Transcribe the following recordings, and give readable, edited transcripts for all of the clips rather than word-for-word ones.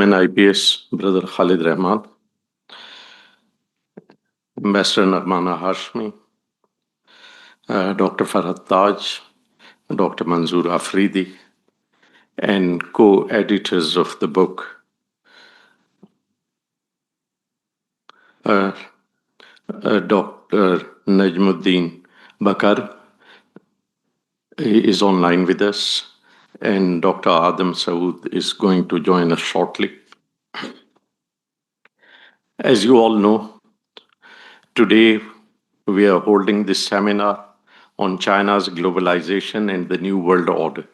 and IPS, Brother Khalid Rahman, Ambassador Narmana Hashmi, Dr. Farhad Taj, Dr. Manzoor Afridi, and co-editors of the book, uh, Dr. Najmuddin Bakar is online with us, and Dr. Adam Saud is going to join us shortly. As you all know, today we are holding this seminar on China's globalization and the New World Order.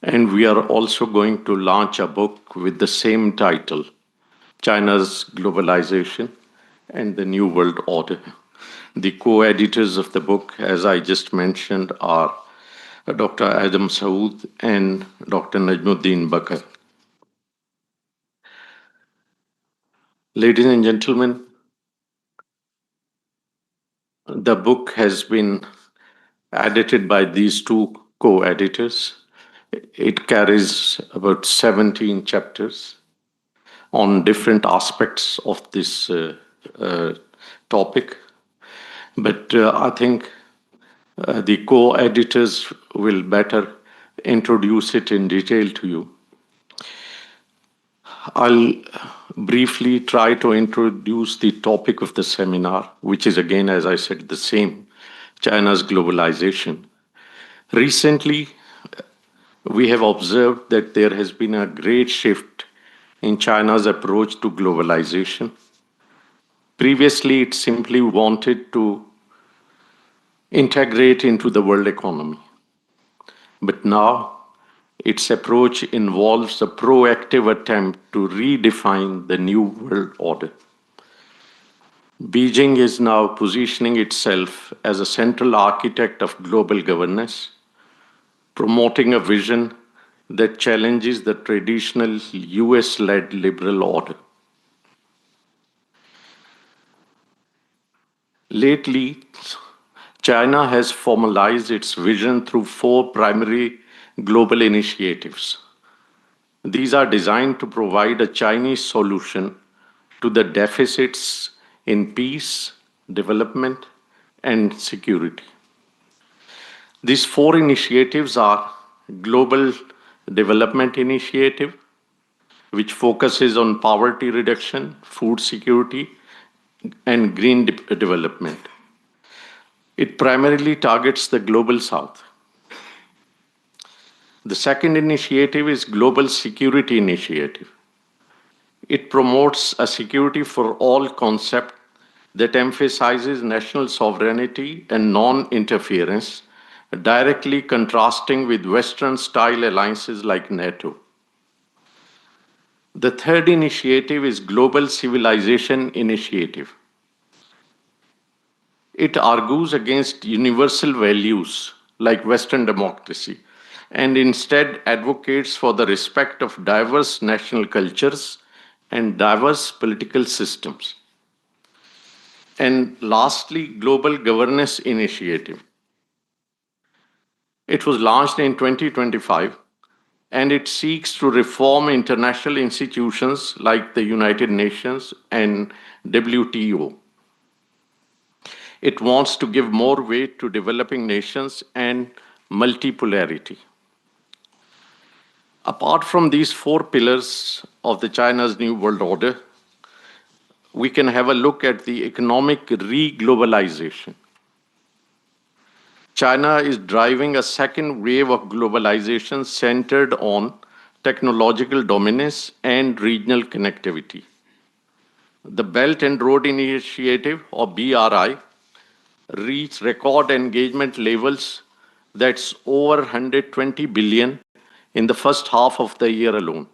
And we are also going to launch a book with the same title, China's Globalization and the New World Order. The co-editors of the book, as I just mentioned, are Dr. Adam Saud and Dr. Najmuddin Bakar. Ladies and gentlemen, the book has been edited by these two co-editors. It carries about 17 chapters on different aspects of this topic. But I think the co-editors will better introduce it in detail to you. I'll briefly try to introduce the topic of the seminar, which is again, as I said, the same, China's globalization. Recently, we have observed that there has been a great shift in China's approach to globalization. Previously, it simply wanted to integrate into the world economy. But now, its approach involves a proactive attempt to redefine the new world order. Beijing is now positioning itself as a central architect of global governance, promoting a vision that challenges the traditional US-led liberal order. Lately, China has formalized its vision through four primary global initiatives. These are designed to provide a Chinese solution to the deficits in peace, development, and security. These four initiatives are Global Development Initiative, which focuses on poverty reduction, food security, and green development. It primarily targets the global south. The second initiative is Global Security Initiative. It promotes a security for all concept that emphasizes national sovereignty and non-interference, directly contrasting with Western-style alliances like NATO. The third initiative is Global Civilization Initiative. It argues against universal values like Western democracy and instead advocates for the respect of diverse national cultures and diverse political systems. And lastly, Global Governance Initiative. It was launched in 2025 and it seeks to reform international institutions like the United Nations and WTO. It wants to give more weight to developing nations and multipolarity. Apart from these four pillars of the China's New World Order, we can have a look at the economic re-globalization. China is driving a second wave of globalization centered on technological dominance and regional connectivity. The Belt and Road Initiative, or BRI, reached record engagement levels that's over 120 billion in the first half of the year alone.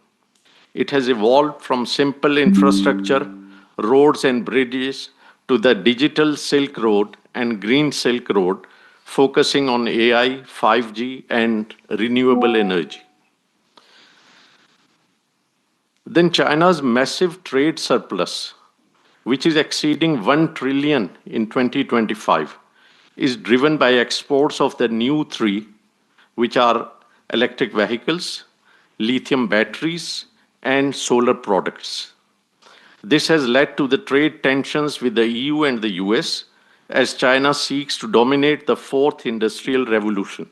It has evolved from simple infrastructure, roads and bridges, to the digital Silk Road and Green Silk Road, focusing on AI, 5G, and renewable energy. Then China's massive trade surplus, which is exceeding 1 trillion in 2025, is driven by exports of the new three, which are electric vehicles, lithium batteries, and solar products. This has led to the trade tensions with the EU and the US as China seeks to dominate the fourth industrial revolution.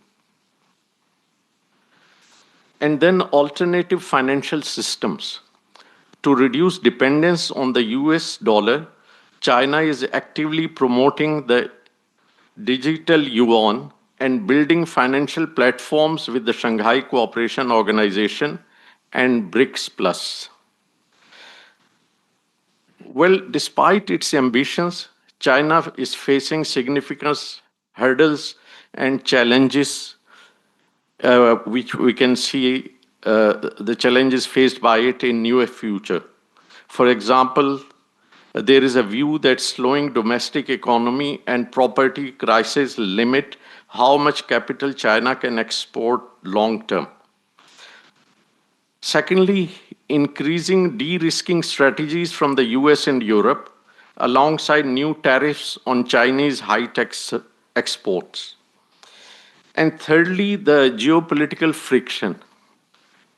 And then alternative financial systems. To reduce dependence on the US dollar, China is actively promoting the digital yuan and building financial platforms with the Shanghai Cooperation Organization and BRICS Plus. Well, despite its ambitions, China is facing significant hurdles and challenges, which we can see the challenges faced by it in near future. For example, there is a view that slowing domestic economy and property crisis limit how much capital China can export long term. Secondly, increasing de-risking strategies from the US and Europe alongside new tariffs on Chinese high-tech exports. And thirdly, the geopolitical friction,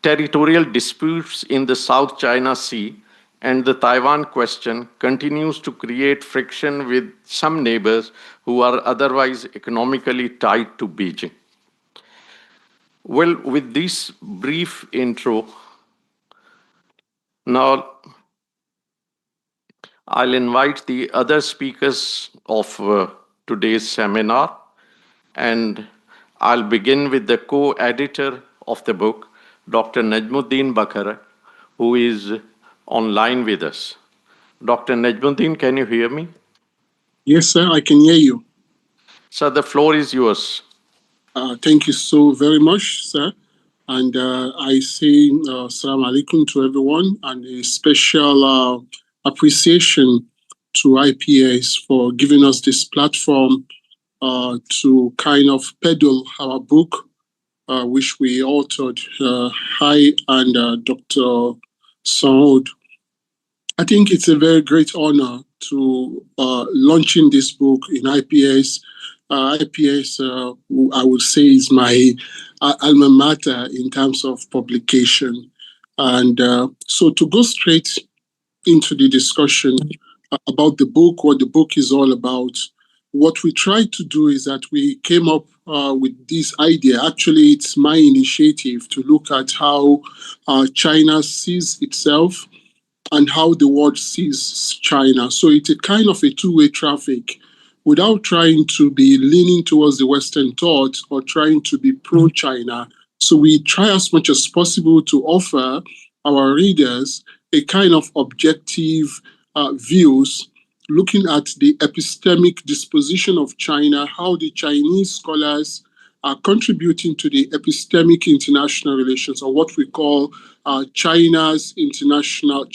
territorial disputes in the South China Sea and the Taiwan question continues to create friction with some neighbors who are otherwise economically tied to Beijing. Well, with this brief intro, now I'll invite the other speakers of today's seminar, and I'll begin with the co-editor of the book, Dr. Najmuddin Bakara, who is online with us. Dr. Najmuddin, can you hear me? Yes, sir, I can hear you. Sir, the floor is yours. Thank you so very much, sir. And I say Assalamu alaikum to everyone, and a special appreciation to IPS for giving us this platform to kind of peddle our book, which we authored, I and Dr. Saud. I think it's a very great honor to launching this book in IPS. IPS, I would say, is my alma mater in terms of publication. And so to go straight into the discussion about the book, what the book is all about, what we tried to do is that we came up with this idea. Actually, it's my initiative to look at how China sees itself and how the world sees China. So it's a kind of a two-way traffic without trying to be leaning towards the Western thought or trying to be pro-China. So we try as much as possible to offer our readers a kind of objective views looking at the epistemic disposition of China, how the Chinese scholars are contributing to the epistemic international relations, or what we call Chinese international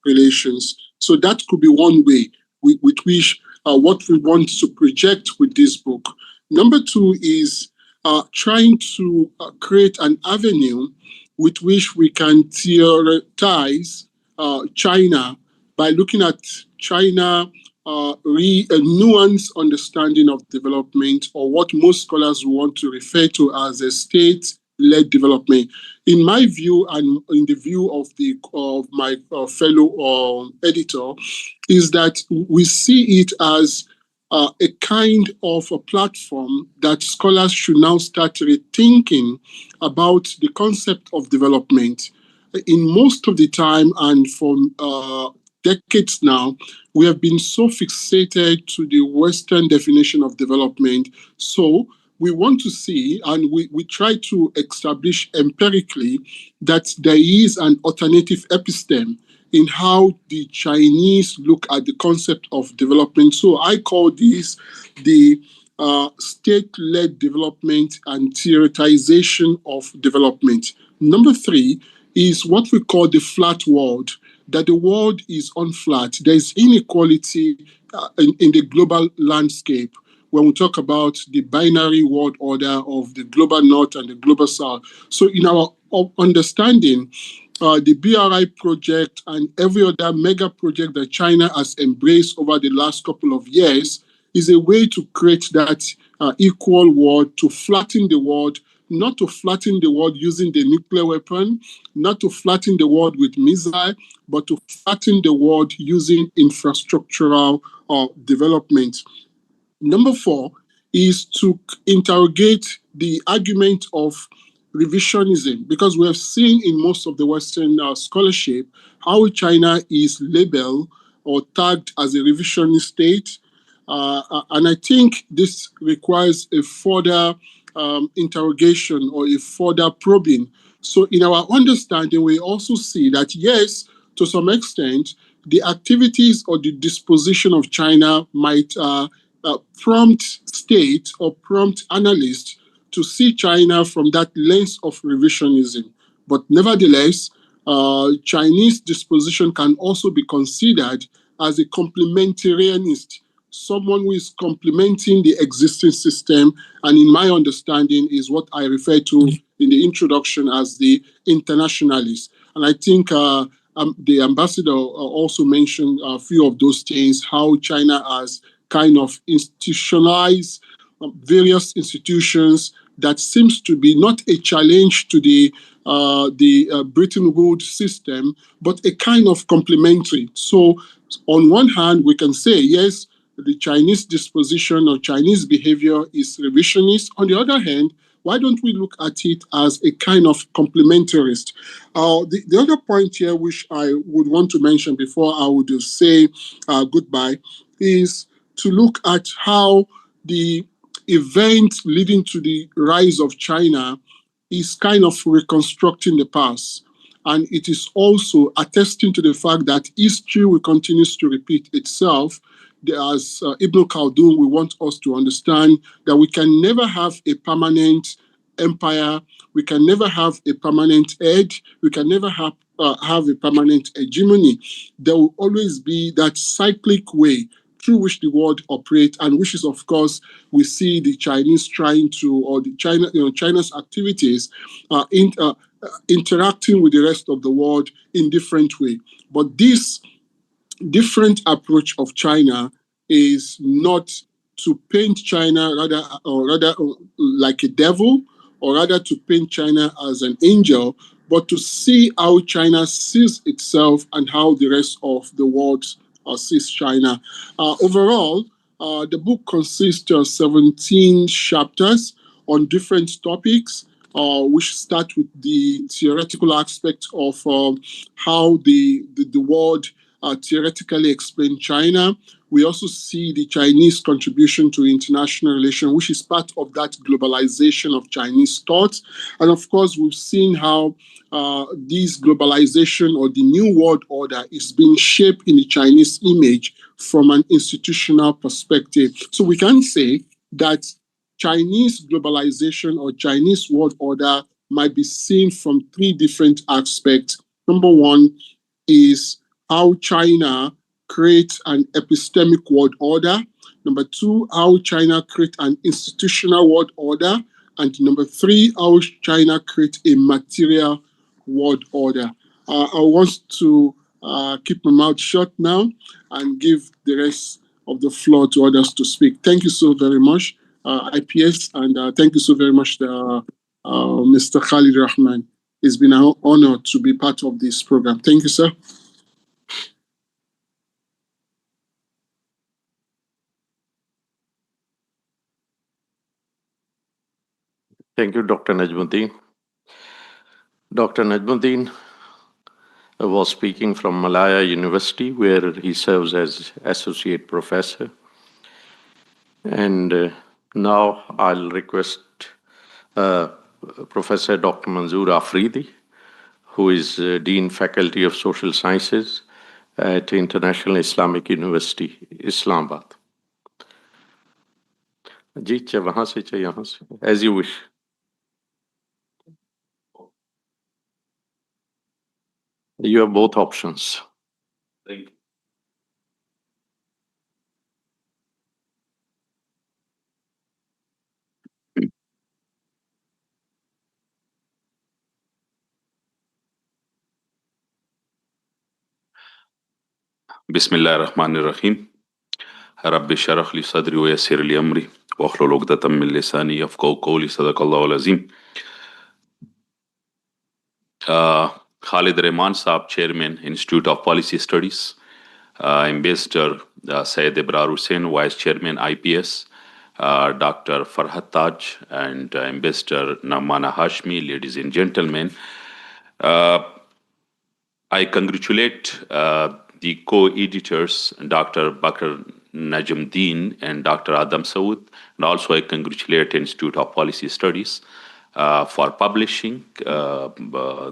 relations. So that could be one way with which what we want to project with this book. Number two is trying to create an avenue with which we can theorize China by looking at China a nuanced understanding of development, or what most scholars want to refer to as a state-led development. In my view, and in the view of my fellow editor, is that we see it as a kind of a platform that scholars should now start rethinking about the concept of development. In most of the time, and for decades now, we have been so fixated to the Western definition of development. So we want to see, and we try to establish empirically, that there is an alternative episteme in how the Chinese look at the concept of development. So I call this the state-led development and theoretization of development. Number three is what we call the flat world, that the world is unflat. There is inequality in the global landscape when we talk about the binary world order of the global north and the global south. So in our understanding, the BRI project and every other mega project that China has embraced over the last couple of years is a way to create that equal world, to flatten the world, not to flatten the world using the nuclear weapon, not to flatten the world with missile, but to flatten the world using infrastructural development. Number four is to interrogate the argument of revisionism, because we have seen in most of the Western scholarship how China is labeled or tagged as a revisionist state. And I think this requires a further interrogation or a further probing. So, in our understanding, we also see that, yes, to some extent, the activities or the disposition of China might prompt state or prompt analysts to see China from that lens of revisionism. But nevertheless, Chinese disposition can also be considered as a complementarianist, someone who is complementing the existing system, and in my understanding is what I refer to in the introduction as the internationalist. And I think the ambassador also mentioned a few of those things, how China has kind of institutionalized various institutions that seems to be not a challenge to the Bretton Woods system, but a kind of complementary. So, on one hand, we can say, yes, the Chinese disposition or Chinese behavior is revisionist. On the other hand, why don't we look at it as a kind of complementarist? The other point here, which I would want to mention before I would say goodbye, is to look at how the event leading to the rise of China is kind of reconstructing the past. And it is also attesting to the fact that history will continue to repeat itself. As Ibn Khaldun, we want us to understand that we can never have a permanent empire, we can never have a permanent edge, we can never have a permanent hegemony. There will always be that cyclic way through which the world operates, and which is, of course, we see the Chinese trying to, or the China's activities interacting with the rest of the world in different way. But this different approach of China is not to paint China rather like a devil, or rather to paint China as an angel, but to see how China sees itself and how the rest of the world sees China. Overall, the book consists of 17 chapters on different topics, which start with the theoretical aspect of how the world theoretically explain China. We also see the Chinese contribution to international relations, which is part of that globalization of Chinese thought. And of course, we've seen how this globalization or the new world order is being shaped in the Chinese image from an institutional perspective. So we can say that Chinese globalization or Chinese world order might be seen from three different aspects. Number one is how China creates an epistemic world order. Number two, how China creates an institutional world order. And number three, how China creates a material world order. I want to keep my mouth shut now and give the rest of the floor to others to speak. Thank you so very much, IPS, and thank you so very much, Mr. Khalid Rahman. It's been an honor to be part of this program. Thank you, sir. Thank you, Dr. Najmuddin. Dr. Najmuddin was speaking from Malaya University, where he serves as associate professor. And now I'll request Professor Dr. Manzoor Afridi, who is Dean Faculty of Social Sciences at International Islamic University, Islamabad. जी चाहे वहाँ से चाहे यहाँ से, as you wish. You have both options. Thank you. بسم الله الرحمن الرحيم رب اشرح لي صدري ويسر لي أمري واحلل عقدة من لساني يفقهوا قولي. صدق الله العظيم. Khalid Rehman Saab, Chairman, Institute of Policy Studies. Ambassador Syed Ibrar Hussain, Vice Chairman, IPS. Dr. Farhat Taj and Ambassador Namana Hashmi, ladies and gentlemen. Uh, I congratulate the co-editors, Dr. Bakr Najmuddin and Dr. Adam Saud, and also I congratulate Institute of Policy Studies for publishing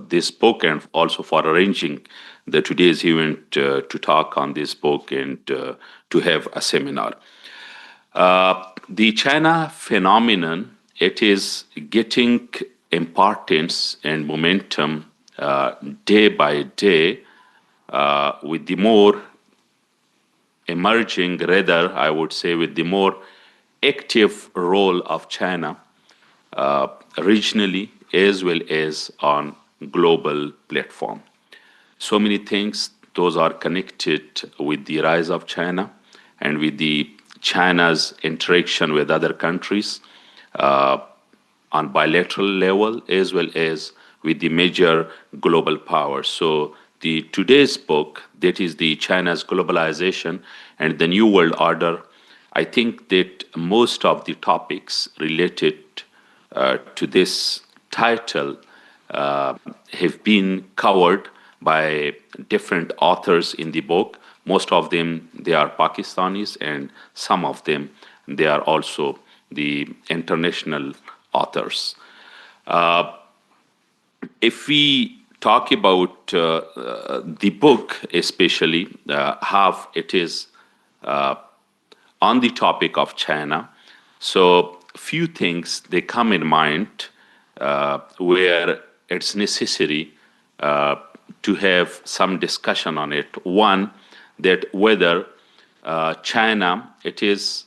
this book and also for arranging the today's event to talk on this book and to have a seminar. The China phenomenon, it is getting importance and momentum day by day with the more emerging, rather, I would say, with the more active role of China regionally as well as on global platform. So many things, those are connected with the rise of China and with the China's interaction with other countries on bilateral level as well as with the major global powers. So the today's book, that is the China's Globalization and the New World Order, I think that most of the topics related to this title have been covered by different authors in the book. Most of them, they are Pakistanis, and some of them, they are also the international authors. If we talk about the book, especially how it is on the topic of China, so few things they come in mind where it's necessary to have some discussion on it. One, that whether China, it is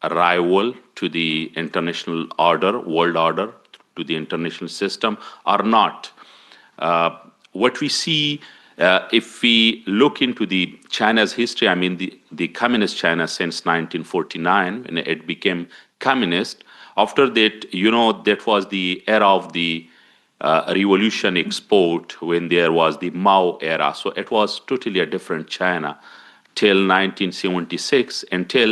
a rival to the international order, world order, to the international system or not. What we see, if we look into the China's history, I mean the communist China since 1949 when it became communist. After that, that was the era of the revolution export when there was the Mao era. So it was totally a different China till 1976 until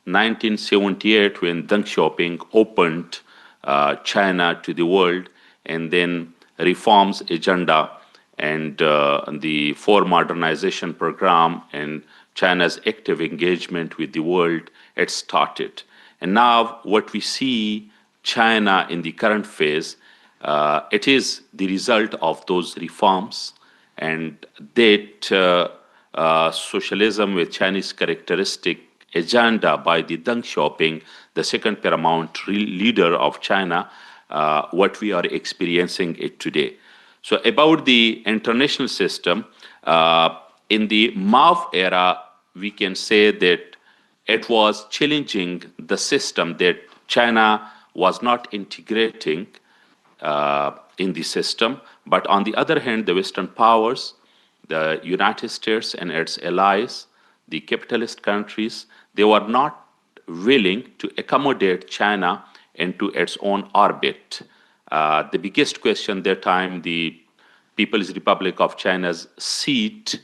1978 when Deng Xiaoping opened China to the world, and then reforms agenda and the four modernization program and China's active engagement with the world, it started. And now what we see China in the current phase, it is the result of those reforms and that socialism with Chinese characteristic agenda by the Deng Xiaoping, the second paramount leader of China, what we are experiencing it today. So about the international system, in the Mao era, we can say that it was challenging the system that China was not integrating in the system. But on the other hand, the Western powers, the United States and its allies, the capitalist countries, they were not willing to accommodate China into its own orbit. The biggest question that time, the People's Republic of China's seat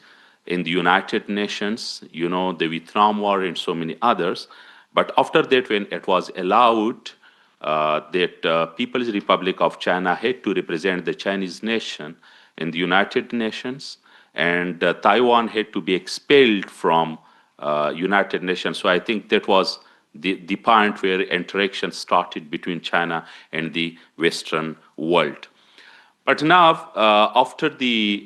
in the United Nations, the Vietnam War and so many others. But after that, when it was allowed that People's Republic of China had to represent the Chinese nation in the United Nations, and Taiwan had to be expelled from United Nations. So I think that was the point where interaction started between China and the Western world. But now, after the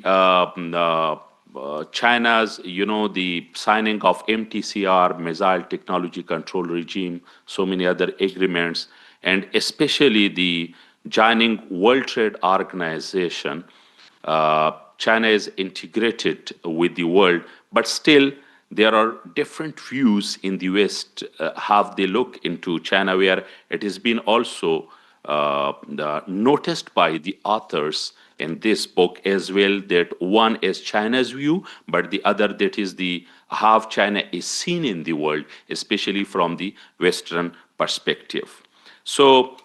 China's, the signing of MTCR, Missile Technology Control Regime, so many other agreements, and especially the joining World Trade Organization, China is integrated with the world, but still there are different views in the West how they look into China, where it has been also noticed by the authors in this book as well, that one is China's view, but the other that is the how China is seen in the world, especially from the Western perspective. So,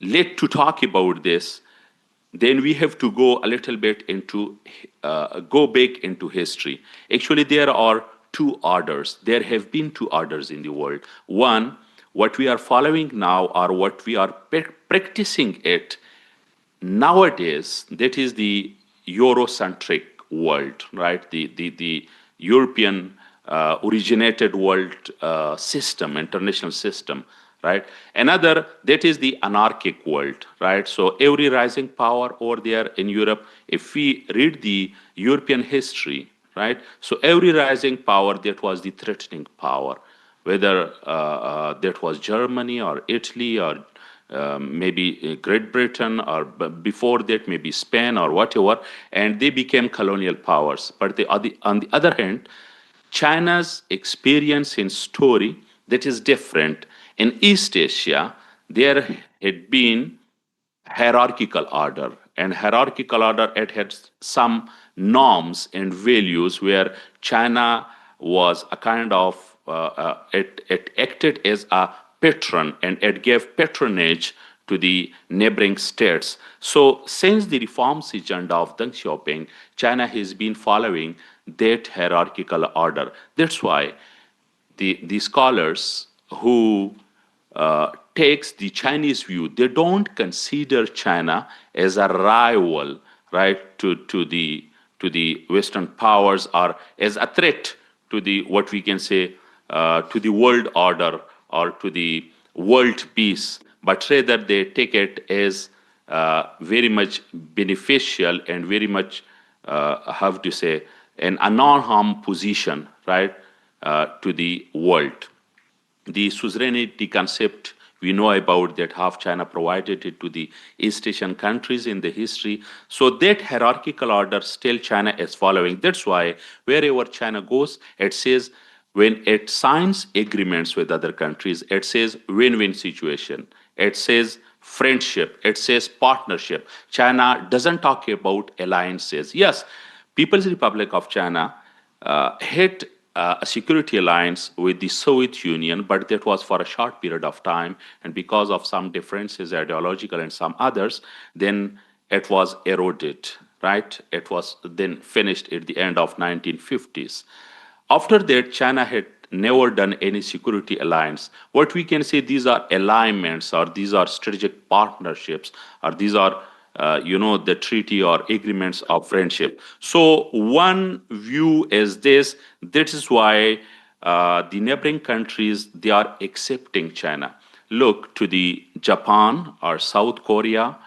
let to talk about this, then we have to go a little bit into go back into history. Actually, there are two orders. There have been two orders in the world. One, what we are following now, or what we are practicing it nowadays, that is the Eurocentric world, right? The European originated world system, international system, right? Another, that is the anarchic world, right? So every rising power over there in Europe, if we read the European history, right? So every rising power, that was the threatening power, whether that was Germany or Italy or maybe Great Britain, or before that maybe Spain or whatever, and they became colonial powers. But on the other hand, China's experience in story, that is different. In East Asia, there had been hierarchical order, and hierarchical order, it had some norms and values where China was a kind of it acted as a patron, and it gave patronage to the neighboring states. So since the reforms agenda of Deng Xiaoping, China has been following that hierarchical order. That's why the scholars who takes the Chinese view, they don't consider China as a rival, right, to the Western powers, or as a threat to the, what we can say, to the world order or to the world peace, but rather they take it as very much beneficial and very much, how to say, a non-harm position, right, to the world. The suzerainty concept, we know about that, half China provided it to the East Asian countries in the history. So that hierarchical order still China is following. That's why wherever China goes, it says, when it signs agreements with other countries, it says win-win situation. It says friendship. It says partnership. China doesn't talk about alliances. Yes, People's Republic of China had a security alliance with the Soviet Union, but that was for a short period of time. And because of some differences, ideological and some others, then it was eroded, right? It was then finished at the end of 1950s. After that, China had never done any security alliance. What we can say, these are alignments, or these are strategic partnerships, or these are the treaty or agreements of friendship. So one view is this. This is why the neighboring countries, they are accepting China. Look to the Japan or South Korea,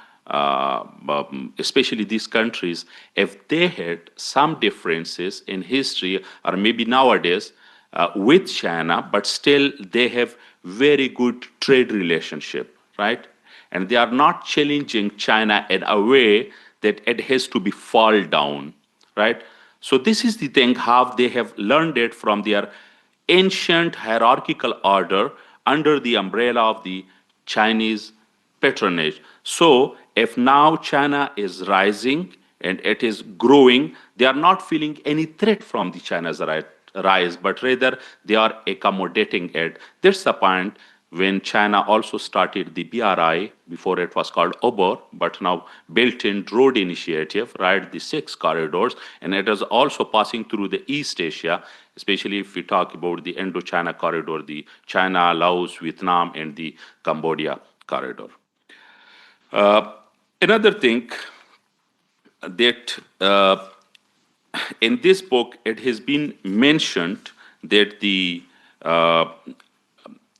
especially these countries, if they had some differences in history or maybe nowadays with China, but still they have very good trade relationship, right? And they are not challenging China in a way that it has to be fall down, right? So this is the thing, how they have learned it from their ancient hierarchical order under the umbrella of the Chinese patronage. So if now China is rising and it is growing, they are not feeling any threat from the China's rise, but rather they are accommodating it. That's the point when China also started the BRI, before it was called OBOR, but now Built-in Road Initiative, right, the 6 corridors, and it is also passing through the East Asia, especially if we talk about the Indo-China corridor, the China, Laos, Vietnam, and the Cambodia corridor. Another thing that in this book, it has been mentioned that the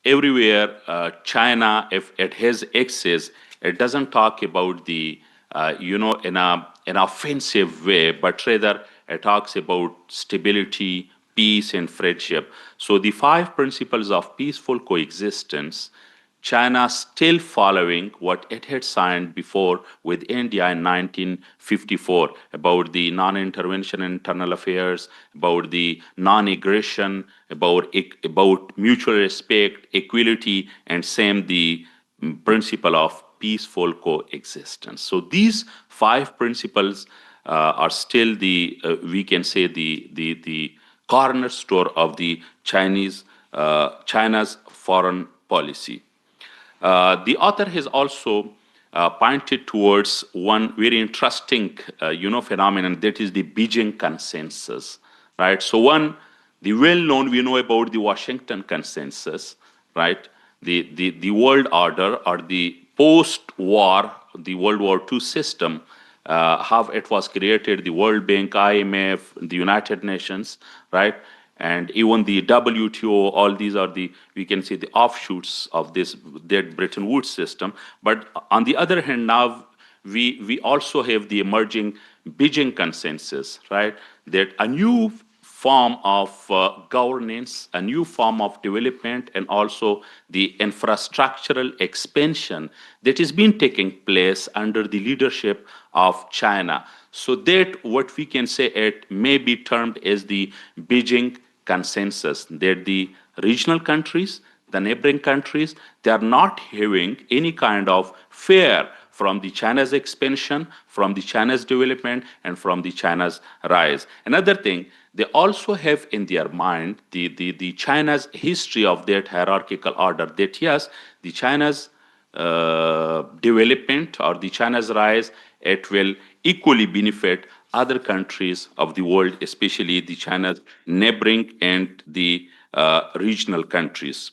everywhere China, if it has access, it doesn't talk about the in a an offensive way, but rather it talks about stability, peace, and friendship. So the 5 principles of peaceful coexistence, China still following what it had signed before with India in 1954 about the non-intervention in internal affairs, about the non-aggression, about mutual respect, equality, and same the principle of peaceful coexistence. So these 5 principles are still the we can say the cornerstone of the China's foreign policy. The author has also pointed towards one very interesting, phenomenon, that is the Beijing consensus, right? So the well-known, we know about the Washington consensus, right? The world order, or the post-war, the World War II system, how it was created, the World Bank, IMF, the United Nations, right? And even the WTO, all these are the, we can say, the offshoots of this, that Bretton Woods system. But on the other hand, now we also have the emerging Beijing consensus, right? That a new form of governance, a new form of development, and also the infrastructural expansion that is being taking place under the leadership of China. So that what we can say it may be termed as the Beijing consensus, that the regional countries, the neighboring countries, they are not having any kind of fear from the China's expansion, from the China's development, and from the China's rise. Another thing, they also have in their mind the China's history of that hierarchical order, that yes, the China's development or the China's rise, it will equally benefit other countries of the world, especially the China's neighboring and the regional countries.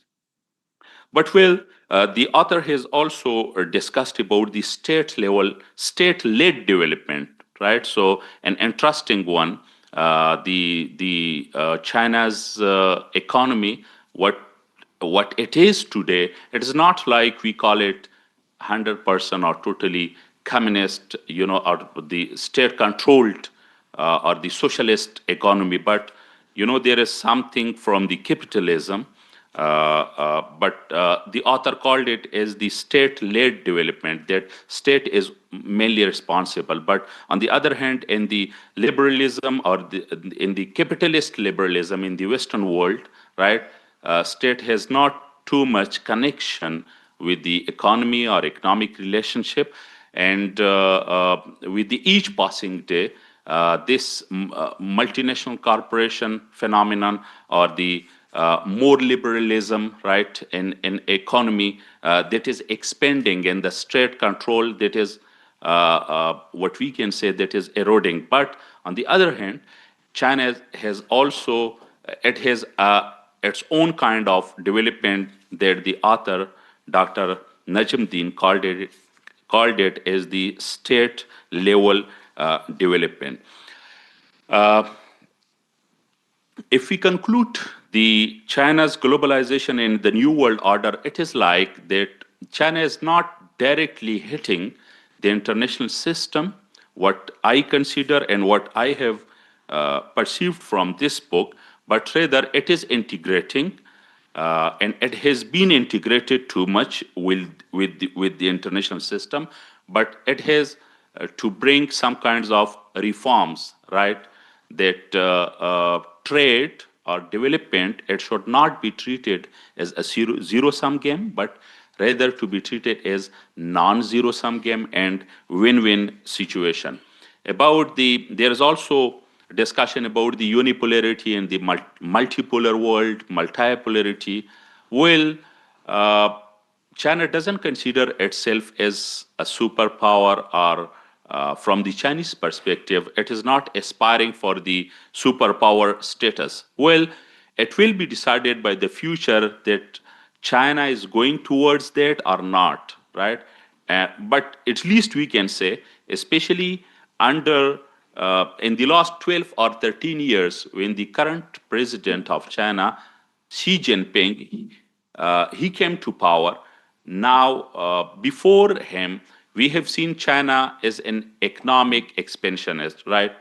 But well, the author has also discussed about the state level, state-led development, right? So an interesting one, the China's economy, what it is today, it is not like we call it 100% or totally communist, or the state-controlled or the socialist economy, but there is something from the capitalism, but the author called it as the state-led development, that state is mainly responsible. But on the other hand, in the liberalism, or in the capitalist liberalism in the Western world, right, state has not too much connection with the economy or economic relationship, and with the each passing day, this multinational corporation phenomenon, or the more liberalism, right, in economy that is expanding, and the state control that is what we can say that is eroding. But on the other hand, China has also, it has its own kind of development that the author, Dr. Najmuddin, called it as the state level development. Uh, if we conclude the China's globalization and the new world order, it is like that China is not directly hitting the international system. What I consider and what I have perceived from this book, but rather it is integrating, and it has been integrated too much with the international system, but it has to bring some kinds of reforms, right? That trade or development, it should not be treated as a zero sum game, but rather to be treated as non-zero sum game and win-win situation. There is also discussion about the unipolarity and the multipolar world, multipolarity. Well, uh, China doesn't consider itself as a superpower, or from the Chinese perspective, it is not aspiring for the superpower status. Well, it will be decided by the future that China is going towards that or not, right? But at least we can say, especially under in the last 12 or 13 years, when the current president of China, Xi Jinping, he came to power. Now, before him, we have seen China as an economic expansionist, right,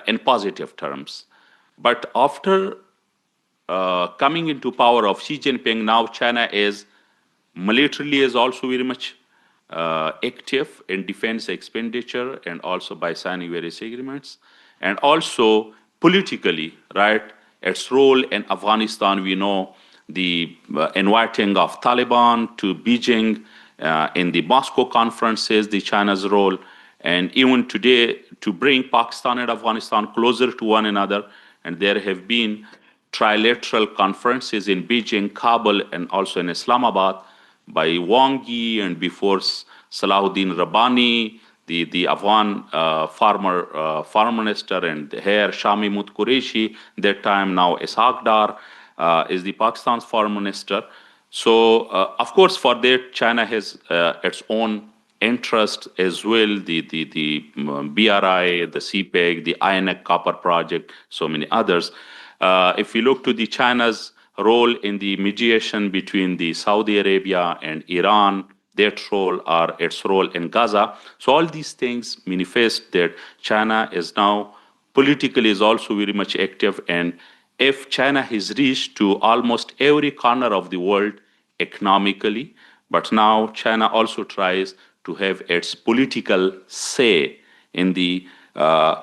in positive terms. But after coming into power of Xi Jinping, now China is militarily is also very much active in defense expenditure, and also by signing various agreements, and also politically, right? Its role in Afghanistan, we know the inviting of Taliban to Beijing in the Moscow conferences, the China's role, and even today to bring Pakistan and Afghanistan closer to one another. And there have been trilateral conferences in Beijing, Kabul, and also in Islamabad by Wang Yi and before Salahuddin Rabbani, the Afghan foreign minister, and here Shami Mut Qureshi, that time now Ishaq Dar is the Pakistan's foreign minister. So, of course, for that, China has its own interest as well, the BRI, the CPEC, the INEC Copper Project, so many others. If we look to the China's role in the mediation between the Saudi Arabia and Iran, their role or its role in Gaza. So all these things manifest that China is now politically is also very much active, and if China has reached to almost every corner of the world economically, but now China also tries to have its political say in the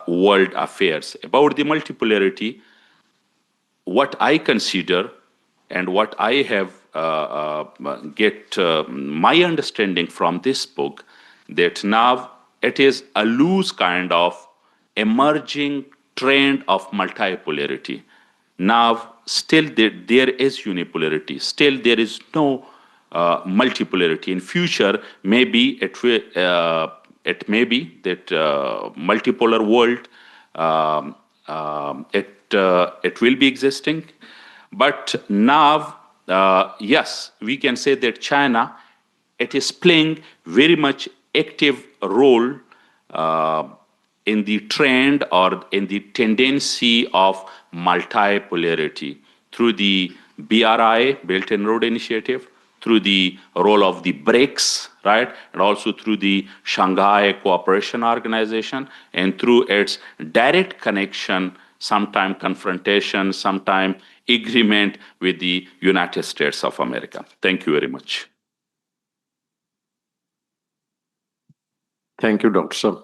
world affairs. About the multipolarity, what I consider and what I have get my understanding from this book, that now it is a loose kind of emerging trend of multipolarity. Now, still there is unipolarity. Still there is no multipolarity. In future, maybe it may be that multipolar world it will be existing, but now yes, we can say that China it is playing very much active role uh, in the trend or in the tendency of multipolarity through the BRI, Belt and Road Initiative, through the role of the BRICS, right, and also through the Shanghai Cooperation Organization, and through its direct connection, sometime confrontation, sometime agreement with the United States of America. Thank you very much. Thank you, Dr. Sam.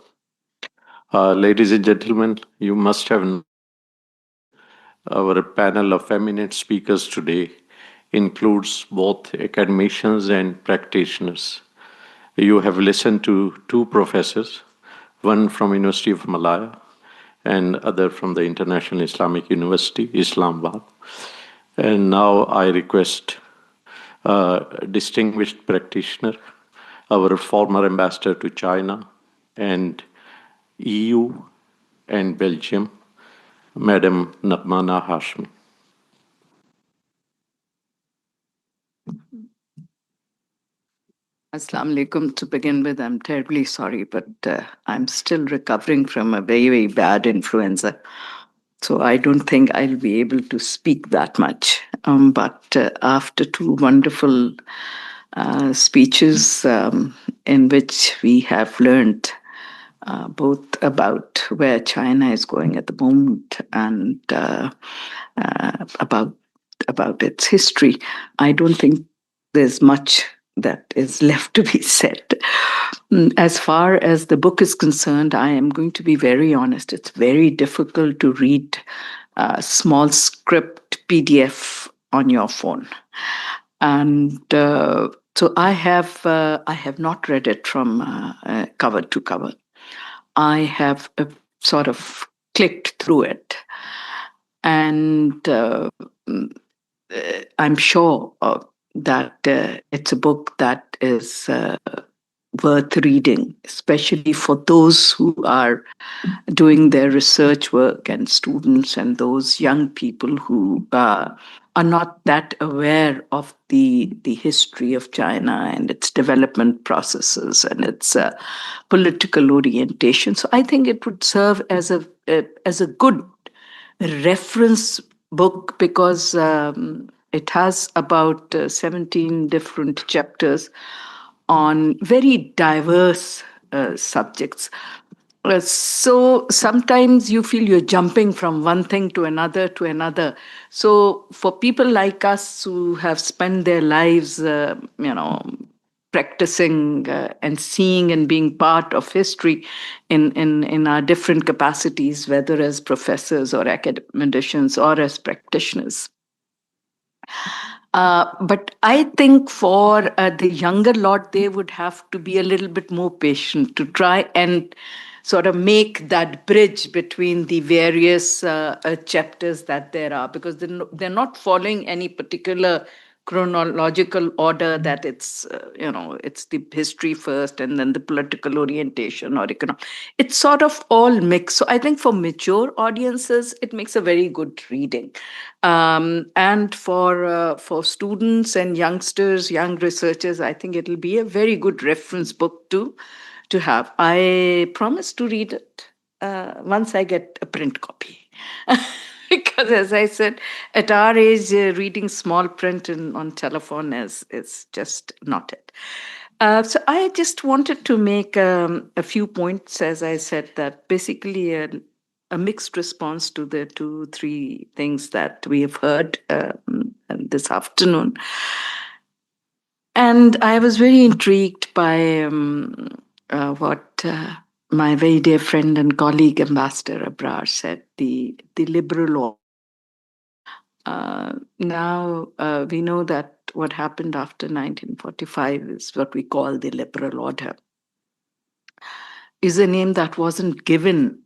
Ladies and gentlemen, you must have our panel of eminent speakers today includes both academicians and practitioners. You have listened to two professors, one from University of Malaya and other from the International Islamic University, Islamabad. And now I request a distinguished practitioner, our former ambassador to China and EU and Belgium, Madam Nabmana Hashmi. Assalamu alaikum. To begin with, I'm terribly sorry, but I'm still recovering from a very, very bad influenza. So I don't think I'll be able to speak that much. But after two wonderful speeches in which we have learned both about where China is going at the moment and about its history, I don't think there's much that is left to be said. As far as the book is concerned, I am going to be very honest. It's very difficult to read small script PDF on your phone, and so I have not read it from cover to cover. I have sort of clicked through it, and I'm sure that it's a book that is worth reading, especially for those who are doing their research work and students and those young people who are not that aware of the history of China and its development processes and its political orientation. So I think it would serve as a good reference book because it has about 17 different chapters on very diverse subjects. So sometimes you feel you're jumping from one thing to another to another. So for people like us who have spent their lives, practicing and seeing and being part of history in our different capacities, whether as professors or academicians or as practitioners. But I think for the younger lot, they would have to be a little bit more patient to try and sort of make that bridge between the various chapters that there are, because they're not following any particular chronological order, that it's it's the history first and then the political orientation or economic. It's sort of all mixed. So I think for mature audiences it makes a very good reading, and for students and youngsters, young researchers, I think it'll be a very good reference book to have. I promise to read it once I get a print copy. Because, as I said, at our age, reading small print on telephone is just not it. So I just wanted to make a few points, as I said, that basically a mixed response to the 2, 3 things that we have heard this afternoon. And I was very intrigued by what my very dear friend and colleague, Ambassador Abrar, said, the liberal order. Now, we know that what happened after 1945 is what we call the liberal order, is a name that wasn't given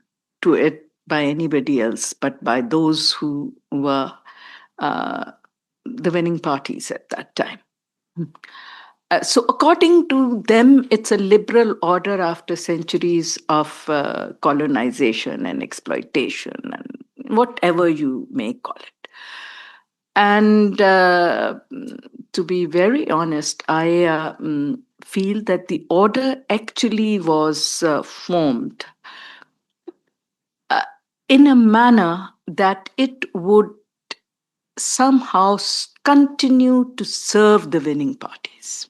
to it by anybody else, but by those who were the winning parties at that time. So, according to them, it's a liberal order after centuries of colonization and exploitation and whatever you may call it. And to be very honest, I feel that the order actually was formed in a manner that it would somehow continue to serve the winning parties.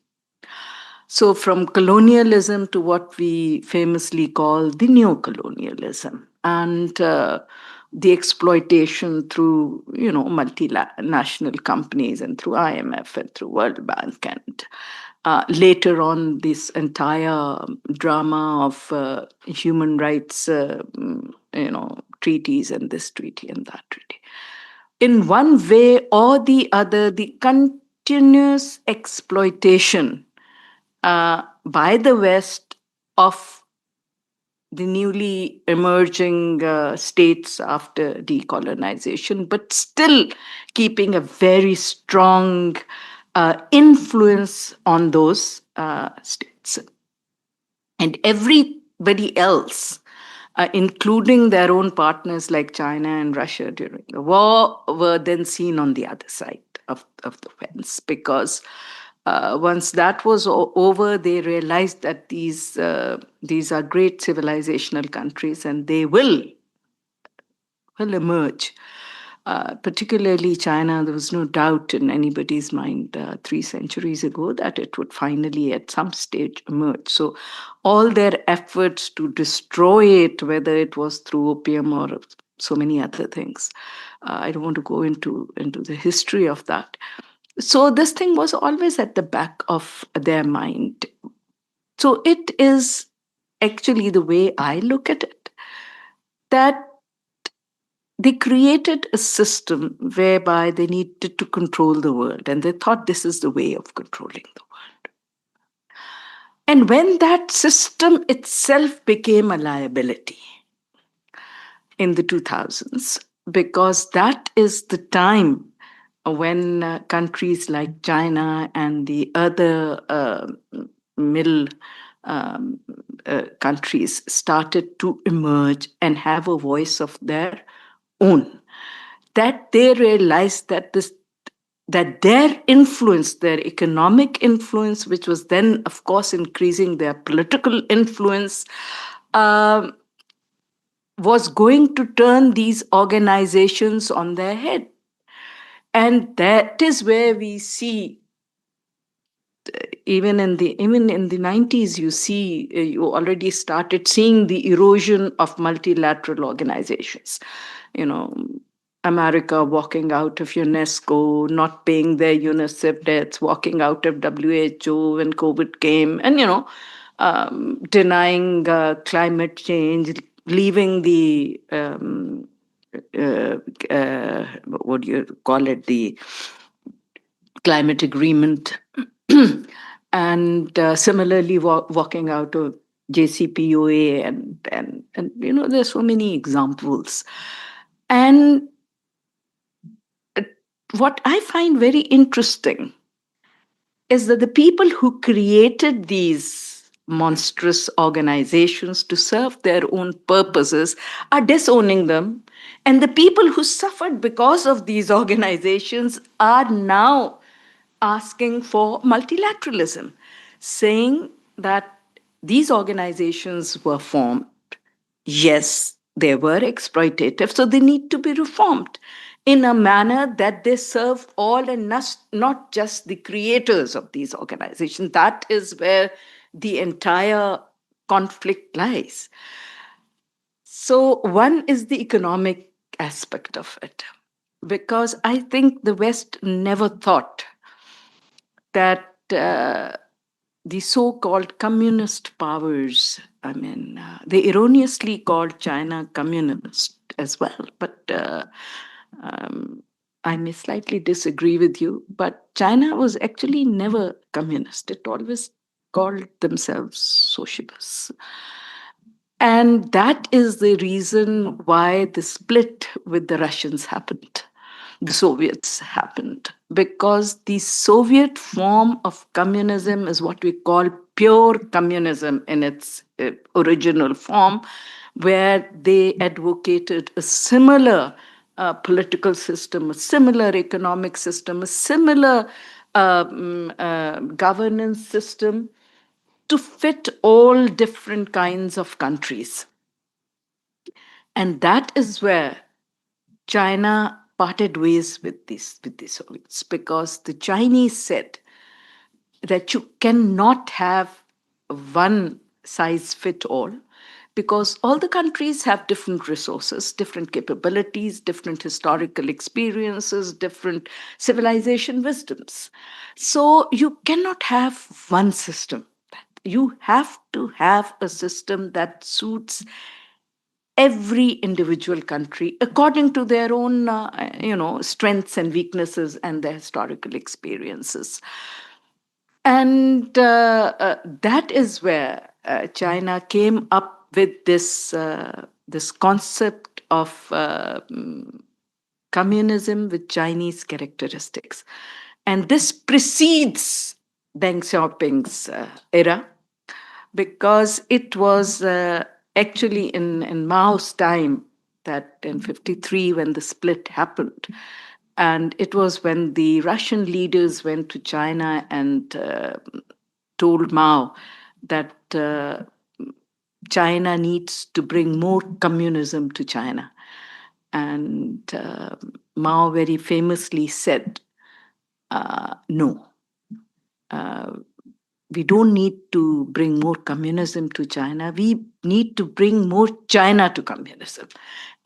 So, from colonialism to what we famously call the neo-colonialism, and the exploitation through, multinational companies and through IMF and through World Bank, and later on this entire drama of human rights, treaties, and this treaty and that treaty. In one way or the other, the continuous exploitation by the West of the newly emerging states after decolonization, but still keeping a very strong influence on those states. And everybody else, including their own partners like China and Russia during the war, were then seen on the other side of the fence, because once that was over, they realized that these are great civilizational countries and they will emerge. Particularly China, there was no doubt in anybody's mind 3 centuries ago that it would finally at some stage emerge. So all their efforts to destroy it, whether it was through opium or so many other things, I don't want to go into the history of that. So this thing was always at the back of their mind. So it is actually, the way I look at it, that they created a system whereby they needed to control the world, and they thought this is the way of controlling the world. And when that system itself became a liability in the 2000s, because that is the time when countries like China and the other middle countries started to emerge and have a voice of their own, that they realized that their influence, their economic influence, which was then, of course, increasing their political influence, was going to turn these organizations on their head. And that is where we see, even in the 90s, you already started seeing the erosion of multilateral organizations. America walking out of UNESCO, not paying their UNICEF debts, walking out of WHO when COVID came, and denying climate change, leaving the what do you call it, the climate agreement, and similarly walking out of JCPOA, and there's so many examples. And what I find very interesting is that the people who created these monstrous organizations to serve their own purposes are disowning them. And the people who suffered because of these organizations are now asking for multilateralism, saying that these organizations were formed. Yes, they were exploitative, so they need to be reformed in a manner that they serve all and not just the creators of these organizations. That is where the entire conflict lies. So, one is the economic aspect of it, because I think the West never thought that the so-called communist powers, I mean, they erroneously called China communist as well, but um, I may slightly disagree with you, but China was actually never communist. It always called themselves socialists. And that is the reason why the split with the Russians happened, the Soviets happened, because the Soviet form of communism is what we call pure communism in its original form, where they advocated a similar political system, a similar economic system, a similar governance system to fit all different kinds of countries. And that is where China parted ways with the Soviets, because the Chinese said that you cannot have one size fit all, because all the countries have different resources, different capabilities, different historical experiences, different civilization wisdoms. So you cannot have one system. You have to have a system that suits every individual country according to their own strengths and weaknesses and their historical experiences. And that is where China came up with this concept of communism with Chinese characteristics. And this precedes Deng Xiaoping's era, because it was actually in Mao's time, that in 53 when the split happened. And it was when the Russian leaders went to China and told Mao that China needs to bring more communism to China. And Mao very famously said, no, we don't need to bring more communism to China. We need to bring more China to communism.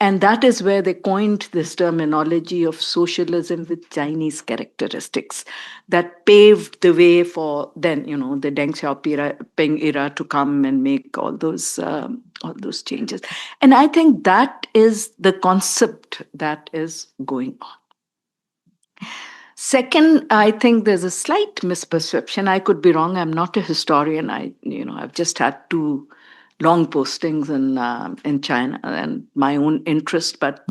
And that is where they coined this terminology of socialism with Chinese characteristics that paved the way for then, the Deng Xiaoping era to come and make all those changes. And I think that is the concept that is going on. Second, I think there's a slight misperception. I could be wrong. I'm not a historian. I've just had two long postings in China and my own interest, but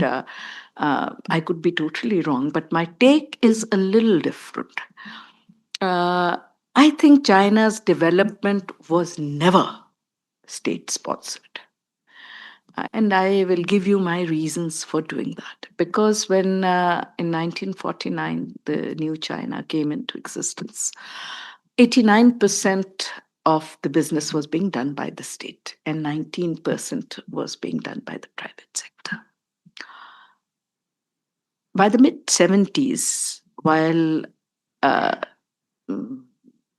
I could be totally wrong. But my take is a little different. I think China's development was never state sponsored. And I will give you my reasons for doing that. Because when in 1949 the new China came into existence, 89% of the business was being done by the state and 19% was being done by the private sector. By the mid 70s, while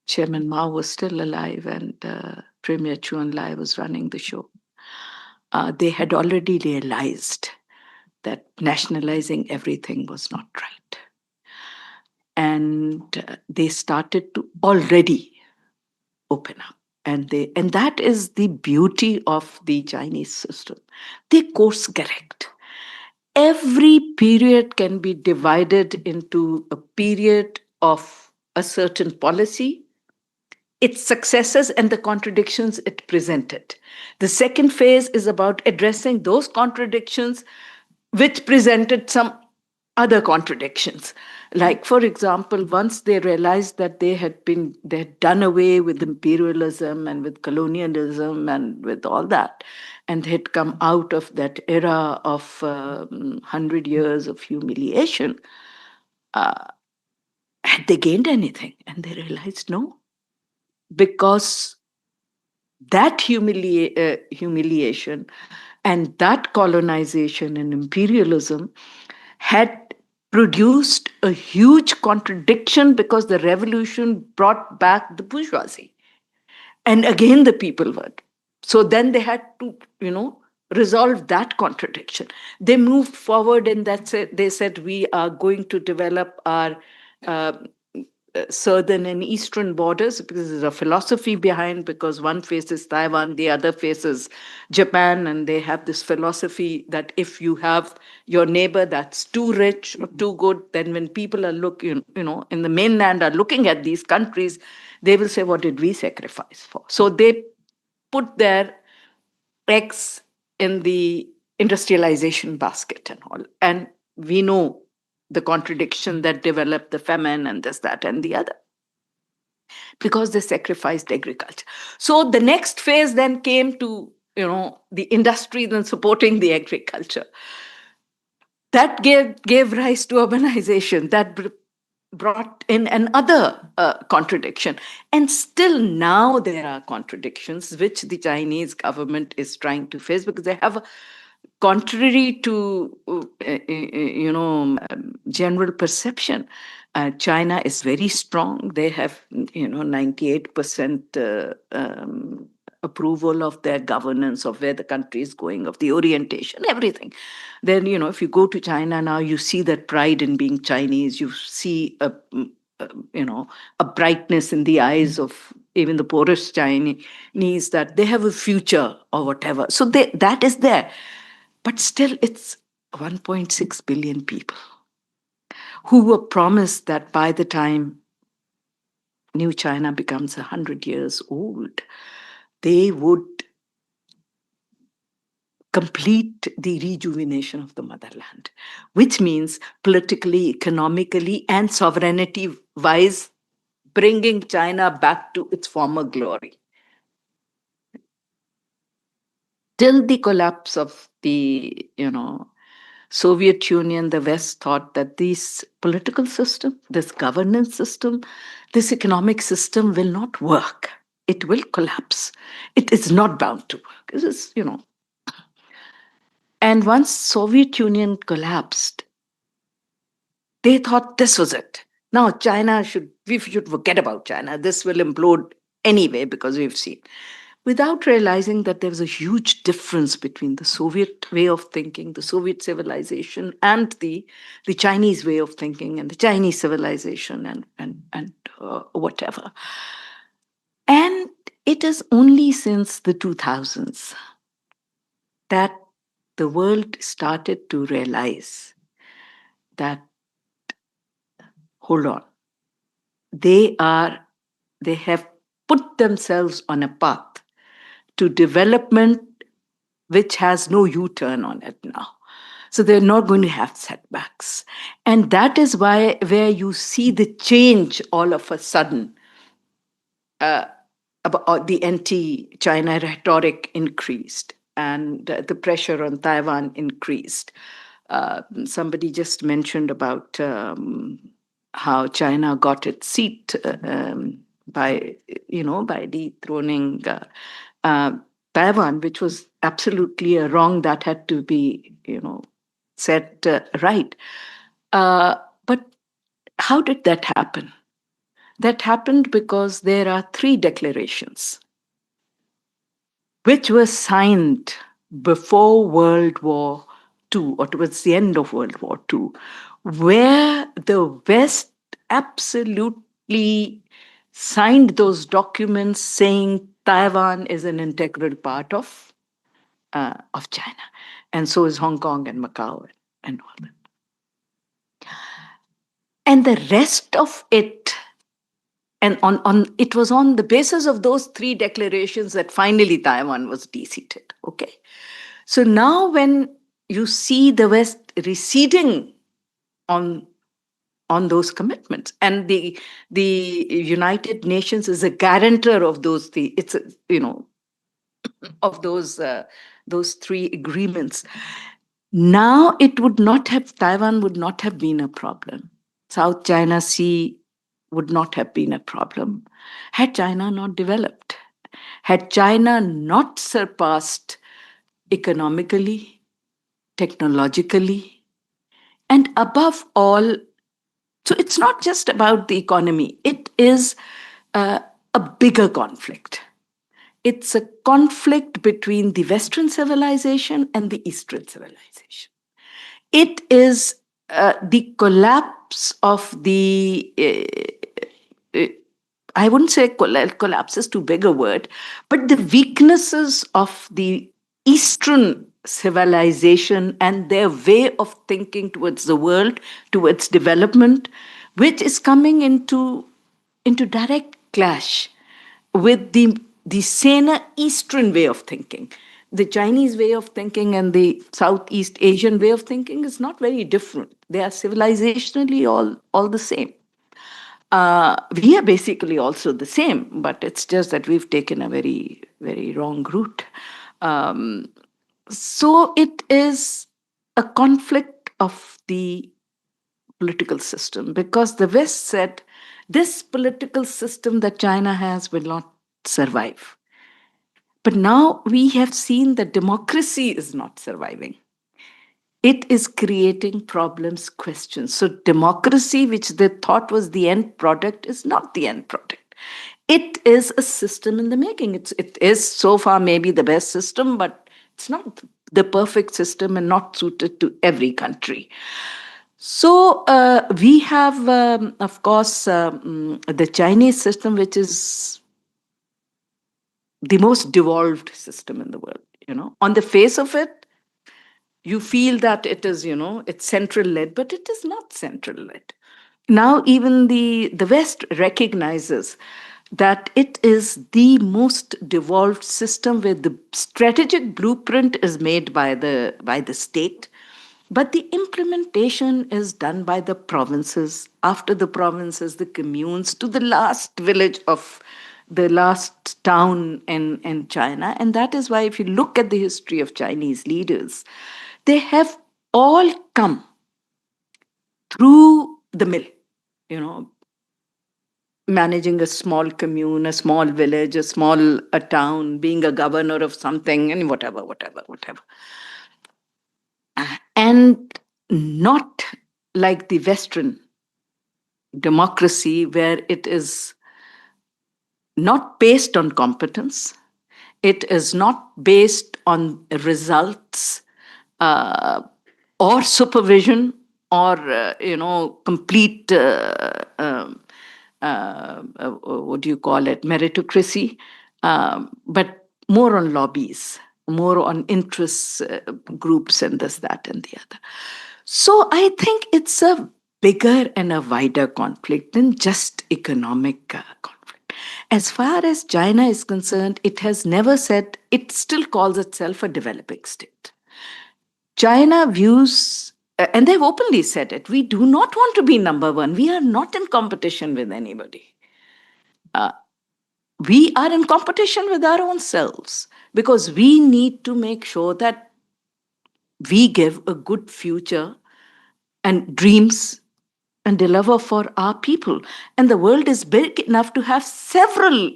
Chairman Mao was still alive and Premier Chu Enlai was running the show, they had already realized that nationalizing everything was not right. And they started to already open up. And that is the beauty of the Chinese system. They course correct. Every period can be divided into a period of a certain policy its successes and the contradictions it presented. The second phase is about addressing those contradictions which presented some other contradictions. Like, for example, once they realized that they had done away with imperialism and with colonialism and with all that, and had come out of that era of 100 years of humiliation, had they gained anything? And they realized no, because that humiliation and that colonization and imperialism had produced a huge contradiction, because the revolution brought back the bourgeoisie. And again, the people were. So then they had to, resolve that contradiction. They moved forward, and that's it. They said, we are going to develop our uh, southern and eastern borders, because there's a philosophy behind, because one faces Taiwan, the other faces Japan, and they have this philosophy that if you have your neighbor that's too rich or too good, then when people are looking, in the mainland are looking at these countries, they will say, what did we sacrifice for? So they put their eggs in the industrialization basket and all. And we know the contradiction that developed, the famine and this, that, and the other, because they sacrificed agriculture. So the next phase then came to, the industry then supporting the agriculture. That gave rise to urbanization. That brought in another contradiction. And still now there are contradictions which the Chinese government is trying to face, because they have, contrary to general perception, China is very strong. They have 98% approval of their governance, of where the country is going, of the orientation, everything. Then, if you go to China now, you see that pride in being Chinese. You see a brightness in the eyes of even the poorest Chinese, that they have a future or whatever. So that is there. But still, it's 1.6 billion people who were promised that by the time New China becomes 100 years old, they would complete the rejuvenation of the motherland, which means politically, economically, and sovereignty wise, bringing China back to its former glory. Till the collapse of the, Soviet Union, the West thought that this political system, this governance system, this economic system will not work. It will collapse. It is not bound to work. This is, And once Soviet Union collapsed, they thought this was it. Now we should forget about China. This will implode anyway, because we've seen. Without realizing that there was a huge difference between the Soviet way of thinking, the Soviet civilization, and the Chinese way of thinking, and the Chinese civilization, and whatever. And it is only since the 2000s that the world started to realize that, hold on, they have put themselves on a path to development which has no U-turn on it now. So they're not going to have setbacks. And that is where you see the change all of a sudden. About the anti-China rhetoric increased, and the pressure on Taiwan increased. Somebody just mentioned about how China got its seat by dethroning Taiwan, which was absolutely a wrong that had to be, set right. But how did that happen? That happened because there are 3 declarations which were signed before World War II, or towards the end of World War II, where the West absolutely signed those documents saying Taiwan is an integral part of China, and so is Hong Kong and Macau and all that. And the rest of it, And on it was on the basis of those three declarations that finally Taiwan was de-seated. Okay. So now when you see the West receding on those commitments, and the United Nations is a guarantor of those it's a, of those three agreements. Now it would not have Taiwan would not have been a problem. South China Sea would not have been a problem had China not developed, had China not surpassed economically, technologically, and above all. So it's not just about the economy, it is a bigger conflict. It's a conflict between the Western civilization and the Eastern civilization. It is the collapse of the I wouldn't say collapse is too big a word, but the weaknesses of the Eastern civilization and their way of thinking towards the world, towards development, which is coming into direct clash with the saner Eastern way of thinking. The Chinese way of thinking and the Southeast Asian way of thinking is not very different. They are civilizationally all the same. We are basically also the same, but it's just that we've taken a very, very wrong route. Um, so it is a conflict of the political system because the West said this political system that China has will not survive. But now we have seen that democracy is not surviving. It is creating problems, questions. So, democracy, which they thought was the end product, is not the end product. It is a system in the making. It is so far maybe the best system, but it's not the perfect system and not suited to every country. So, we have, of course, the Chinese system, which is the most devolved system in the world. On the face of it, you feel that it is, it's central led, but it is not central led. Now, even the West recognizes that it is the most devolved system where the strategic blueprint is made by the state, but the implementation is done by the provinces, after the provinces, the communes, to the last village of the last town in China. And that is why, if you look at the history of Chinese leaders, they have all come through the mill, you know, managing a small commune, a small village, a town, being a governor of something, and whatever. And not like the Western democracy, where it is not based on competence, it is not based on results uh, or supervision or complete what do you call it, meritocracy, but more on lobbies, more on interests groups and this, that, and the other. So I think it's a bigger and a wider conflict than just economic conflict. As far as China is concerned, it has never said, it still calls itself a developing state. China views, and they've openly said it, we do not want to be number one. We are not in competition with anybody. We are in competition with our own selves because we need to make sure that we give a good future and dreams and deliver for our people. And the world is big enough to have several,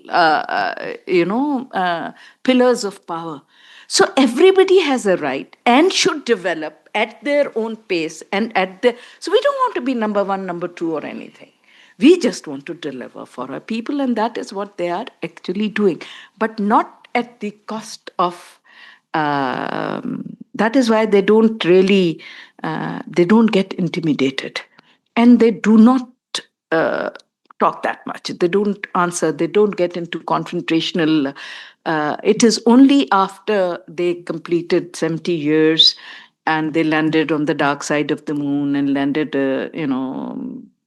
pillars of power. So everybody has a right and should develop at their own pace so we don't want to be number one, number two, or anything. We just want to deliver for our people, and that is what they are actually doing, but not at the cost of. That is why they don't really, they don't get intimidated, and they do not uh, talk that much. They don't answer. They don't get into confrontational. It is only after they completed 70 years and they landed on the dark side of the moon and landed,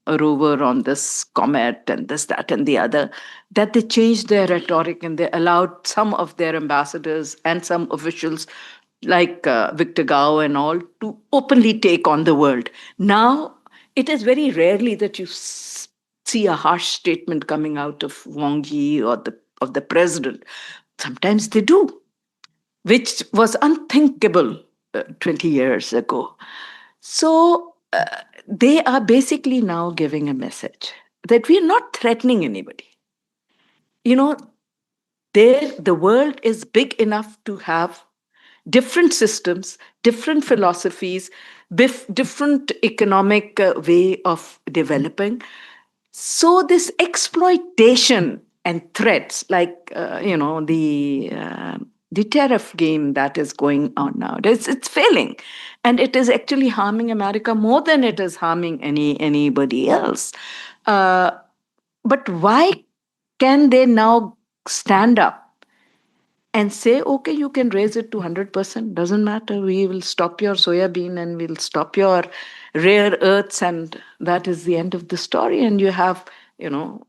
rover on this comet and this, that, and the other, that they changed their rhetoric and they allowed some of their ambassadors and some officials like Victor Gao and all to openly take on the world. Now, it is very rarely that you see a harsh statement coming out of Wang Yi or of the president. Sometimes they do, which was unthinkable 20 years ago. So they are basically now giving a message that we are not threatening anybody. You know, the world is big enough to have different systems, different philosophies, different economic way of developing. So this exploitation and threats, like the tariff game that is going on now, it's failing, and it is actually harming America more than it is harming anybody else. Uh, but why can they now stand up and say, okay, you can raise it to 100%, doesn't matter. We will stop your soya bean and we'll stop your rare earths, and that is the end of the story. And you have, you know,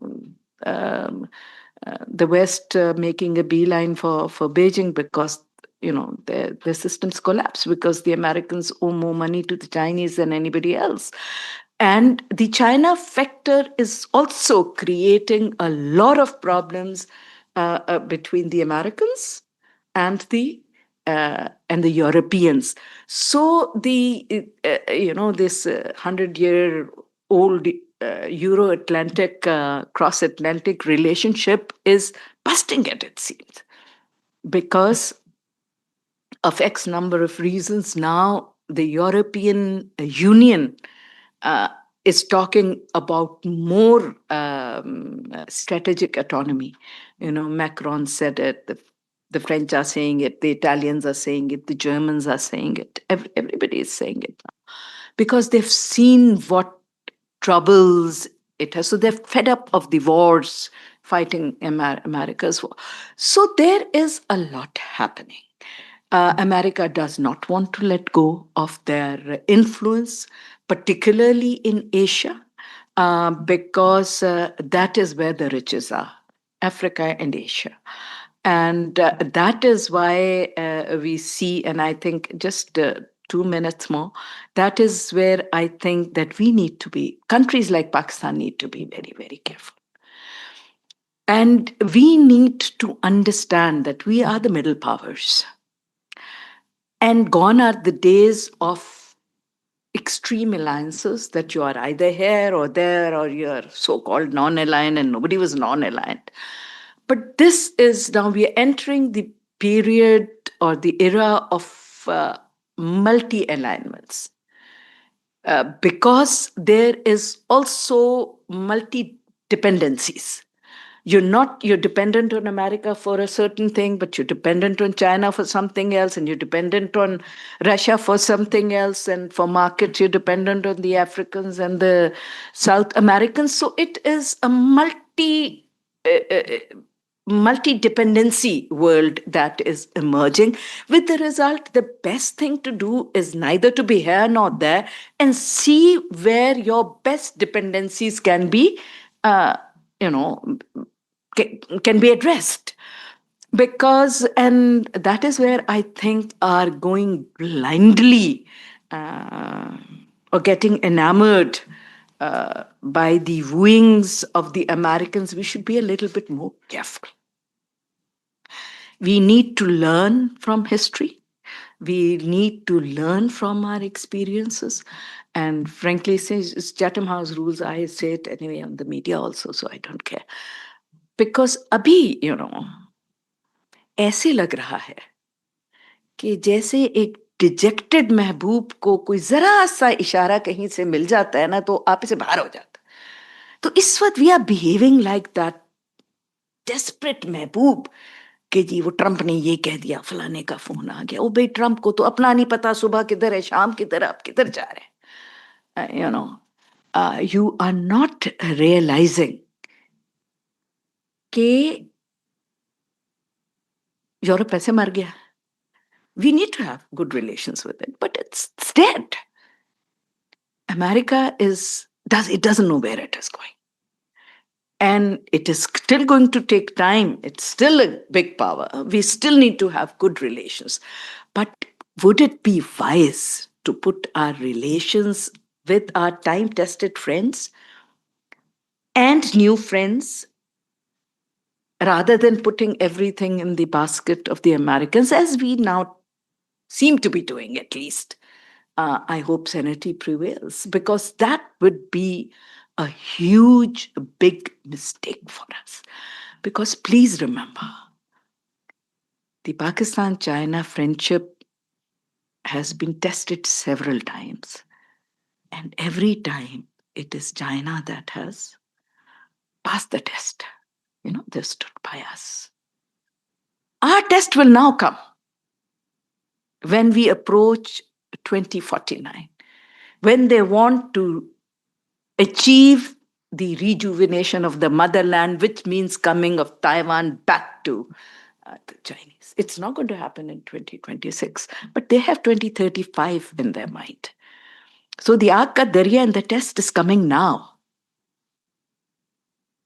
um, the West making a beeline for Beijing because, their systems collapse because the Americans owe more money to the Chinese than anybody else. And the China factor is also creating a lot of problems between the Americans and the Europeans. So this 100-year old Euro-Atlantic cross-Atlantic relationship is busting at, it seems, because of X number of reasons. Now the European Union uh, is talking about more strategic autonomy. Macron said it. The French are saying it. The Italians are saying it. The Germans are saying it. Everybody is saying it now because they've seen what troubles it has. So they're fed up of the wars, fighting America's war. So there is a lot happening. America does not want to let go of their influence, particularly in Asia, because that is where the riches are, Africa and Asia. And that is why we see, and I think just 2 minutes more, that is where I think that we need to be, countries like Pakistan need to be very, very careful. And we need to understand that we are the middle powers. And gone are the days of extreme alliances that you are either here or there, or you're so called non aligned, and nobody was non aligned. But this is now, we are entering the period or the era of multi alignments. Because there is also multi dependencies. You're dependent on America for a certain thing, but you're dependent on China for something else, and you're dependent on Russia for something else, and for markets you're dependent on the Africans and the South Americans. So it is a multi-dependency world that is emerging. With the result, the best thing to do is neither to be here nor there, and see where your best dependencies can be uh, you know can be addressed. Because, and that is where I think are going blindly uh, or getting enamored by the wooings of the Americans. We should be a little bit more careful. We need to learn from history. We need to learn from our experiences. And frankly, since it's Chatham House rules, I say it anyway on the media also, so I don't care. Because abhi, ऐसे लग रहा है कि जैसे एक dejected महबूब को कोई जरा सा इशारा कहीं से मिल जाता है ना, तो आप से बाहर हो जाता। तो इस वक्त we are behaving like that desperate महबूब कि जी वो ट्रंप ने ये कह दिया, फलाने का फोन आ गया। ओ भाई, ट्रंप को तो अपना नहीं पता सुबह किधर है, शाम किधर, आप किधर जा रहे हैं। यू आर नॉट रियलाइजिंग कि यूरोप ऐसे मर गया। We need to have good relations with it, but it's dead. America is, it doesn't know where it is going. And it is still going to take time. It's still a big power. We still need to have good relations. But would it be wise to put our relations with our time tested friends and new friends rather than putting everything in the basket of the Americans, as we now seem to be doing at least? I hope sanity prevails, because that would be a huge, big mistake for us. Because please remember, the Pakistan China friendship has been tested several times. And every time it is China that has passed the test. They stood by us. Our test will now come when we approach 2049, when they want to achieve the rejuvenation of the motherland, which means coming of Taiwan back to the Chinese. It's not going to happen in 2026, but they have 2035 in their mind. So the Aag ka Darya and the test is coming now.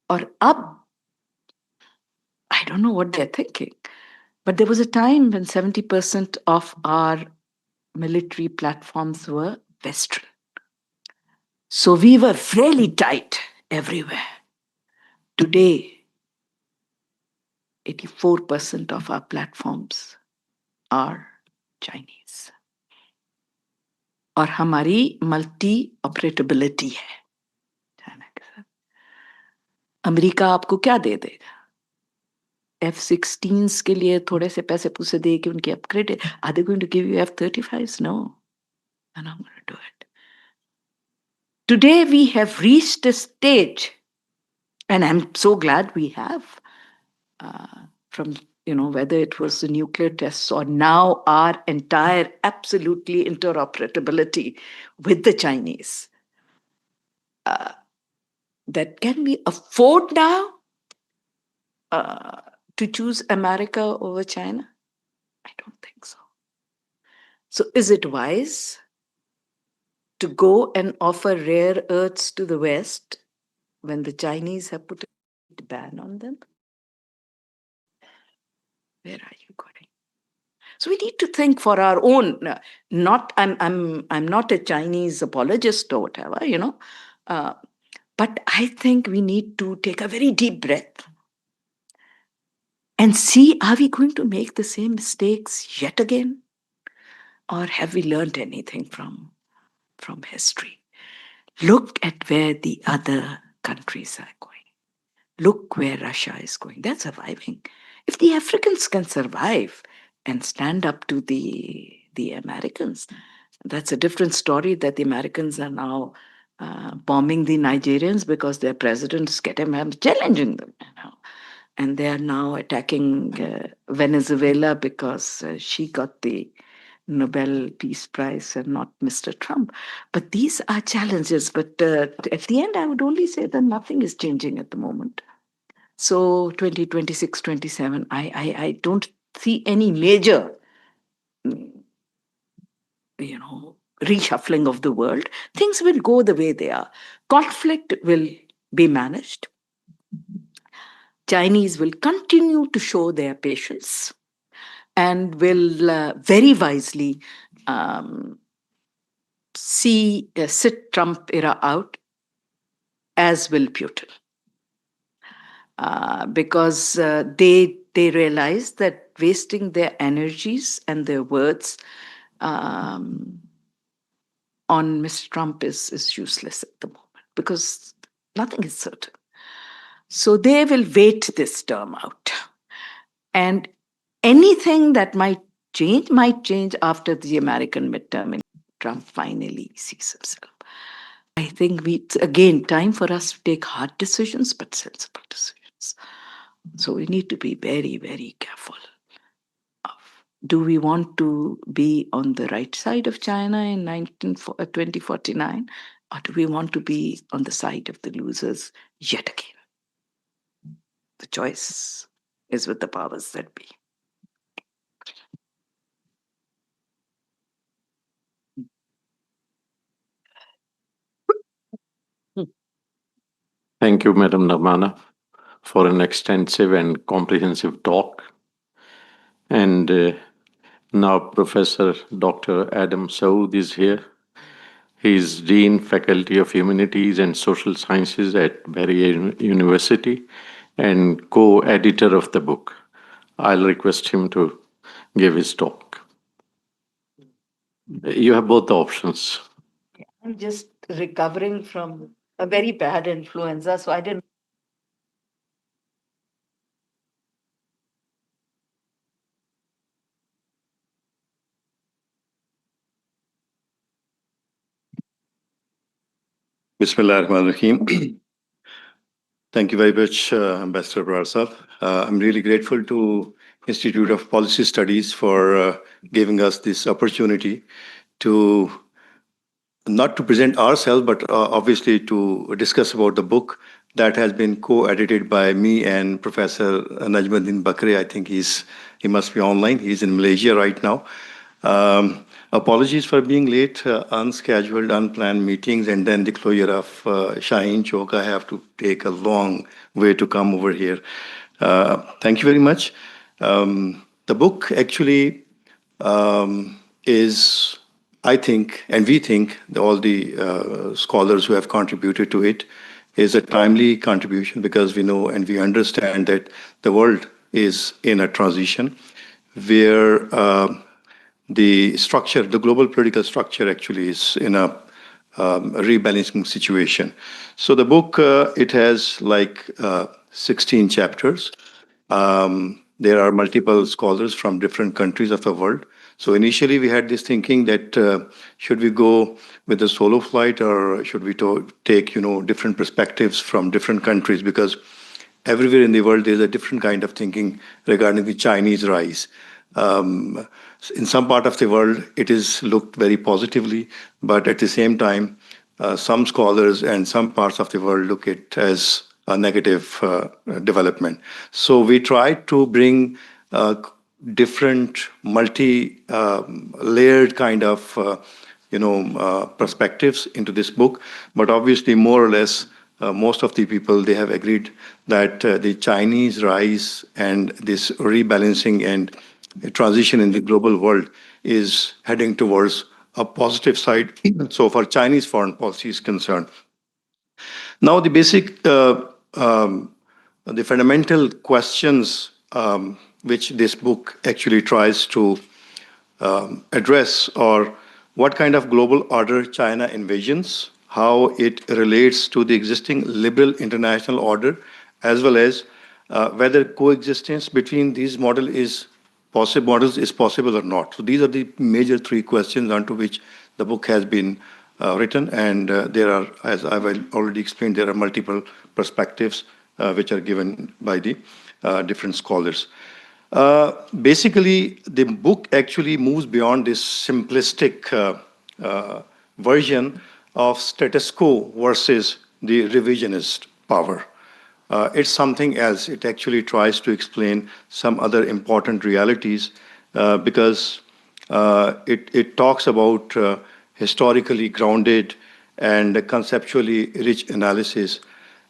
Or up, I don't know what they're thinking. But there was a time when 70% of our military platforms were Western. So we were really tight everywhere. Today, 84% of our platforms are Chinese. और हमारी multi ऑपरेटेबिलिटी है China के साथ. America आपको क्या दे देगा? F-16s के लिए थोड़े से पैसे पूसे दे कि उनकी upgrade. Are they going to give you F-35s? No. They're not going to do it. Today we have reached a stage, and I'm so glad we have, from whether it was the nuclear tests or now our entire absolutely interoperability with the Chinese, that can we afford now to choose America over China? I don't think so. So is it wise to go and offer rare earths to the West when the Chinese have put a ban on them? Where are you going? So we need to think for our own. Not I'm not a Chinese apologist or whatever, but I think we need to take a very deep breath and see, are we going to make the same mistakes yet again? Or have we learned anything from history? Look at where the other countries are going. Look where Russia is going. They're surviving. If the Africans can survive and stand up to the Americans, that's a different story, that the Americans are now bombing the Nigerians because their presidents get him challenging them. And they are now attacking Venezuela because she got the Nobel Peace Prize and not Mr. Trump. But these are challenges. But at the end, I would only say that nothing is changing at the moment. So 2026, 27, I don't see any major, reshuffling of the world. Things will go the way they are. Conflict will be managed. Chinese will continue to show their patience and will very wisely sit Trump era out, as will Putin. Because they realize that wasting their energies and their words on Mr. Trump is useless at the moment, because nothing is certain. So they will wait this term out. And anything that might change after the American midterm and Trump finally sees himself. I think it's again time for us to take hard decisions, but sensible decisions. So we need to be very, very careful. Do we want to be on the right side of China in 2049? Or do we want to be on the side of the losers yet again? The choice is with the powers that be. Thank you, Madam Narmana, for an extensive and comprehensive talk. And now Professor Dr. Adam Saud is here. He is Dean, Faculty of Humanities and Social Sciences at Barry University and co-editor of the book. I'll request him to give his talk. You have both the options. I'm just recovering from a very bad influenza, so I didn't. Bismillah ar-Rahman ar-Rahim. Thank you very much, Ambassador Prarsab. I'm really grateful to Institute of Policy Studies for giving us this opportunity to not to present ourselves, but obviously to discuss about the book that has been co-edited by me and Professor Najmuddin Bakri. I think he must be online. He's in Malaysia right now. Apologies for being late, unscheduled, unplanned meetings, and then the closure of Shaheen Chowk. I have to take a long way to come over here. Thank you very much. The book actually is, I think, and we think, all the scholars who have contributed to it, is a timely contribution because we know and we understand that the world is in a transition where the structure, the global political structure actually is in a rebalancing situation. So the book, it has like 16 chapters. There are multiple scholars from different countries of the world. So initially we had this thinking that should we go with a solo flight or should we take, different perspectives from different countries, because everywhere in the world there's a different kind of thinking regarding the Chinese rise. In some part of the world, it is looked very positively, but at the same time, some scholars and some parts of the world look it as a negative development. So we try to bring different, multi-layered kind of, perspectives into this book. But obviously, more or less, most of the people, they have agreed that the Chinese rise and this rebalancing and transition in the global world is heading towards a positive side. So far, Chinese foreign policy is concerned. Now, the basic, the fundamental questions which this book actually tries to address are what kind of global order China envisions, how it relates to the existing liberal international order, as well as whether coexistence between these models is possible or not. So these are the major three questions onto which the book has been written, and there are, as I've already explained, there are multiple perspectives which are given by the different scholars. Basically, the book actually moves beyond this simplistic version of status quo versus the revisionist power. It's something else. It actually tries to explain some other important realities because it talks about historically grounded and conceptually rich analysis.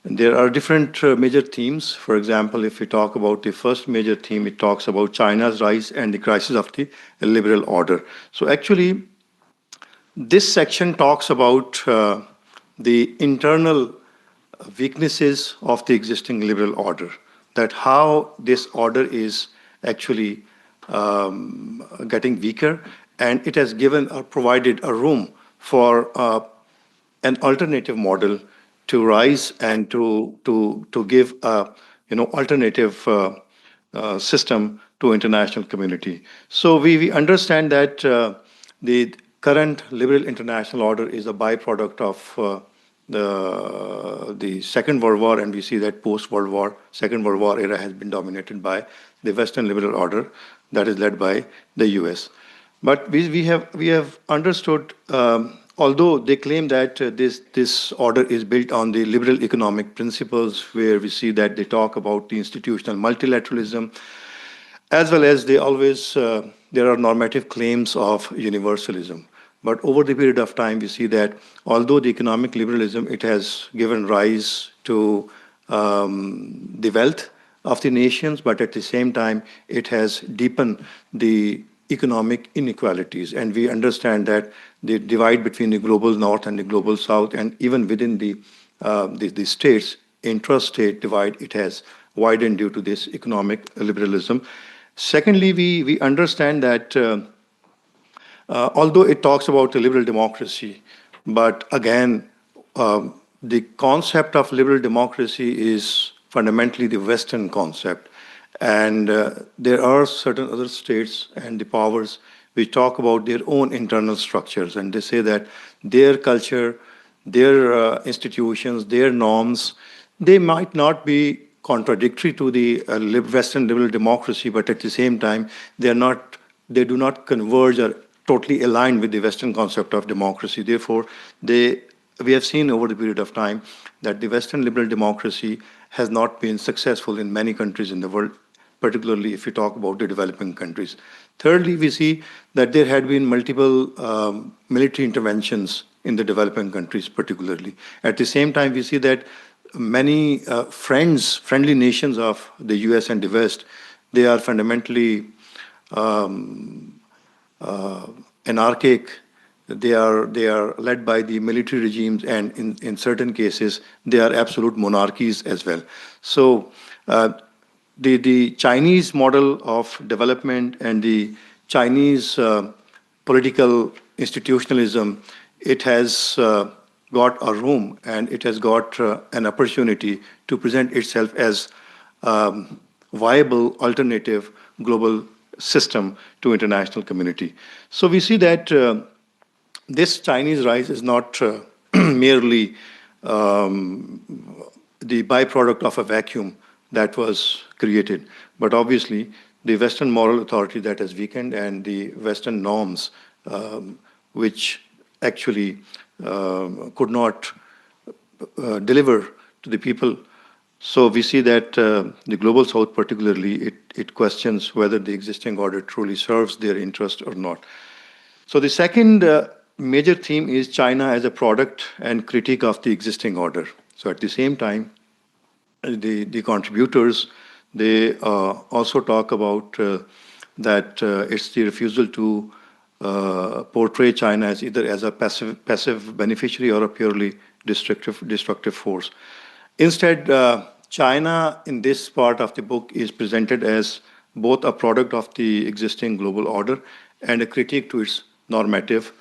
There are different major themes. For example, if we talk about the first major theme, it talks about China's rise and the crisis of the liberal order. So actually, this section talks about the internal weaknesses of the existing liberal order, that how this order is actually getting weaker, and it has given or provided a room for an alternative model to rise and to give a alternative system to international community. So we understand that the current liberal international order is a byproduct of the Second World War, and we see that post-World War, Second World War era has been dominated by the Western liberal order that is led by the US. But we have understood, although they claim that this order is built on the liberal economic principles, where we see that they talk about the institutional multilateralism, as well as they always there are normative claims of universalism. But over the period of time, we see that although the economic liberalism, it has given rise to the wealth of the nations, but at the same time, it has deepened the economic inequalities. And we understand that the divide between the global north and the global south, and even within the states, intra-state divide, it has widened due to this economic liberalism. Secondly, we understand that although it talks about a liberal democracy, but again, the concept of liberal democracy is fundamentally the Western concept. And there are certain other states and the powers which talk about their own internal structures, and they say that their culture, their institutions, their norms, they might not be contradictory to the Western liberal democracy, but at the same time, they do not converge or totally align with the Western concept of democracy. Therefore, we have seen over the period of time that the Western liberal democracy has not been successful in many countries in the world, particularly if we talk about the developing countries. Thirdly, we see that there had been multiple military interventions in the developing countries, particularly. At the same time, we see that many friendly nations of the US and the West, they are fundamentally anarchic. They are led by the military regimes, and in certain cases, they are absolute monarchies as well. So the Chinese model of development and the Chinese political institutionalism, it has got a room and it has got an opportunity to present itself as viable alternative global system to international community. So we see that this Chinese rise is not merely the byproduct of a vacuum that was created, but obviously the Western moral authority that has weakened and the Western norms which actually could not deliver to the people. So we see that the global south particularly, it questions whether the existing order truly serves their interest or not. So the second major theme is China as a product and critique of the existing order. So at the same time, the contributors, they also talk about that it's the refusal to portray China as either as a passive beneficiary or a purely destructive force. Instead, China in this part of the book is presented as both a product of the existing global order and a critique to its normative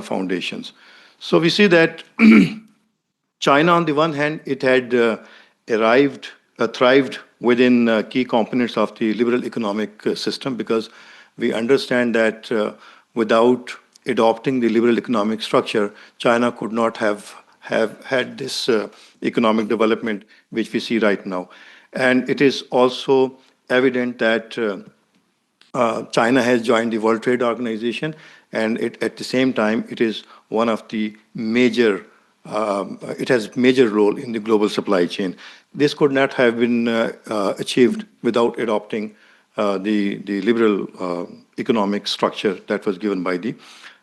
foundations. So we see that China, on the one hand, it had thrived within key components of the liberal economic system, because we understand that without adopting the liberal economic structure, China could not have had this economic development which we see right now. And it is also evident that China has joined the World Trade Organization, and at the same time, it is one of the major. It has major role in the global supply chain. This could not have been achieved without adopting the liberal economic structure that was given by the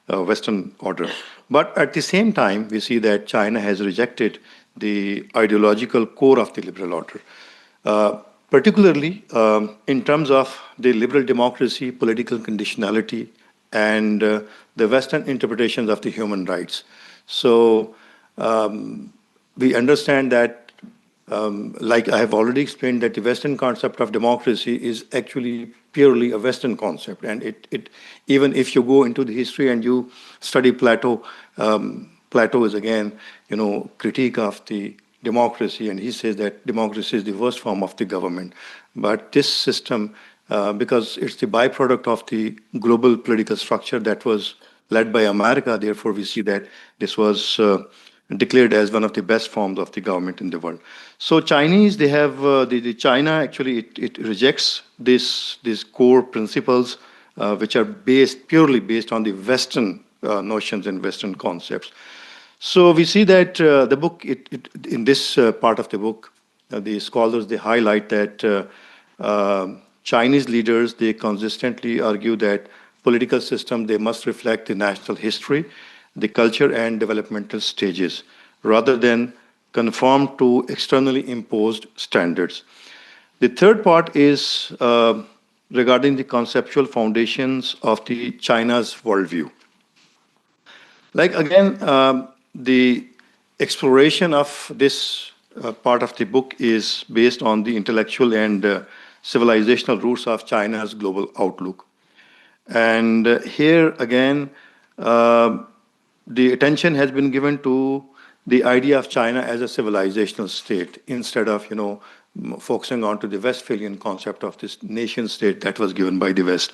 Western order. But at the same time, we see that China has rejected the ideological core of the liberal order. Particularly in terms of the liberal democracy, political conditionality, and the Western interpretations of the human rights. So we understand that, like I have already explained, that the Western concept of democracy is actually purely a Western concept. And even if you go into the history and you study Plato, Plato is again, critique of the democracy, and he says that democracy is the worst form of the government. But this system, because it's the byproduct of the global political structure that was led by America, therefore we see that this was declared as one of the best forms of the government in the world. So Chinese, they have, the China actually, it rejects these core principles which are purely based on the Western notions and Western concepts. So we see that the book, in this part of the book, the scholars, they highlight that Chinese leaders, they consistently argue that political system, they must reflect the national history, the culture and developmental stages, rather than conform to externally imposed standards. The third part is regarding the conceptual foundations of the China's worldview. Like again, the exploration of this part of the book is based on the intellectual and civilizational roots of China's global outlook. And here again, uh, the attention has been given to the idea of China as a civilizational state instead of, focusing on to the Westphalian concept of this nation state that was given by the West.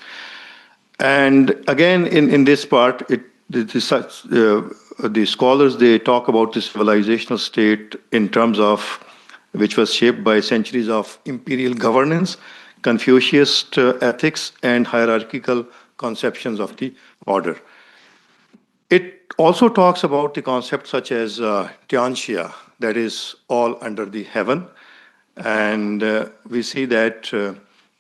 And again, in this part, the scholars, they talk about the civilizational state in terms of which was shaped by centuries of imperial governance, Confucius ethics, and hierarchical conceptions of the order. It also talks about the concepts such as Tianxia, that is all under the heaven. And we see that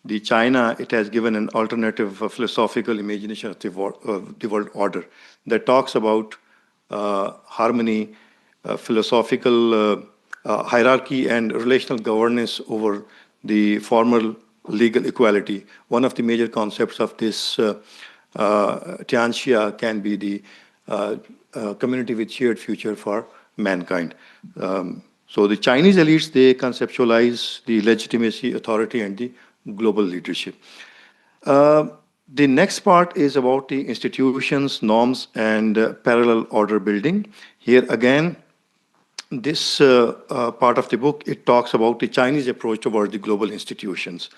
the China, it has given an alternative philosophical imagination of the world order that talks about harmony, philosophical hierarchy, and relational governance over the formal legal equality. One of the major concepts of this Tianxia can be the community with shared future for mankind. So the Chinese elites, they conceptualize the legitimacy, authority, and the global leadership. Uh, the next part is about the institutions, norms, and parallel order building. Here again, this part of the book, it talks about the Chinese approach toward the global institutions.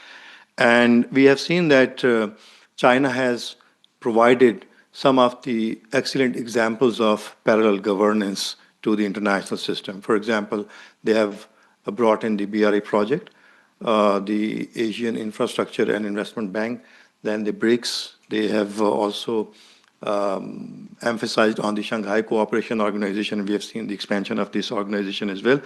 And we have seen that China has provided some of the excellent examples of parallel governance to the international system. For example, they have brought in the BRI project, the Asian Infrastructure and Investment Bank, then the BRICS. They have also emphasized on the Shanghai Cooperation Organization. We have seen the expansion of this organization as well.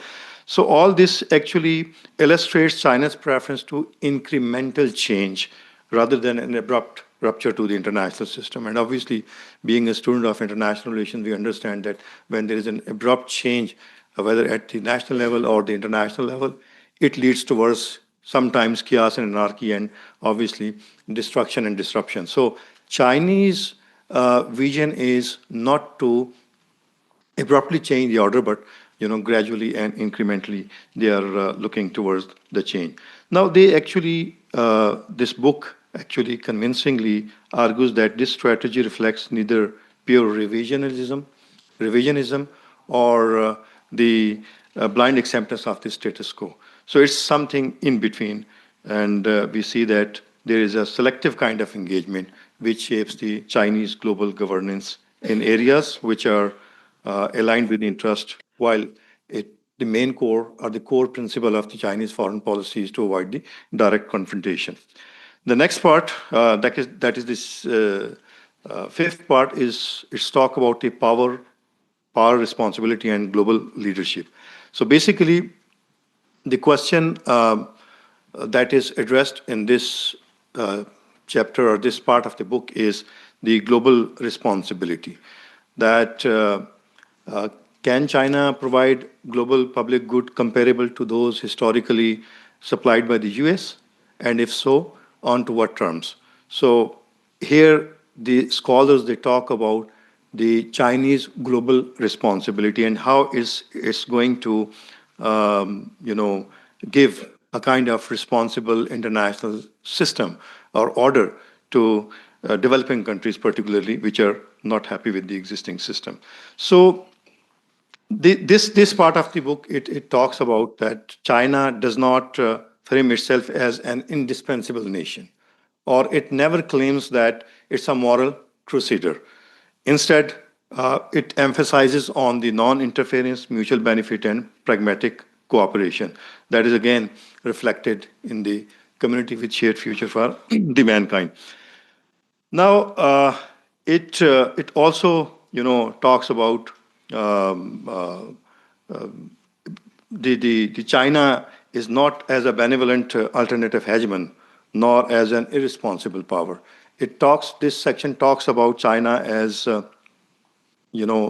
So all this actually illustrates China's preference to incremental change rather than an abrupt rupture to the international system. And obviously, being a student of international relations, we understand that when there is an abrupt change, whether at the national level or the international level, it leads towards sometimes chaos and anarchy and obviously destruction and disruption. So Chinese vision is not to abruptly change the order, but gradually and incrementally they are looking towards the change. Now, they actually, this book actually convincingly argues that this strategy reflects neither pure revisionism, or the blind acceptance of the status quo. So it's something in between, and we see that there is a selective kind of engagement which shapes the Chinese global governance in areas which are aligned with interest, while the main core or the core principle of the Chinese foreign policy is to avoid the direct confrontation. The next part, that is this fifth part, is it's talk about the power, responsibility, and global leadership. So basically, the question that is addressed in this chapter or this part of the book is the global responsibility. That can China provide global public good comparable to those historically supplied by the US? And if so, on to what terms? So here the scholars, they talk about the Chinese global responsibility and how it's going to give a kind of responsible international system or order to developing countries, particularly, which are not happy with the existing system. So this part of the book, it talks about that China does not frame itself as an indispensable nation, or it never claims that it's a moral crusader. Instead, it emphasizes on the non-interference, mutual benefit, and pragmatic cooperation. That is again reflected in the community with shared future for the mankind. Now, it also talks about um, uh, the China is not as a benevolent alternative hegemon, nor as an irresponsible power. This section talks about China as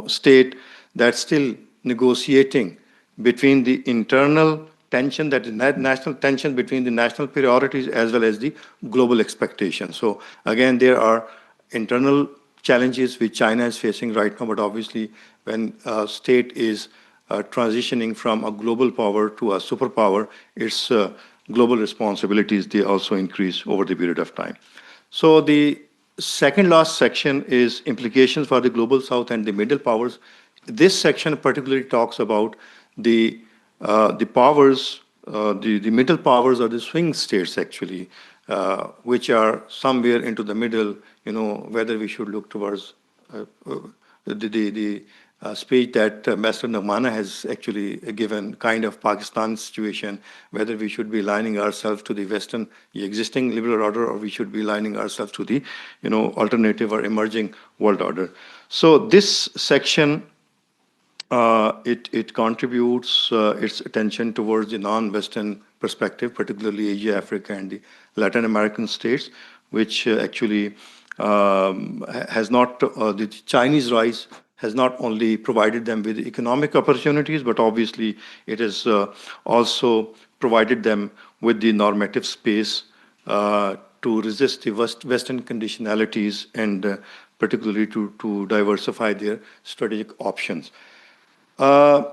state that's still negotiating between the internal tension, that is national tension between the national priorities as well as the global expectations. So again, there are internal challenges which China is facing right now, but obviously when a state is transitioning from a global power to a superpower, its global responsibilities, they also increase over the period of time. So the second last section is implications for the global south and the middle powers. This section particularly talks about the powers, the middle powers or the swing states actually, which are somewhere into the middle, whether we should look towards the speech that Ambassador Nagmana has actually given, kind of Pakistan situation, whether we should be aligning ourselves to the Western, the existing liberal order, or we should be aligning ourselves to the, alternative or emerging world order. So this section it contributes its attention towards the non-Western perspective, particularly Asia, Africa, and the Latin American states, which actually has not, the Chinese rise has not only provided them with economic opportunities, but obviously it has also provided them with the normative space to resist the Western conditionalities and particularly to diversify their strategic options. Uh,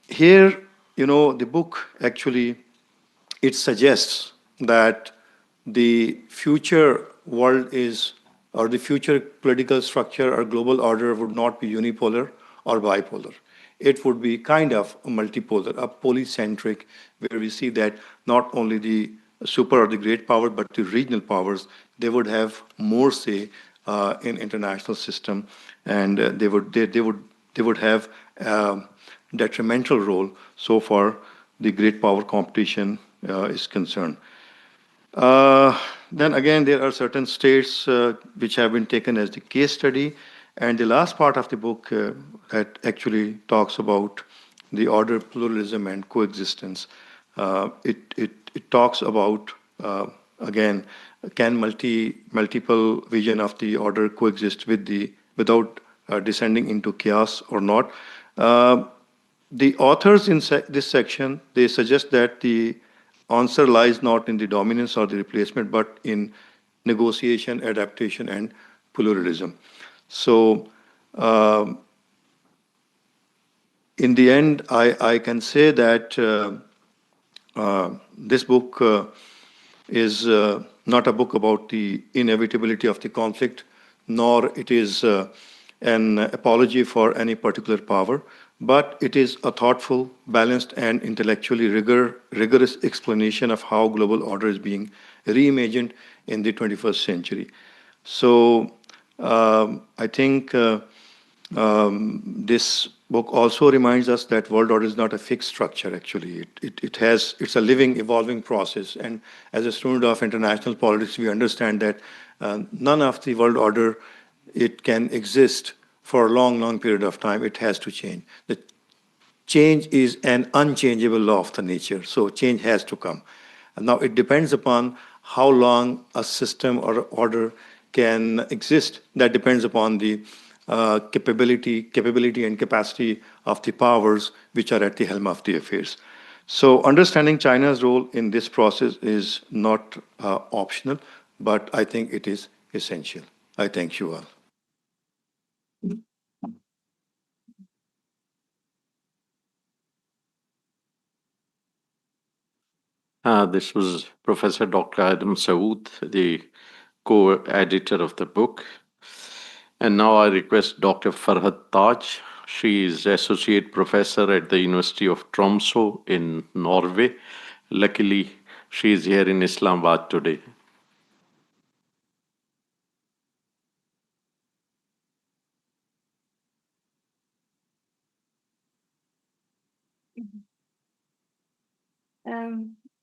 Here, the book actually it suggests that the future world is, or the future political structure or global order would not be unipolar or bipolar. It would be kind of a multipolar, a polycentric, where we see that not only the super or the great power, but the regional powers, they would have more say in international system, and they would have detrimental role so far the great power competition is concerned. Then again, there are certain states which have been taken as the case study. And the last part of the book that actually talks about the order, pluralism, and coexistence. It talks about, again, can multiple vision of the order coexist without descending into chaos or not. Uh, the authors in this section, they suggest that the answer lies not in the dominance or the replacement, but in negotiation, adaptation, and pluralism. So, in the end, I can say that this book is not a book about the inevitability of the conflict, nor it is an apology for any particular power, but it is a thoughtful, balanced, and intellectually rigorous explanation of how global order is being reimagined in the 21st century. So I think this book also reminds us that world order is not a fixed structure. Actually, it's a living, evolving process. And as a student of international politics, we understand that none of the world order it can exist for a long, long period of time. It has to change. The change is an unchangeable law of the nature. So change has to come. And now it depends upon how long a system or order can exist. That depends upon the capability and capacity of the powers which are at the helm of the affairs. So understanding China's role in this process is not optional, but I think it is essential. I thank you all. This was Professor Dr. Adam Saud, the co-editor of the book. And now I request Dr. Farhad Taj. She is Associate Professor at the University of Tromsø in Norway. Luckily, she is here in Islamabad today.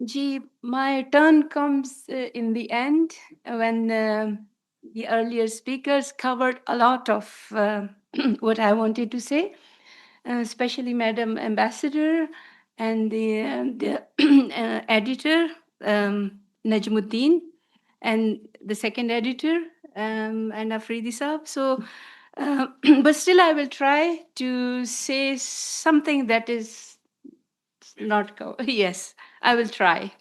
Gee, my turn comes in the end when the earlier speakers covered a lot of what I wanted to say, especially Madam Ambassador and the editor, Najmuddin, and the second editor, and Afridi Saab. So, but still, I will try to say something that is not cover. Yes, I will try.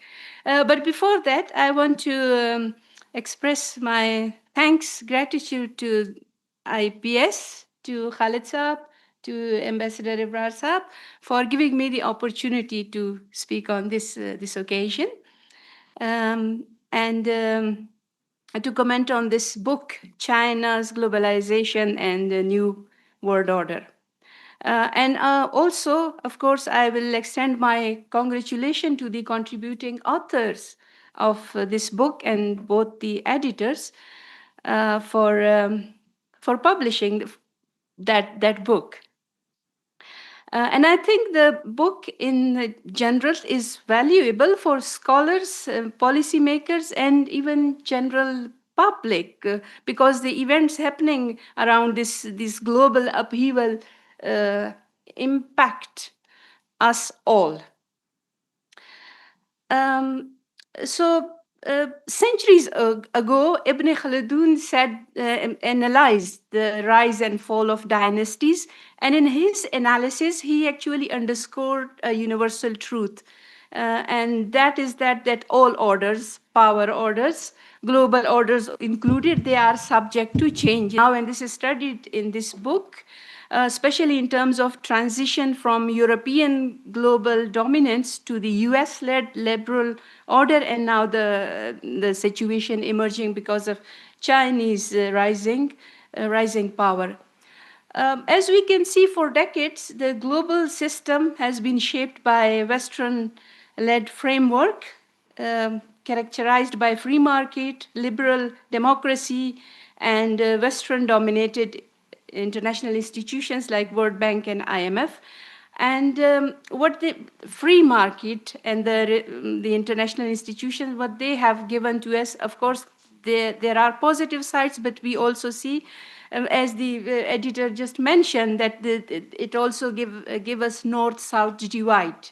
But before that, I want to express my thanks, gratitude to IPS, to Khalid Saab, to Ambassador Ibrar Saab for giving me the opportunity to speak on this occasion. And to comment on this book, China's Globalization and the New World Order. And also, of course, I will extend my congratulations to the contributing authors of this book and both the editors for publishing that book. And I think the book in general is valuable for scholars, policymakers, and even general public because the events happening around this global upheaval uh, impact us all. Um, so, centuries ago, Ibn Khaldun said, analyzed the rise and fall of dynasties, and in his analysis, he actually underscored a universal truth, and that is that all orders, power orders, global orders included, they are subject to change. Now, and this is studied in this book, especially in terms of transition from European global dominance to the US-led liberal order, and now the situation emerging because of Chinese rising power. As we can see, for decades, the global system has been shaped by Western-led framework, characterized by free market, liberal democracy, and Western-dominated international institutions like World Bank and IMF. And what the free market and the international institutions, what they have given to us, of course, there are positive sides, but we also see, as the editor just mentioned, that it also give us north-south divide.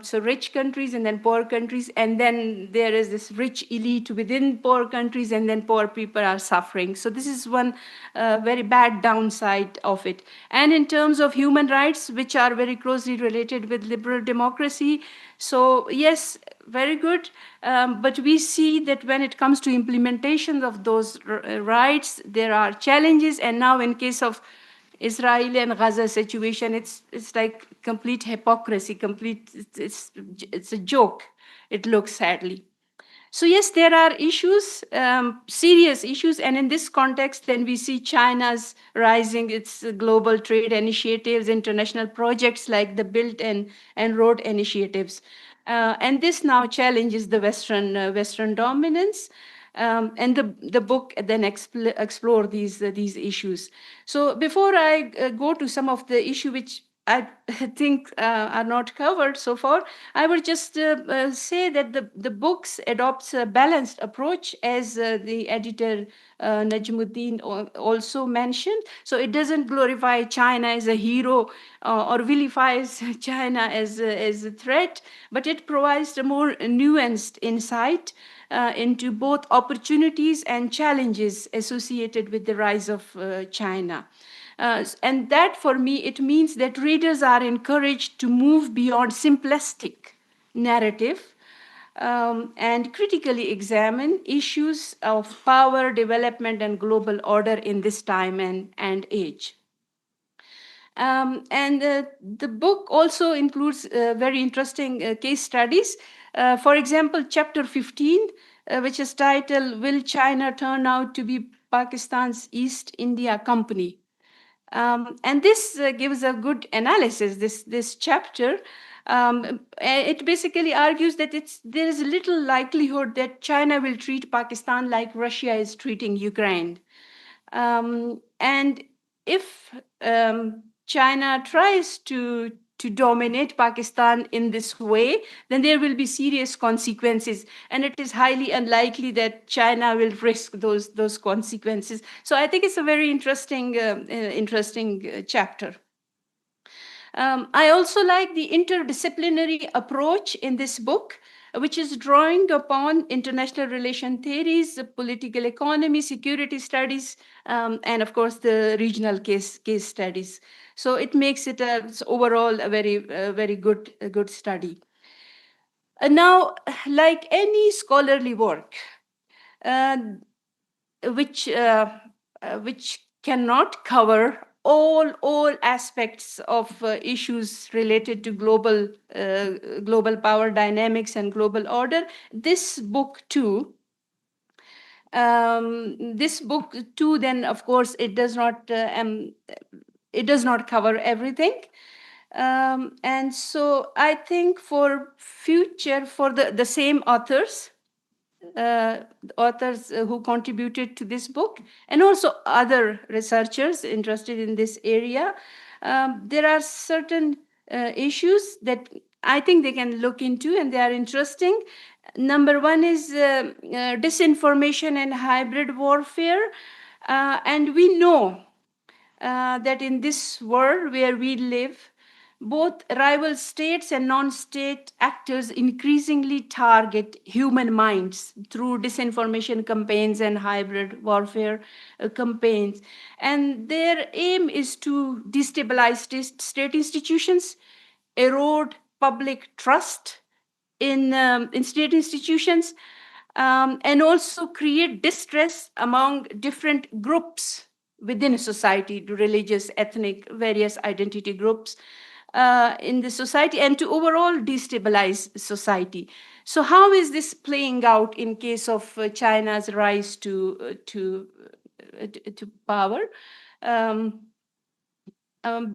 So rich countries and then poor countries, and then there is this rich elite within poor countries, and then poor people are suffering. So this is one very bad downside of it. And in terms of human rights, which are very closely related with liberal democracy, so yes, very good, but we see that when it comes to implementation of those rights, there are challenges, and now in case of Israel and Gaza situation, it's like complete hypocrisy, it's a joke. It looks sadly. So yes, there are issues, serious issues, and in this context, then we see China's rising its global trade initiatives, international projects like the Belt and Road initiatives, and this now challenges the Western dominance. And the book then explore these issues. So before I go to some of the issue which I think are not covered so far, I would just say that the books adopts a balanced approach, as the editor Najmuddin also mentioned. So it doesn't glorify China as a hero or vilifies China as a threat, but it provides a more nuanced insight into both opportunities and challenges associated with the rise of China. And that, for me, it means that readers are encouraged to move beyond simplistic narrative and critically examine issues of power, development, and global order in this time and age. And the book also includes very interesting case studies. For example, chapter 15, which is titled, Will China Turn Out to be Pakistan's East India Company? And this gives a good analysis, this chapter. It basically argues that there is little likelihood that China will treat Pakistan like Russia is treating Ukraine. And if China tries to dominate Pakistan in this way, then there will be serious consequences, and it is highly unlikely that China will risk those consequences. So I think it's a very interesting chapter. I also like the interdisciplinary approach in this book, which is drawing upon international relation theories, political economy, security studies, and of course the regional case studies. So it makes it overall a very good study. Now, like any scholarly work, uh, which cannot cover all aspects of issues related to global power dynamics and global order, this book too then of course it does not cover everything. And so I think for future, for the same uh, authors who contributed to this book, and also other researchers interested in this area, there are certain issues that I think they can look into, and they are interesting. Number one is disinformation and hybrid warfare. And we know that in this world where we live, both rival states and non-state actors increasingly target human minds through disinformation campaigns and hybrid warfare campaigns. And their aim is to destabilize state institutions, erode public trust in state institutions, and also create distress among different groups within a society, religious, ethnic, various identity groups in the society, and to overall destabilize society. So how is this playing out in case of China's rise to power? Um,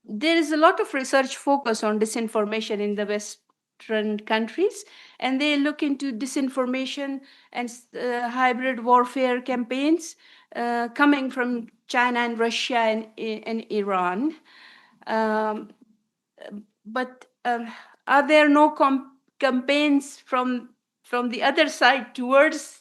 there is a lot of research focus on disinformation in the Western countries, and they look into disinformation and hybrid warfare campaigns coming from China and Russia and Iran. Um, but are there no campaigns from the other side towards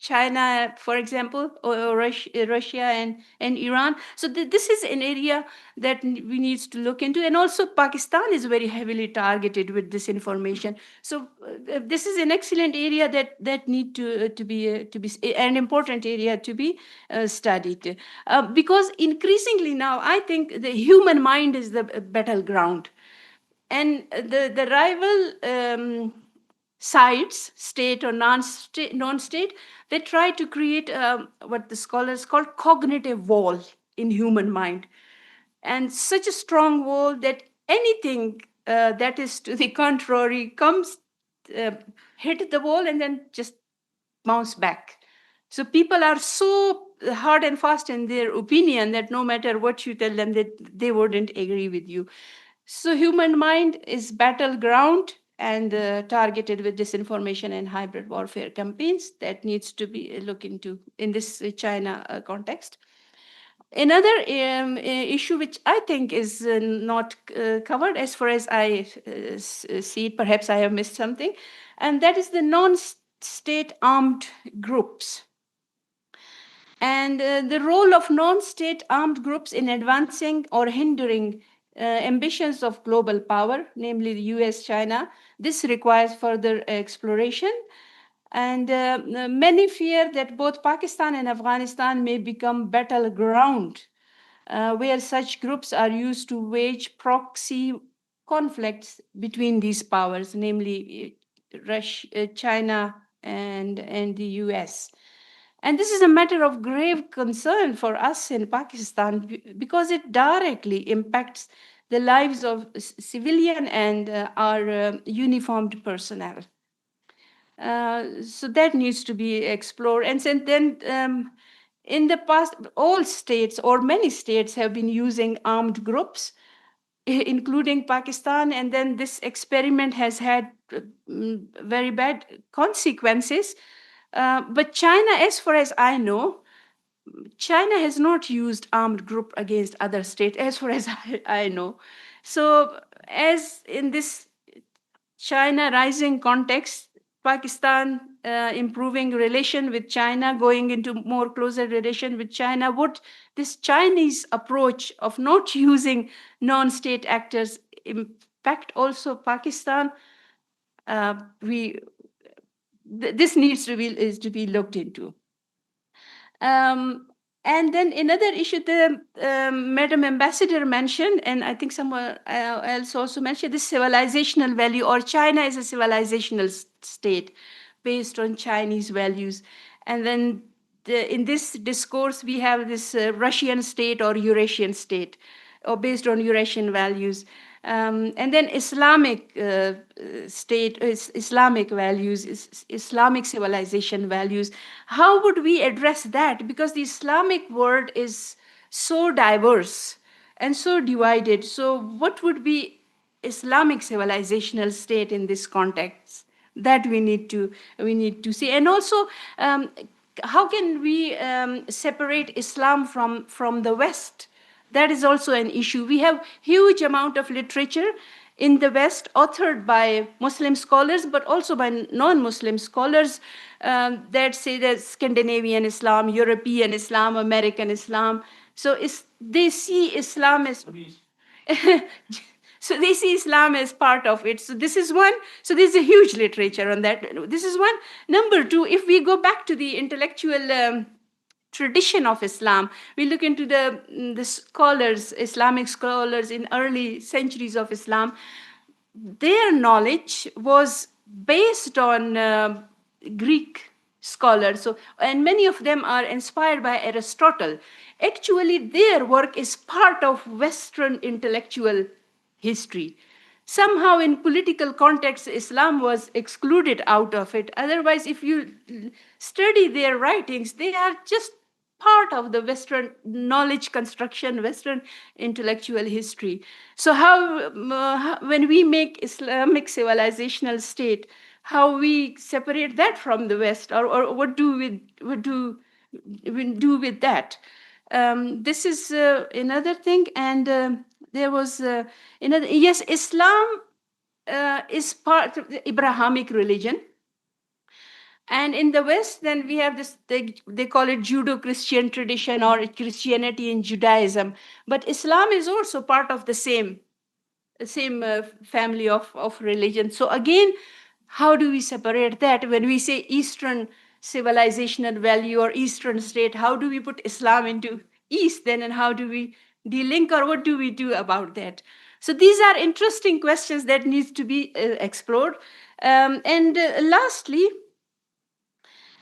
China, for example, or Russia and Iran? So this is an area that we need to look into. And also Pakistan is very heavily targeted with this information. So this is an excellent area that need to be an important area to be studied. Because increasingly now, I think the human mind is the battleground. And the rival sides, state or non-state, they try to create what the scholars call cognitive wall in human mind, and such a strong wall that anything that is to the contrary comes, uh, hit the wall and then just bounce back. So people are so hard and fast in their opinion that no matter what you tell them, they wouldn't agree with you. So human mind is battleground and targeted with disinformation and hybrid warfare campaigns that needs to be looked into in this China context. Another issue which I think is not covered as far as I see it, perhaps I have missed something, and that is the non-state armed groups. And the role of non-state armed groups in advancing or hindering ambitions of global power, namely the US, China, this requires further exploration. And many fear that both Pakistan and Afghanistan may become battleground where such groups are used to wage proxy conflicts between these powers, namely Russia, China, and the US. And this is a matter of grave concern for us in Pakistan because it directly impacts the lives of civilian and our uniformed personnel. So that needs to be explored. And then in the past, all states or many states have been using armed groups, including Pakistan. And then this experiment has had very bad consequences. But China, as far as I know, China has not used armed group against other states, as far as I know. So, as in this China rising context, Pakistan improving relation with China, going into more closer relation with China, would this Chinese approach of not using non-state actors impact also Pakistan? We this needs to be looked into. And then another issue the Madam Ambassador mentioned, and I think someone else also mentioned, this civilizational value, or China is a civilizational state based on Chinese values. And then in this discourse, we have this Russian state or Eurasian state, or based on Eurasian values. And then Islamic state, Islamic values, Islamic civilization values. How would we address that? Because the Islamic world is so diverse and so divided. So, what would be Islamic civilizational state in this context? That we need to see. And also, how can we separate Islam from the West? That is also an issue. We have huge amount of literature in the West authored by Muslim scholars, but also by non-Muslim scholars that say that Scandinavian Islam, European Islam, American Islam. So they see Islam as so they see Islam as part of it. So this is one. So there's a huge literature on that. This is one. Number two, if we go back to the intellectual tradition of Islam, we look into the scholars, Islamic scholars in early centuries of Islam, their knowledge was based on Greek scholars. So, and many of them are inspired by Aristotle. Actually, their work is part of Western intellectual history. Somehow, in political context, Islam was excluded out of it. Otherwise, if you study their writings, they are just part of the Western knowledge construction, Western intellectual history. So when we make Islamic civilizational state, how we separate that from the West, or what do we do with that? This is another thing, and there was another. Yes, Islam is part of the Abrahamic religion. And in the West, then we have this, they call it Judo-Christian tradition or Christianity and Judaism. But Islam is also part of the same family of religion. So again, how do we separate that? When we say Eastern civilizational value or Eastern state, how do we put Islam into East then, and how do we delink, or what do we do about that? So these are interesting questions that needs to be explored. And lastly,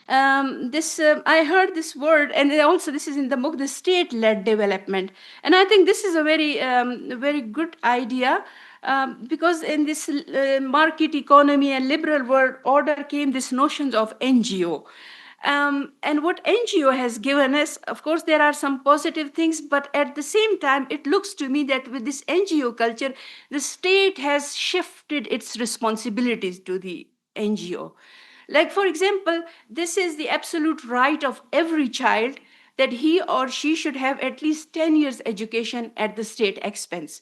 I heard this word, and also this is in the book, the state-led development, and I think this is a very good idea, because in this market economy and liberal world order came this notions of NGO. And what NGO has given us, of course, there are some positive things, but at the same time, it looks to me that with this NGO culture, the state has shifted its responsibilities to the NGO. Like, for example, this is the absolute right of every child that he or she should have at least 10 years education at the state expense.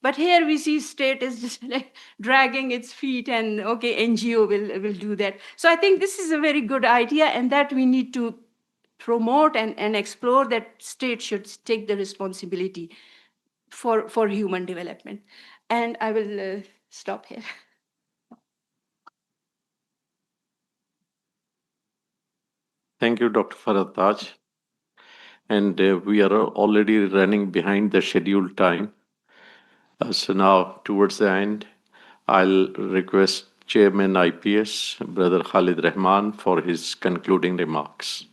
But here we see state is just like dragging its feet, and okay, NGO will do that. So I think this is a very good idea, and that we need to promote and explore, that state should take the responsibility for human development. And I will stop here. Thank you, Dr. Farhad Taj. And we are already running behind the scheduled time. So now, towards the end, I'll request Chairman IPS, Brother Khalid Rahman, for his concluding remarks.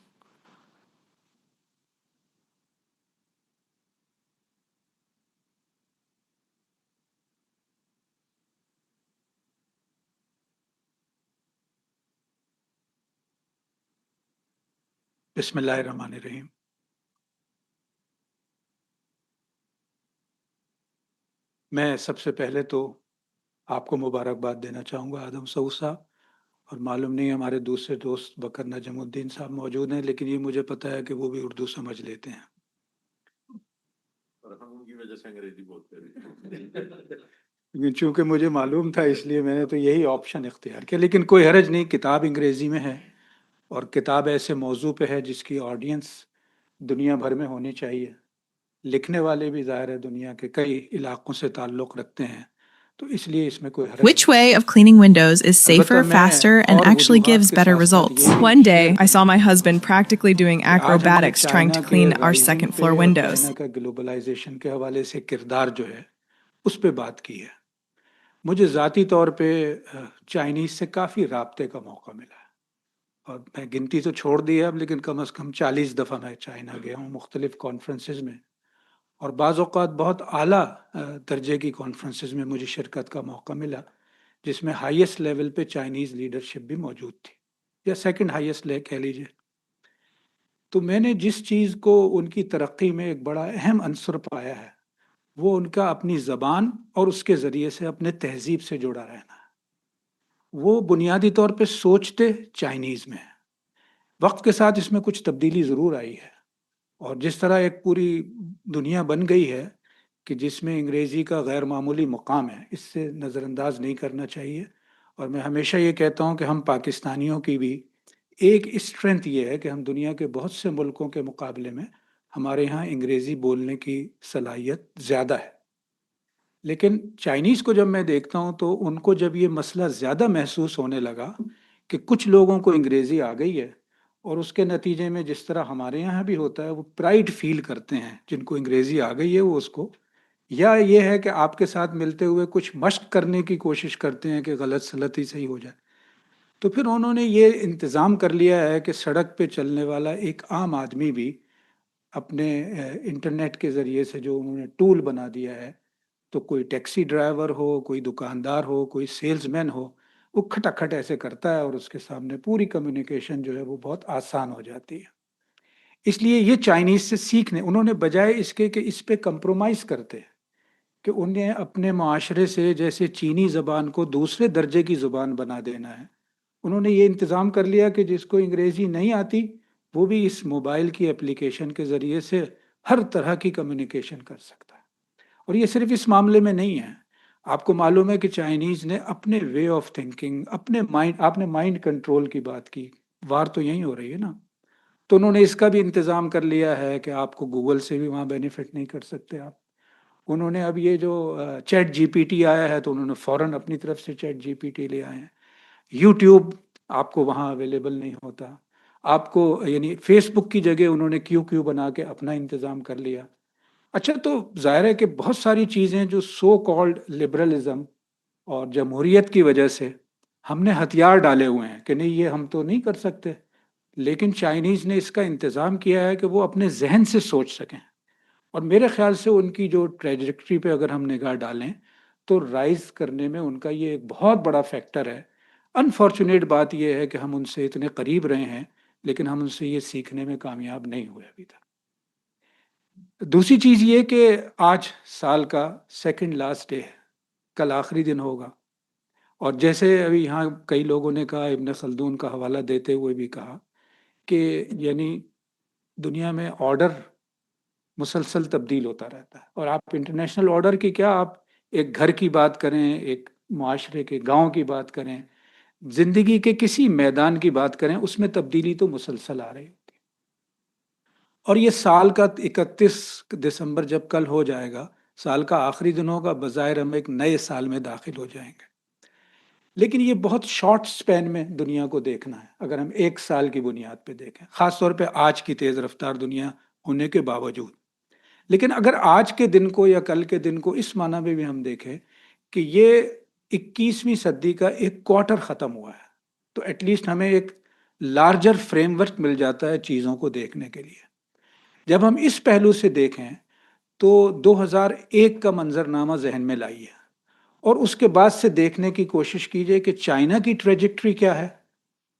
बिस्मिल्लाहिर्रहमानिर्रहीम। मैं सबसे पहले तो आपको मुबारकबाद देना चाहूँगा आदम सऊद साहब, और मालूम नहीं हमारे दूसरे दोस्त बकर नजमुद्दीन साहब मौजूद हैं, लेकिन ये मुझे पता है कि वो भी उर्दू समझ लेते हैं। और हम उनकी वजह से अंग्रेजी बोलते लेकिन चूंकि मुझे मालूम था, इसलिए मैंने तो यही ऑप्शन इख्तियार किया। लेकिन कोई हरज नहीं, किताब अंग्रेजी में है, और किताब ऐसे मौजू पे है जिसकी ऑडियंस दुनिया भर में होनी चाहिए। लिखने वाले भी ज़ाहिर है दुनिया के कई इलाकों से ताल्लुक़ रखते हैं, تو اس لیے اس میں کوئی حرج Which way of cleaning windows is safer, البتہ میں faster, and اور actually وجوہات gives کے better ساتھ ساتھ results? یہ One day, share I saw کروں my husband practically doing کہ آج ہم نے acrobatics trying چائنا to کے clean our رائزنگ second پہ floor اور windows. چائنا کا گلوبلائزیشن کے حوالے سے کردار جو ہے اس پہ بات کی ہے. مجھے ذاتی طور پہ چائنیز سے کافی رابطے کا موقع ملا ہے، اور میں گنتی تو چھوڑ دی ہے اب، لیکن کم از کم 40 دفعہ میں چائنا گیا ہوں مختلف کانفرنسز میں، اور بعض اوقات بہت اعلیٰ درجے کی کانفرنسز میں مجھے شرکت کا موقع ملا جس میں ہائیسٹ لیول پہ چائنیز لیڈرشپ بھی موجود تھی، یا سیکنڈ ہائیسٹ کہہ لیجیے. تو میں نے جس چیز کو ان کی ترقی میں ایک بڑا اہم عنصر پایا ہے وہ ان کا اپنی زبان اور اس کے ذریعے سے اپنے تہذیب سے جڑا رہنا ہے. وہ بنیادی طور پہ سوچتے چائنیز میں ہیں. وقت کے ساتھ اس میں کچھ تبدیلی ضرور آئی ہے، اور جس طرح ایک پوری دنیا بن گئی ہے کہ جس میں انگریزی کا غیر معمولی مقام ہے، اس سے نظر انداز نہیں کرنا چاہیے. اور میں ہمیشہ یہ کہتا ہوں کہ ہم پاکستانیوں کی بھی ایک اسٹرینتھ یہ ہے کہ ہم دنیا کے بہت سے ملکوں کے مقابلے میں ہمارے یہاں انگریزی بولنے کی صلاحیت زیادہ ہے. لیکن چائنیز کو جب میں دیکھتا ہوں تو ان کو جب یہ مسئلہ زیادہ محسوس ہونے لگا کہ کچھ لوگوں کو انگریزی آ گئی ہے، اور اس کے نتیجے میں جس طرح ہمارے یہاں بھی ہوتا ہے وہ پرائڈ فیل کرتے ہیں جن کو انگریزی آ گئی ہے وہ اس کو، یا یہ ہے کہ آپ کے ساتھ ملتے ہوئے کچھ مشق کرنے کی کوشش کرتے ہیں کہ غلط سلط ہی صحیح ہو جائے. تو پھر انہوں نے یہ انتظام کر لیا ہے کہ سڑک پہ چلنے والا ایک عام آدمی بھی اپنے انٹرنیٹ کے ذریعے سے جو انہوں نے ٹول بنا دیا ہے، تو کوئی ٹیکسی ڈرائیور ہو، کوئی دکاندار ہو، کوئی سیلز مین ہو، وہ کھٹا ایسے کرتا ہے اور اس کے سامنے پوری کمیونیکیشن جو ہے وہ بہت آسان ہو جاتی ہے. اس لیے یہ چائنیز سے سیکھنے انہوں نے بجائے اس کے کہ اس پہ کمپرومائز کرتے کہ انہیں اپنے معاشرے سے جیسے چینی زبان کو دوسرے درجے کی زبان بنا دینا ہے، انہوں نے یہ انتظام کر لیا کہ جس کو انگریزی نہیں آتی وہ بھی اس موبائل کی اپلیکیشن کے ذریعے سے ہر طرح کی کمیونیکیشن کر سکتا ہے. اور یہ صرف اس معاملے میں نہیں ہے، آپ کو معلوم ہے کہ چائنیز نے اپنے وے آف تھنکنگ، اپنے مائنڈ، آپ نے مائنڈ کنٹرول کی بات کی، وار تو یہی ہو رہی ہے نا، تو انہوں نے اس کا بھی انتظام کر لیا ہے کہ آپ کو گوگل سے بھی وہاں بینیفٹ نہیں کر سکتے آپ. انہوں نے اب یہ جو چیٹ جی پی ٹی آیا ہے تو انہوں نے فوراً اپنی طرف سے چیٹ جی پی ٹی لے آئے ہیں. یوٹیوب آپ کو وہاں اویلیبل نہیں ہوتا، آپ کو یعنی فیس بک کی جگہ انہوں نے کیو بنا کے اپنا انتظام کر لیا. اچھا، تو ظاہر ہے کہ بہت ساری چیزیں جو سو کالڈ لبرلزم اور جمہوریت کی وجہ سے ہم نے ہتھیار ڈالے ہوئے ہیں کہ نہیں یہ ہم تو نہیں کر سکتے، لیکن چائنیز نے اس کا انتظام کیا ہے کہ وہ اپنے ذہن سے سوچ سکیں. اور میرے خیال سے ان کی جو ٹریجیکٹری پہ اگر ہم نگاہ ڈالیں تو رائز کرنے میں ان کا یہ ایک بہت بڑا فیکٹر ہے. انفارچونیٹ بات یہ ہے کہ ہم ان سے اتنے قریب رہے ہیں لیکن ہم ان سے یہ سیکھنے میں کامیاب نہیں ہوئے ابھی تک. دوسری چیز یہ کہ آج سال کا سیکنڈ لاسٹ ڈے ہے، کل آخری دن ہوگا، اور جیسے ابھی یہاں کئی لوگوں نے کہا، ابن خلدون کا حوالہ دیتے ہوئے بھی کہا کہ یعنی دنیا میں آرڈر مسلسل تبدیل ہوتا رہتا ہے. اور آپ انٹرنیشنل آرڈر کی کیا، آپ ایک گھر کی بات کریں، ایک معاشرے کے گاؤں کی بات کریں، زندگی کے کسی میدان کی بات کریں، اس میں تبدیلی تو مسلسل آ رہی ہوتی ہے. اور یہ سال کا 31 دسمبر جب کل ہو جائے گا، سال کا آخری دن ہوگا، بظاہر ہم ایک نئے سال میں داخل ہو جائیں گے. لیکن یہ بہت شارٹ سپین میں دنیا کو دیکھنا ہے اگر ہم ایک سال کی بنیاد پہ دیکھیں، خاص طور پہ آج کی تیز رفتار دنیا ہونے کے باوجود. لیکن اگر آج کے دن کو یا کل کے دن کو اس معنی میں بھی ہم دیکھیں کہ یہ 21ویں صدی کا ایک کوارٹر ختم ہوا ہے، تو ایٹ لیسٹ ہمیں ایک لارجر فریم ورک مل جاتا ہے چیزوں کو دیکھنے کے لیے. جب ہم اس پہلو سے دیکھیں تو 2001 کا منظرنامہ ذہن میں لائیے، اور اس کے بعد سے دیکھنے کی کوشش کیجئے کہ چائنا کی ٹریجیکٹری کیا ہے،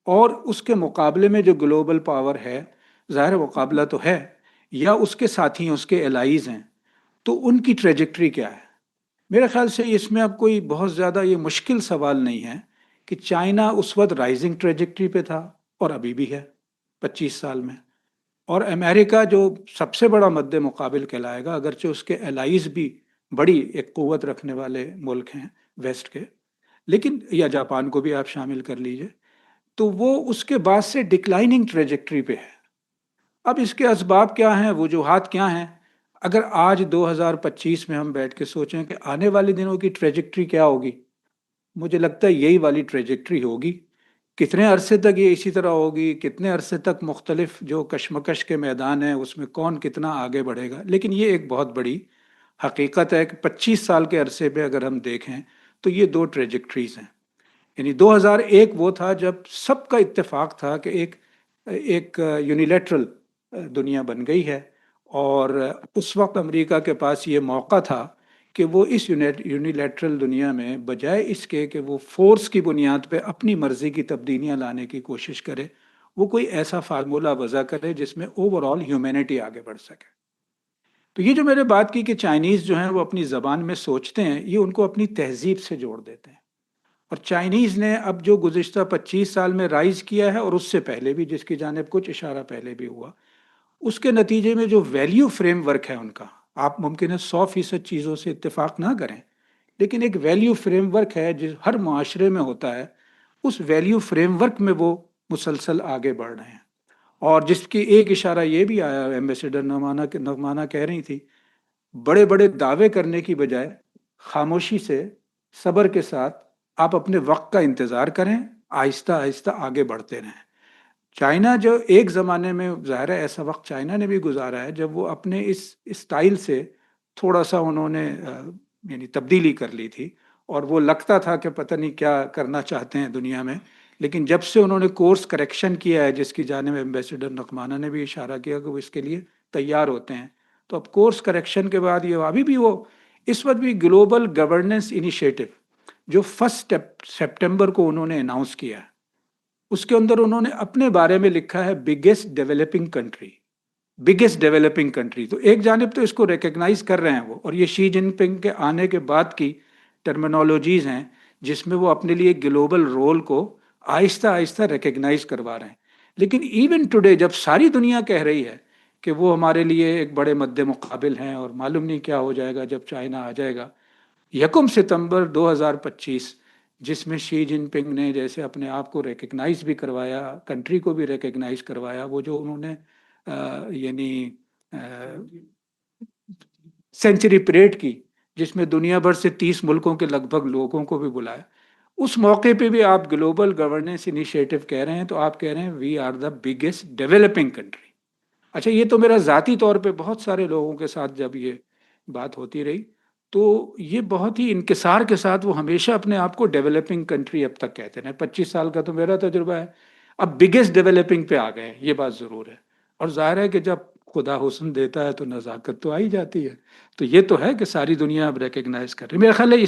اور اس کے مقابلے میں جو گلوبل پاور ہے، ظاہر مقابلہ تو ہے، یا اس کے ساتھی اس کے الائیز ہیں، تو ان کی ٹریجیکٹری کیا ہے. میرے خیال سے اس میں اب کوئی بہت زیادہ یہ مشکل سوال نہیں ہے کہ چائنا اس وقت رائزنگ ٹریجیکٹری پہ تھا اور ابھی بھی ہے 25 سال میں، اور امریکہ جو سب سے بڑا مد مقابل کہلائے گا، اگرچہ اس کے الائیز بھی بڑی ایک قوت رکھنے والے ملک ہیں ویسٹ کے، لیکن یا جاپان کو بھی آپ شامل کر لیجئے، تو وہ اس کے بعد سے ڈکلائننگ ٹریجیکٹری پہ ہے. اب اس کے اسباب کیا ہیں، وجوہات کیا ہیں، اگر آج 2025 میں ہم بیٹھ کے سوچیں کہ آنے والے دنوں کی ٹریجکٹری کیا ہوگی، مجھے لگتا ہے یہی والی ٹریجکٹری ہوگی. کتنے عرصے تک یہ اسی طرح ہوگی، کتنے عرصے تک مختلف جو کشمکش کے میدان ہیں اس میں کون کتنا آگے بڑھے گا. لیکن یہ ایک بہت بڑی حقیقت ہے کہ 25 سال کے عرصے پہ اگر ہم دیکھیں تو یہ دو ٹریجکٹریز ہیں. یعنی 2001 وہ تھا جب سب کا اتفاق تھا کہ ایک یونیلیٹرل دنیا بن گئی ہے، اور اس وقت امریکہ کے پاس یہ موقع تھا کہ وہ اس یونیلیٹرل دنیا میں بجائے اس کے کہ وہ فورس کی بنیاد پہ اپنی مرضی کی تبدیلیاں لانے کی کوشش کرے، وہ کوئی ایسا فارمولہ وضع کرے جس میں اوور آل ہیومینٹی آگے بڑھ سکے. تو یہ جو میں نے بات کی کہ چائنیز جو ہیں وہ اپنی زبان میں سوچتے ہیں، یہ ان کو اپنی تہذیب سے جوڑ دیتے ہیں. اور چائنیز نے اب جو گزشتہ 25 سال میں رائز کیا ہے، اور اس سے پہلے بھی جس کی جانب کچھ اشارہ پہلے بھی ہوا، اس کے نتیجے میں جو ویلیو فریم ورک ہے ان کا، آپ ممکن ہے 100% چیزوں سے اتفاق نہ کریں، لیکن ایک ویلیو فریم ورک ہے جو ہر معاشرے میں ہوتا ہے، اس ویلیو فریم ورک میں وہ مسلسل آگے بڑھ رہے ہیں. اور جس کی ایک اشارہ یہ بھی آیا، ایمبیسیڈر نغمانہ کہہ رہی تھی، بڑے بڑے دعوے کرنے کی بجائے خاموشی سے، صبر کے ساتھ آپ اپنے وقت کا انتظار کریں، آہستہ آہستہ آگے بڑھتے رہیں. چائنا جو ایک زمانے میں، ظاہر ہے ایسا وقت چائنا نے بھی گزارا ہے جب وہ اپنے اس اسٹائل سے تھوڑا سا انہوں نے یعنی تبدیلی کر لی تھی، اور وہ لگتا تھا کہ پتہ نہیں کیا کرنا چاہتے ہیں دنیا میں. لیکن جب سے انہوں نے کورس کریکشن کیا ہے، جس کی جانب ایمبیسیڈر نقمانہ نے بھی اشارہ کیا کہ وہ اس کے لیے تیار ہوتے ہیں، تو اب کورس کریکشن کے بعد یہ ابھی بھی وہ اس وقت بھی گلوبل گورننس انیشیٹو جو 1 سپٹمبر کو انہوں نے اناؤنس کیا ہے، اس کے اندر انہوں نے اپنے بارے میں لکھا ہے biggest developing country. Biggest developing country, تو ایک جانب تو اس کو ریکگنائز کر رہے ہیں وہ، اور یہ شی جن پنگ کے آنے کے بعد کی ٹرمینالوجیز ہیں جس میں وہ اپنے لیے گلوبل رول کو آہستہ آہستہ ریکگنائز کروا رہے ہیں. لیکن ایون ٹوڈے جب ساری دنیا کہہ رہی ہے کہ وہ ہمارے لیے ایک بڑے مد مقابل ہیں، اور معلوم نہیں کیا ہو جائے گا جب چائنا آ جائے گا، 1 ستمبر 2025 جس میں شی جن پنگ نے جیسے اپنے آپ کو ریکگنائز بھی کروایا، کنٹری کو بھی ریکگنائز کروایا، وہ جو انہوں نے یعنی سینچری پریڈ کی جس میں دنیا بھر سے 30 ملکوں کے لگ بھگ لوگوں کو بھی بلایا، اس موقع پہ بھی آپ گلوبل گورننس انیشیٹو کہہ رہے ہیں، تو آپ کہہ رہے ہیں we are the biggest developing country. اچھا، یہ تو میرا ذاتی طور پہ بہت سارے لوگوں کے ساتھ جب یہ بات ہوتی رہی، تو یہ بہت ہی انکسار کے ساتھ وہ ہمیشہ اپنے آپ کو ڈیولپنگ کنٹری اب تک کہتے ہیں. 25 سال کا تو میرا تجربہ ہے، اب بگیسٹ ڈیولپنگ پہ آ گئے ہیں، یہ بات ضرور ہے. اور ظاہر ہے کہ جب خدا حسن دیتا ہے تو نزاکت تو آئی جاتی ہے. تو یہ تو ہے کہ ساری دنیا اب ریکگنائز کر رہی ہے. میرا خیال ہے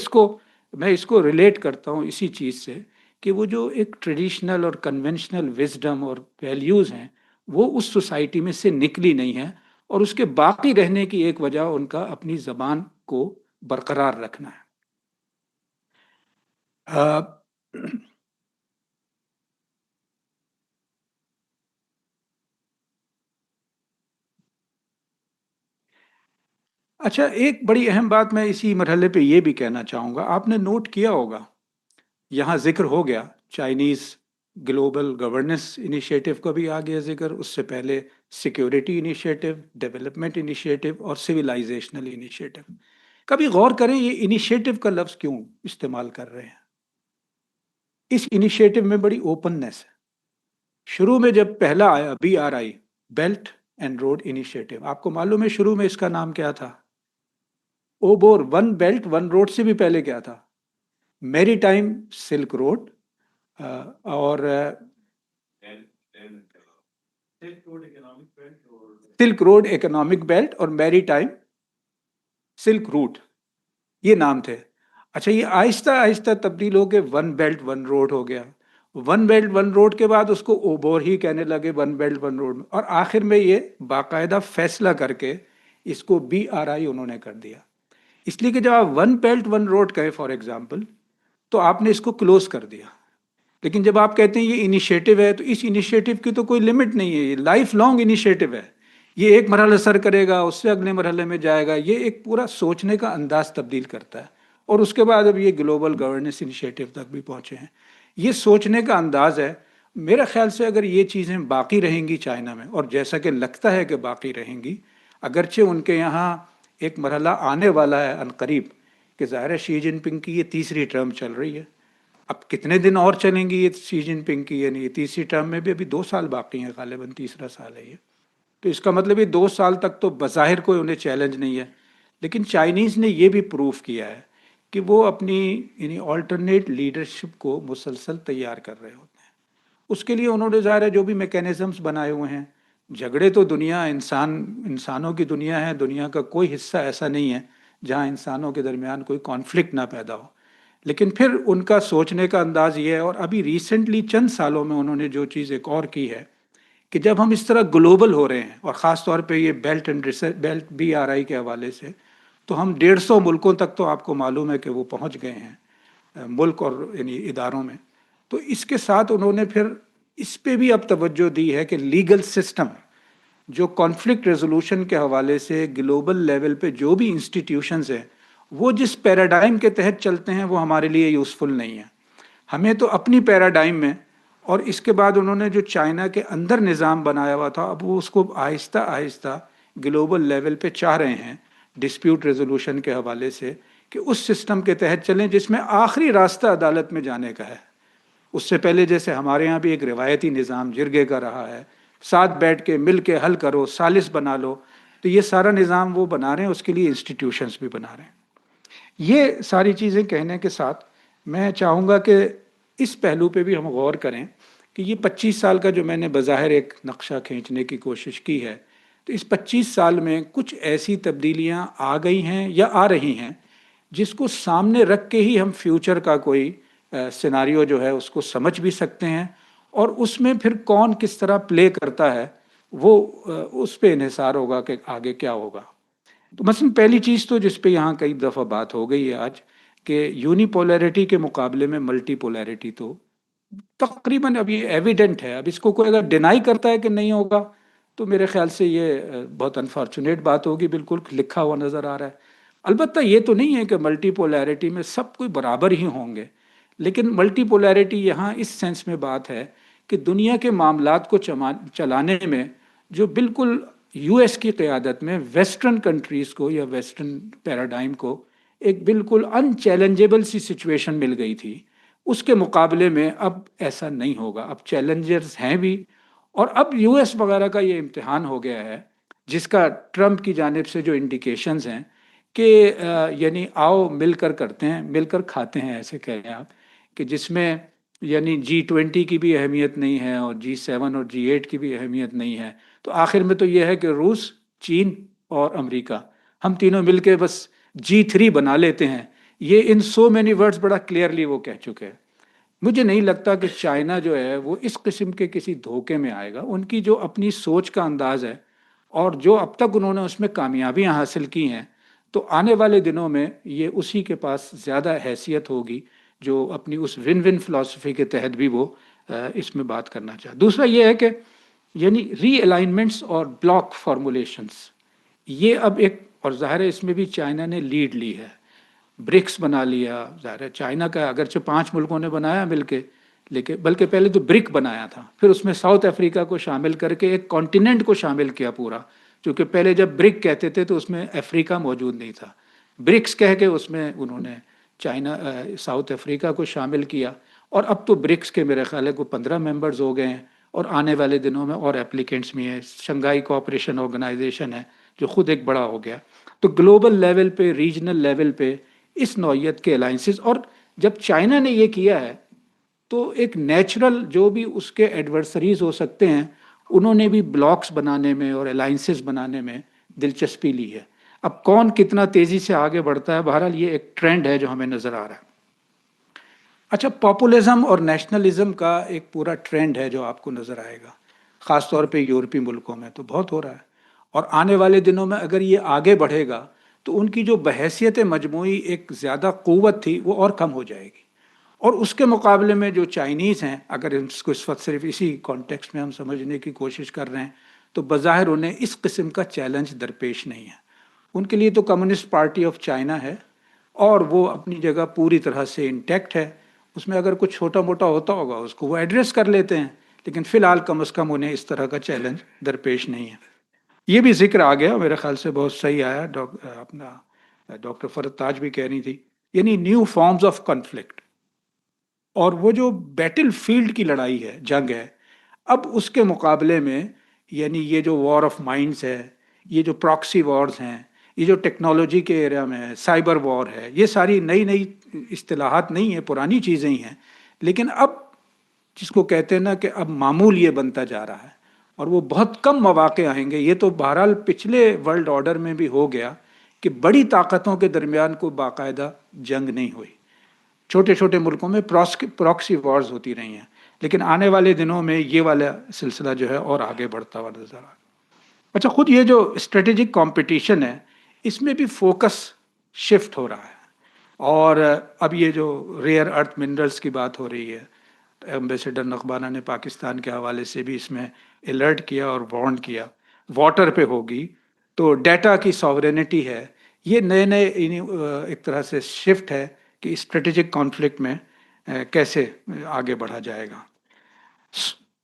میں اس کو ریلیٹ کرتا ہوں اسی چیز سے کہ وہ جو ایک ٹریڈیشنل اور کنونشنل وزڈم اور ویلیوز ہیں، وہ اس سوسائٹی میں سے نکلی نہیں ہیں، اور اس کے باقی رہنے کی ایک وجہ ان کا اپنی زبان کو برقرار رکھنا ہے. اچھا، ایک بڑی اہم بات میں اسی مرحلے پہ یہ بھی کہنا چاہوں گا، آپ نے نوٹ کیا ہوگا یہاں ذکر ہو گیا چائنیز گلوبل گورننس انیشیٹو کا بھی آ گیا ذکر، اس سے پہلے سیکیورٹی انیشیٹو، ڈیولپمنٹ انیشیٹو اور سویلائزیشنل انیشیٹو. کبھی غور کریں یہ انیشیٹو کا لفظ کیوں استعمال کر رہے ہیں؟ اس انیشیٹو میں بڑی اوپننیس ہے. شروع میں جب پہلا آیا BRI، belt and road initiative, آپ کو معلوم ہے شروع میں اس کا نام کیا تھا؟ اوبور، 1 بیلٹ 1 روڈ سے بھی پہلے کیا تھا؟ میری ٹائم سلک روڈ، اور سلک روڈ اکنامک بیلٹ اور میری ٹائم سلک روٹ، یہ نام تھے. اچھا، یہ آہستہ آہستہ تبدیل ہو کے 1 بیلٹ 1 روڈ ہو گیا. 1 بیلٹ 1 روڈ کے بعد اس کو اوبور ہی کہنے لگے 1 بیلٹ 1 روڈ، اور آخر میں یہ باقاعدہ فیصلہ کر کے اس کو BRI انہوں نے کر دیا. اس لیے کہ جب آپ 1 بیلٹ 1 روڈ کہیں فار ایگزامپل، تو آپ نے اس کو کلوز کر دیا. لیکن جب آپ کہتے ہیں یہ انیشیٹو ہے، تو اس انیشیٹو کی تو کوئی لمٹ نہیں ہے، یہ لائف لانگ انیشیٹو ہے. یہ ایک مرحلہ سر کرے گا، اس سے اگلے مرحلے میں جائے گا، یہ ایک پورا سوچنے کا انداز تبدیل کرتا ہے. اور اس کے بعد اب یہ گلوبل گورننس انیشیٹو تک بھی پہنچے ہیں. یہ سوچنے کا انداز ہے. میرے خیال سے اگر یہ چیزیں باقی رہیں گی چائنا میں، اور جیسا کہ لگتا ہے کہ باقی رہیں گی، اگرچہ ان کے یہاں ایک مرحلہ آنے والا ہے عنقریب کہ ظاہر ہے شی جن پنگ کی یہ تیسری ٹرم چل رہی ہے. اب کتنے دن اور چلیں گی یہ شی جن پنگ کی، یعنی یہ تیسری ٹرم میں بھی ابھی 2 سال باقی ہیں، غالباً تیسرا سال ہے یہ. تو اس کا مطلب یہ 2 سال تک تو بظاہر کوئی انہیں چیلنج نہیں ہے. لیکن چائنیز نے یہ بھی پروف کیا ہے کہ وہ اپنی یعنی آلٹرنیٹ لیڈرشپ کو مسلسل تیار کر رہے ہوتے ہیں. اس کے لیے انہوں نے ظاہر ہے جو بھی میکینزمز بنائے ہوئے ہیں. جھگڑے تو دنیا انسانوں کی دنیا ہے، دنیا کا کوئی حصہ ایسا نہیں ہے جہاں انسانوں کے درمیان کوئی کانفلکٹ نہ پیدا ہو. لیکن پھر ان کا سوچنے کا انداز یہ ہے، اور ابھی ریسنٹلی چند سالوں میں انہوں نے جو چیز ایک اور کی ہے کہ جب ہم اس طرح گلوبل ہو رہے ہیں، اور خاص طور پہ یہ بیلٹ BRI کے حوالے سے، تو ہم 150 ملکوں تک تو آپ کو معلوم ہے کہ وہ پہنچ گئے ہیں ملک اور یعنی اداروں میں. تو اس کے ساتھ انہوں نے پھر اس پہ بھی اب توجہ دی ہے کہ لیگل سسٹم جو کانفلکٹ ریزولوشن کے حوالے سے گلوبل لیول پہ جو بھی انسٹیٹیوشنز ہیں وہ جس پیراڈائم کے تحت چلتے ہیں وہ ہمارے لیے یوزفل نہیں ہے. ہمیں تو اپنی پیراڈائم میں، اور اس کے بعد انہوں نے جو چائنا کے اندر نظام بنایا ہوا تھا اب وہ اس کو آہستہ آہستہ گلوبل لیول پہ چاہ رہے ہیں ڈسپیوٹ ریزولوشن کے حوالے سے کہ اس سسٹم کے تحت چلیں جس میں آخری راستہ عدالت میں جانے کا ہے. اس سے پہلے جیسے ہمارے ہاں بھی ایک روایتی نظام جرگے کا رہا ہے، ساتھ بیٹھ کے مل کے حل کرو، سالس بنا لو، تو یہ سارا نظام وہ بنا رہے ہیں، اس کے لیے انسٹیٹیوشنز بھی بنا رہے ہیں. یہ ساری چیزیں کہنے کے ساتھ میں چاہوں گا کہ اس پہلو پہ بھی ہم غور کریں کہ یہ 25 سال کا جو میں نے بظاہر ایک نقشہ کھینچنے کی کوشش کی ہے، تو اس 25 سال میں کچھ ایسی تبدیلیاں آ گئی ہیں یا آ رہی ہیں جس کو سامنے رکھ کے ہی ہم فیوچر کا کوئی سیناریو جو ہے اس کو سمجھ بھی سکتے ہیں، اور اس میں پھر کون کس طرح پلے کرتا ہے وہ اس پہ انحصار ہوگا کہ آگے کیا ہوگا. تو مثلا پہلی چیز تو جس پہ یہاں کئی دفعہ بات ہو گئی ہے آج کہ یونی پولیرٹی کے مقابلے میں ملٹی پولیرٹی تو تقریباً اب یہ ایویڈنٹ ہے. اب اس کو کوئی اگر ڈینائی کرتا ہے کہ نہیں ہوگا تو میرے خیال سے یہ بہت انفارچونیٹ بات ہوگی، بالکل لکھا ہوا نظر آ رہا ہے. البتہ یہ تو نہیں ہے کہ ملٹی پولیرٹی میں سب کوئی برابر ہی ہوں گے، لیکن ملٹی پولیرٹی یہاں اس سینس میں بات ہے کہ دنیا کے معاملات کو چلانے میں جو بالکل US کی قیادت میں ویسٹرن کنٹریز کو یا ویسٹرن پیراڈائم کو ایک بالکل ان چیلنجیبل سی سچویشن مل گئی تھی، اس کے مقابلے میں اب ایسا نہیں ہوگا. اب چیلنجرز ہیں بھی، اور اب US وغیرہ کا یہ امتحان ہو گیا ہے جس کا ٹرمپ کی جانب سے جو انڈیکیشنز ہیں کہ یعنی آؤ مل کر کرتے ہیں، مل کر کھاتے ہیں ایسے کہیں آپ، کہ جس میں یعنی G20 کی بھی اہمیت نہیں ہے اور G7 اور G8 کی بھی اہمیت نہیں ہے. تو آخر میں تو یہ ہے کہ روس، چین اور امریکہ ہم تینوں مل کے بس G3 بنا لیتے ہیں. یہ ان سو مینی ورڈز بڑا کلیئرلی وہ کہہ چکے ہیں. مجھے نہیں لگتا کہ چائنا جو ہے وہ اس قسم کے کسی دھوکے میں آئے گا. ان کی جو اپنی سوچ کا انداز ہے اور جو اب تک انہوں نے اس میں کامیابیاں حاصل کی ہیں، تو آنے والے دنوں میں یہ اسی کے پاس زیادہ حیثیت ہوگی جو اپنی اس ون ون فلسفی کے تحت بھی وہ اس میں بات کرنا چاہے. دوسرا یہ ہے کہ یعنی ری الائنمنٹس اور بلاک فارمولیشنز، یہ اب ایک، اور ظاہر ہے اس میں بھی چائنا نے لیڈ لی ہے. برکس بنا لیا، ظاہر ہے چائنا کا اگرچہ 5 ملکوں نے بنایا مل کے، لیکن بلکہ پہلے تو برک بنایا تھا، پھر اس میں ساؤتھ افریقہ کو شامل کر کے ایک کانٹیننٹ کو شامل کیا پورا، کیونکہ پہلے جب برک کہتے تھے تو اس میں افریقہ موجود نہیں تھا. برکس کہہ کے اس میں انہوں نے ساؤتھ افریقہ کو شامل کیا، اور اب تو برکس کے میرے خیال ہے کو 15 ممبرز ہو گئے ہیں، اور آنے والے دنوں میں اور اپلیکینٹس بھی ہیں. شنگھائی کوآپریشن آرگنائزیشن ہے جو خود ایک بڑا ہو گیا. تو گلوبل لیول پہ، ریجنل لیول پہ اس نوعیت کے الائنسز، اور جب چائنا نے یہ کیا ہے تو ایک نیچرل جو بھی اس کے ایڈورسریز ہو سکتے ہیں انہوں نے بھی بلاکس بنانے میں اور الائنسز بنانے میں دلچسپی لی ہے. اب کون کتنا تیزی سے آگے بڑھتا ہے، بہرحال یہ ایک ٹرینڈ ہے جو ہمیں نظر آ رہا ہے. اچھا، پاپولزم اور نیشنلزم کا ایک پورا ٹرینڈ ہے جو آپ کو نظر آئے گا، خاص طور پہ یورپی ملکوں میں تو بہت ہو رہا ہے، اور آنے والے دنوں میں اگر یہ آگے بڑھے گا تو ان کی جو بحیثیت مجموعی ایک زیادہ قوت تھی وہ اور کم ہو جائے گی. اور اس کے مقابلے میں جو چائنیز ہیں، اگر اس کو اس وقت صرف اسی کانٹیکسٹ میں ہم سمجھنے کی کوشش کر رہے ہیں تو بظاہر انہیں اس قسم کا چیلنج درپیش نہیں ہے. ان کے لیے تو کمیونسٹ پارٹی آف چائنا ہے اور وہ اپنی جگہ پوری طرح سے انٹیکٹ ہے. اس میں اگر کچھ چھوٹا موٹا ہوتا ہوگا اس کو وہ ایڈریس کر لیتے ہیں، لیکن فی الحال کم از کم انہیں اس طرح کا چیلنج درپیش نہیں ہے. یہ بھی ذکر آ گیا میرے خیال سے، بہت صحیح آیا، اپنا ڈاکٹر فرد تاج بھی کہہ رہی تھی، یعنی نیو فارمز آف کنفلکٹ. اور وہ جو بیٹل فیلڈ کی لڑائی ہے، جنگ ہے، اب اس کے مقابلے میں یعنی یہ جو وار آف مائنڈس ہے، یہ جو پراکسی وارز ہیں، یہ جو ٹیکنالوجی کے ایریا میں ہے، سائبر وار ہے، یہ ساری نئی نئی اصطلاحات نہیں ہیں، پرانی چیزیں ہی ہیں. لیکن اب جس کو کہتے ہیں نا کہ اب معمول یہ بنتا جا رہا ہے، اور وہ بہت کم مواقع آئیں گے. یہ تو بہرحال پچھلے ورلڈ آرڈر میں بھی ہو گیا کہ بڑی طاقتوں کے درمیان کوئی باقاعدہ جنگ نہیں ہوئی، چھوٹے چھوٹے ملکوں میں پراکسی وارز ہوتی رہی ہیں. لیکن آنے والے دنوں میں یہ والا سلسلہ جو ہے اور آگے بڑھتا ہوا نظر آ رہا ہے. اچھا، خود یہ جو اسٹریٹجک کمپٹیشن ہے، اس میں بھی فوکس شفٹ ہو رہا ہے. اور اب یہ جو ریئر ارتھ منرلز کی بات ہو رہی ہے، ایمبیسیڈر نقبانہ نے پاکستان کے حوالے سے بھی اس میں الرٹ کیا اور وارن کیا. واٹر پہ ہوگی تو ڈیٹا کی ساورینٹی ہے. یہ نئے نئے ایک طرح سے شفٹ ہے کہ اسٹریٹجک کانفلکٹ میں کیسے آگے بڑھا جائے گا.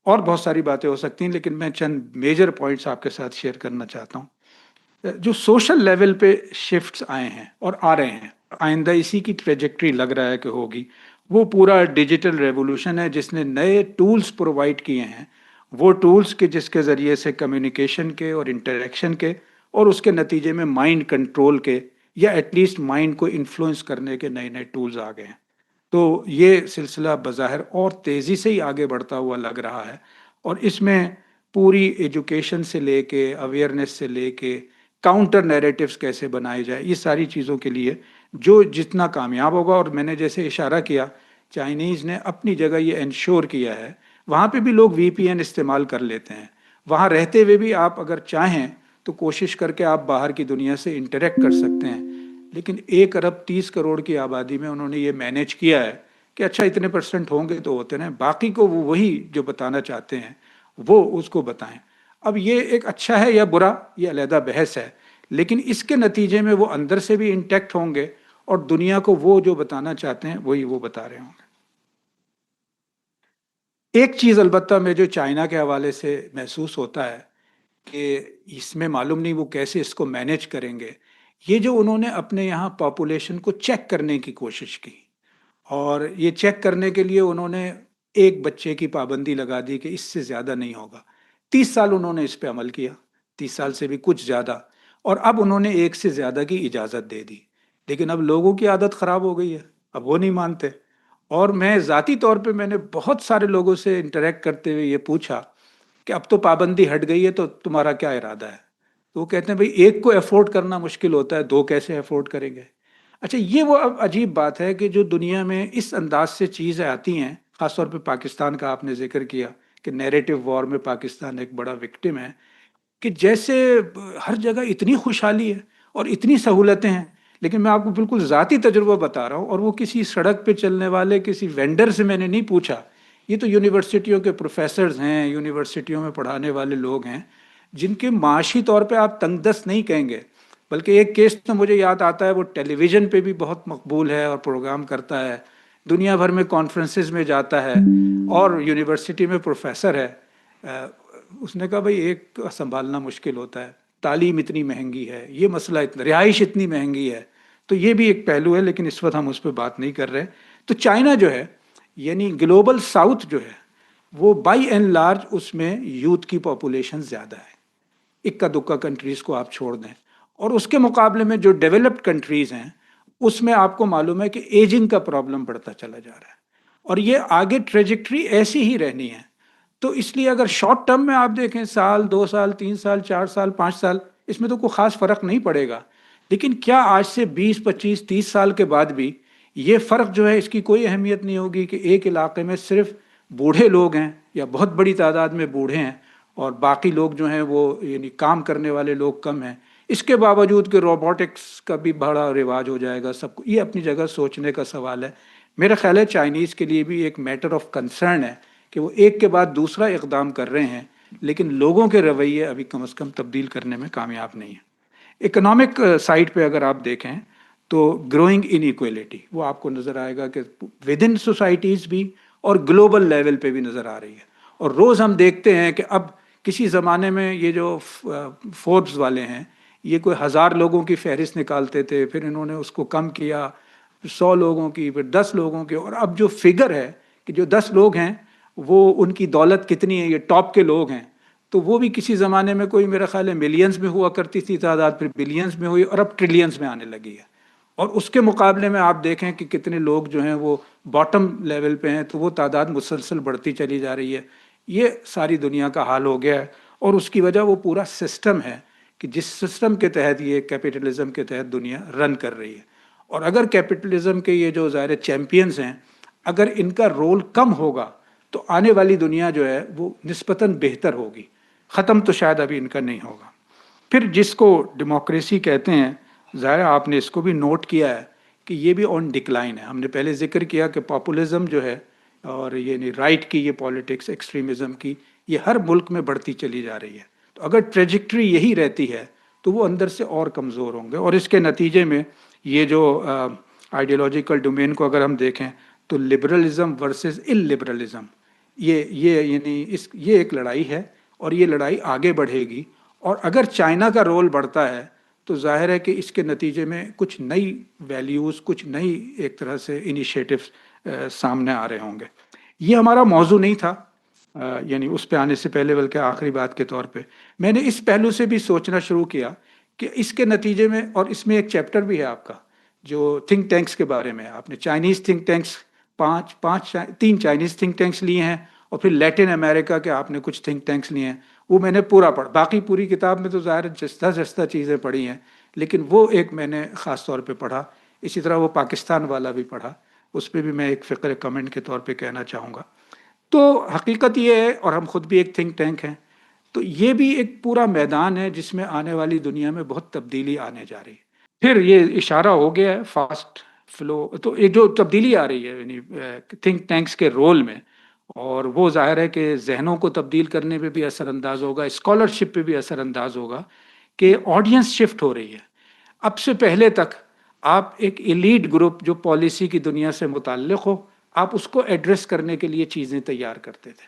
اور بہت ساری باتیں ہو سکتی ہیں، لیکن میں چند میجر پوائنٹس آپ کے ساتھ شیئر کرنا چاہتا ہوں. جو سوشل لیول پہ شفٹس آئے ہیں اور آ رہے ہیں، آئندہ اسی کی ٹریجیکٹری لگ رہا ہے کہ ہوگی، وہ پورا ڈیجیٹل ریولوشن ہے جس نے نئے ٹولز پرووائڈ کیے ہیں. وہ ٹولز کے جس کے ذریعے سے کمیونیکیشن کے اور انٹریکشن کے اور اس کے نتیجے میں مائنڈ کنٹرول کے یا ایٹ لیسٹ مائنڈ کو انفلوئنس کرنے کے نئے نئے ٹولز آ گئے ہیں. تو یہ سلسلہ بظاہر اور تیزی سے ہی آگے بڑھتا ہوا لگ رہا ہے. اور اس میں پوری ایجوکیشن سے لے کے اویئرنیس سے لے کے کاؤنٹر نیریٹیوز کیسے بنائے جائے، یہ ساری چیزوں کے لیے جو جتنا کامیاب ہوگا. اور میں نے جیسے اشارہ کیا، چائنیز نے اپنی جگہ یہ انشور کیا ہے. وہاں پہ بھی لوگ وی پی این استعمال کر لیتے ہیں، وہاں رہتے ہوئے بھی آپ اگر چاہیں تو کوشش کر کے آپ باہر کی دنیا سے انٹریکٹ کر سکتے ہیں. لیکن 1 ارب 30 کروڑ کی آبادی میں انہوں نے یہ مینیج کیا ہے کہ اچھا اتنے پرسنٹ ہوں گے تو ہوتے رہیں، باقی کو وہ وہی جو بتانا چاہتے ہیں وہ اس کو بتائیں. اب یہ ایک اچھا ہے یا برا، یہ علیحدہ بحث ہے، لیکن اس کے نتیجے میں وہ اندر سے بھی انٹیکٹ ہوں گے اور دنیا کو وہ جو بتانا چاہتے ہیں وہی وہ بتا رہے ہوں گے. ایک چیز البتہ میں جو چائنا کے حوالے سے محسوس ہوتا ہے کہ اس میں معلوم نہیں وہ کیسے اس کو مینیج کریں گے. یہ جو انہوں نے اپنے یہاں پاپولیشن کو چیک کرنے کی کوشش کی، اور یہ چیک کرنے کے لیے انہوں نے ایک بچے کی پابندی لگا دی کہ اس سے زیادہ نہیں ہوگا. 30 سال انہوں نے اس پہ عمل کیا، 30 سال سے بھی کچھ زیادہ، اور اب انہوں نے ایک سے زیادہ کی اجازت دے دی. لیکن اب لوگوں کی عادت خراب ہو گئی ہے، اب وہ نہیں مانتے. اور میں ذاتی طور پہ میں نے بہت سارے لوگوں سے انٹریکٹ کرتے ہوئے یہ پوچھا کہ اب تو پابندی ہٹ گئی ہے تو تمہارا کیا ارادہ ہے. تو وہ کہتے ہیں بھئی ایک کو افورڈ کرنا مشکل ہوتا ہے، دو کیسے افورڈ کریں گے. اچھا، یہ وہ اب عجیب بات ہے کہ جو دنیا میں اس انداز سے چیزیں آتی ہیں، خاص طور پہ پاکستان کا آپ نے ذکر کیا کہ نیریٹو وار میں پاکستان ایک بڑا وکٹم ہے، کہ جیسے ہر جگہ اتنی خوشحالی ہے اور اتنی سہولتیں ہیں. لیکن میں آپ کو بالکل ذاتی تجربہ بتا رہا ہوں، اور وہ کسی سڑک پہ چلنے والے کسی وینڈر سے میں نے نہیں پوچھا. یہ تو یونیورسٹیوں کے پروفیسرز ہیں، یونیورسٹیوں میں پڑھانے والے لوگ ہیں، جن کے معاشی طور پہ آپ تنگ دست نہیں کہیں گے. بلکہ ایک کیس تو مجھے یاد آتا ہے، وہ ٹیلی ویژن پہ بھی بہت مقبول ہے اور پروگرام کرتا ہے، دنیا بھر میں کانفرنسز میں جاتا ہے اور یونیورسٹی میں پروفیسر ہے. اس نے کہا بھئی ایک سنبھالنا مشکل ہوتا ہے، تعلیم اتنی مہنگی ہے، یہ مسئلہ اتنا، رہائش اتنی مہنگی ہے. تو یہ بھی ایک پہلو ہے، لیکن اس وقت ہم اس پہ بات نہیں کر رہے. تو چائنا جو ہے، یعنی گلوبل ساؤتھ جو ہے، وہ بائی اینڈ لارج اس میں یوتھ کی پاپولیشن زیادہ ہے. اکا دکا کنٹریز کو آپ چھوڑ دیں. اور اس کے مقابلے میں جو ڈیولپڈ کنٹریز ہیں اس میں آپ کو معلوم ہے کہ ایجنگ کا پرابلم بڑھتا چلا جا رہا ہے، اور یہ آگے ٹریجیکٹری ایسی ہی رہنی ہے. تو اس لیے اگر شارٹ ٹرم میں آپ دیکھیں، سال 2 سال 3 سال 4 سال 5 سال، اس میں تو کوئی خاص فرق نہیں پڑے گا. لیکن کیا آج سے 20 25 30 سال کے بعد بھی یہ فرق جو ہے اس کی کوئی اہمیت نہیں ہوگی کہ ایک علاقے میں صرف بوڑھے لوگ ہیں یا بہت بڑی تعداد میں بوڑھے ہیں اور باقی لوگ جو ہیں وہ یعنی کام کرنے والے لوگ کم ہیں. اس کے باوجود کہ روبوٹکس کا بھی بڑا رواج ہو جائے گا سب کو. یہ اپنی جگہ سوچنے کا سوال ہے. میرا خیال ہے چائنیز کے لیے بھی ایک میٹر آف کنسرن ہے کہ وہ ایک کے بعد دوسرا اقدام کر رہے ہیں، لیکن لوگوں کے رویے ابھی کم از کم تبدیل کرنے میں کامیاب نہیں ہیں. اکنامک سائڈ پہ اگر آپ دیکھیں تو گروئنگ ان ایکویلٹی وہ آپ کو نظر آئے گا کہ ود ان سوسائٹیز بھی اور گلوبل لیول پہ بھی نظر آ رہی ہے. اور روز ہم دیکھتے ہیں کہ اب کسی زمانے میں یہ جو فوربس والے ہیں یہ کوئی 1000 لوگوں کی فہرست نکالتے تھے، پھر انہوں نے اس کو کم کیا 100 لوگوں کی، پھر 10 لوگوں کی، اور اب جو فگر ہے کہ جو 10 لوگ ہیں وہ ان کی دولت کتنی ہے، یہ ٹاپ کے لوگ ہیں، تو وہ بھی کسی زمانے میں کوئی میرا خیال ہے ملینز میں ہوا کرتی تھی تعداد، پھر بلینز میں ہوئی اور اب ٹریلینز میں آنے لگی ہے. اور اس کے مقابلے میں آپ دیکھیں کہ کتنے لوگ جو ہیں وہ باٹم لیول پہ ہیں، تو وہ تعداد مسلسل بڑھتی چلی جا رہی ہے. یہ ساری دنیا کا حال ہو گیا ہے، اور اس کی وجہ وہ پورا سسٹم ہے کہ جس سسٹم کے تحت یہ کیپٹلزم کے تحت دنیا رن کر رہی ہے. اور اگر کیپٹلزم کے یہ جو ظاہر چیمپئنز ہیں اگر ان کا رول کم ہوگا تو آنے والی دنیا جو ہے وہ نسبتاً بہتر ہوگی. ختم تو شاید ابھی ان کا نہیں ہوگا. پھر جس کو ڈیموکریسی کہتے ہیں، ظاہر آپ نے اس کو بھی نوٹ کیا ہے کہ یہ بھی آن ڈکلائن ہے. ہم نے پہلے ذکر کیا کہ پاپولزم جو ہے اور یہ رائٹ کی یہ پالیٹکس ایکسٹریمزم کی یہ ہر ملک میں بڑھتی چلی جا رہی ہے. تو اگر ٹریجیکٹری یہی رہتی ہے تو وہ اندر سے اور کمزور ہوں گے، اور اس کے نتیجے میں یہ جو آئیڈیالوجیکل ڈومین کو اگر ہم دیکھیں تو لبرلزم ورسز البرلزم، یہ ایک لڑائی ہے، اور یہ لڑائی آگے بڑھے گی. اور اگر چائنا کا رول بڑھتا ہے تو ظاہر ہے کہ اس کے نتیجے میں کچھ نئی ویلیوز، کچھ نئی ایک طرح سے انیشیٹو سامنے آ رہے ہوں گے. یہ ہمارا موضوع نہیں تھا، یعنی اس پہ آنے سے پہلے، بلکہ آخری بات کے طور پہ میں نے اس پہلو سے بھی سوچنا شروع کیا کہ اس کے نتیجے میں، اور اس میں ایک چیپٹر بھی ہے آپ کا جو تھنک ٹینکس کے بارے میں. آپ نے چائنیز تھنک ٹینکس تین چائنیز تھنک ٹینکس لیے ہیں، اور پھر لیٹن امریکہ کے آپ نے کچھ تھنک ٹینکس لیے ہیں. وہ میں نے پورا پڑھا، باقی پوری کتاب میں تو ظاہر جستہ جستہ چیزیں پڑھی ہیں، لیکن وہ ایک میں نے خاص طور پہ پڑھا. اسی طرح وہ پاکستان والا بھی پڑھا، اس پہ بھی میں ایک فقرے کمنٹ کے طور پہ کہنا چاہوں گا. تو حقیقت یہ ہے، اور ہم خود بھی ایک تھنک ٹینک ہیں، تو یہ بھی ایک پورا میدان ہے جس میں آنے والی دنیا میں بہت تبدیلی آنے جا رہی ہے. پھر یہ اشارہ ہو گیا ہے فاسٹ فلو، تو یہ جو تبدیلی آ رہی ہے یعنی تھنک ٹینکس کے رول میں، اور وہ ظاہر ہے کہ ذہنوں کو تبدیل کرنے پہ بھی اثر انداز ہوگا، اسکالرشپ پہ بھی اثر انداز ہوگا کہ آڈینس شفٹ ہو رہی ہے. اب سے پہلے تک آپ ایک ایلیٹ گروپ جو پالیسی کی دنیا سے متعلق ہو، آپ اس کو ایڈریس کرنے کے لیے چیزیں تیار کرتے تھے،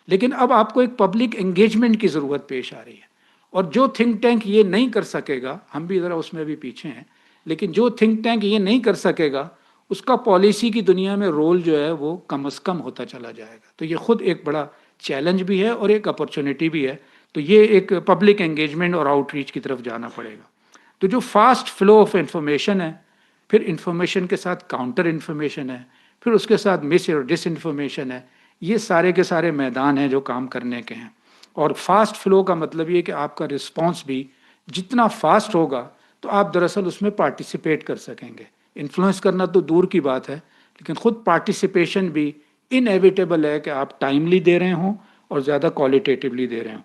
لیکن اب آپ کو ایک پبلک انگیجمنٹ کی ضرورت پیش آ رہی ہے. اور جو تھنک ٹینک یہ نہیں کر سکے گا، ہم بھی ذرا اس میں بھی پیچھے ہیں، لیکن جو تھنک ٹینک یہ نہیں کر سکے گا اس کا پالیسی کی دنیا میں رول جو ہے وہ کم از کم ہوتا چلا جائے گا. تو یہ خود ایک بڑا چیلنج بھی ہے اور ایک اپرچونٹی بھی ہے. تو یہ ایک پبلک انگیجمنٹ اور آؤٹ ریچ کی طرف جانا پڑے گا. تو جو فاسٹ فلو آف انفارمیشن ہے، پھر انفارمیشن کے ساتھ کاؤنٹر انفارمیشن ہے، پھر اس کے ساتھ مس اور ڈس انفارمیشن ہے، یہ سارے کے سارے میدان ہیں جو کام کرنے کے ہیں. اور فاسٹ فلو کا مطلب یہ کہ آپ کا رسپانس بھی جتنا فاسٹ ہوگا تو آپ دراصل اس میں پارٹیسپیٹ کر سکیں گے. انفلوئنس کرنا تو دور کی بات ہے، لیکن خود پارٹیسپیشن بھی انیویٹیبل ہے کہ آپ ٹائملی دے رہے ہوں اور زیادہ کوالٹیٹیولی دے رہے ہوں.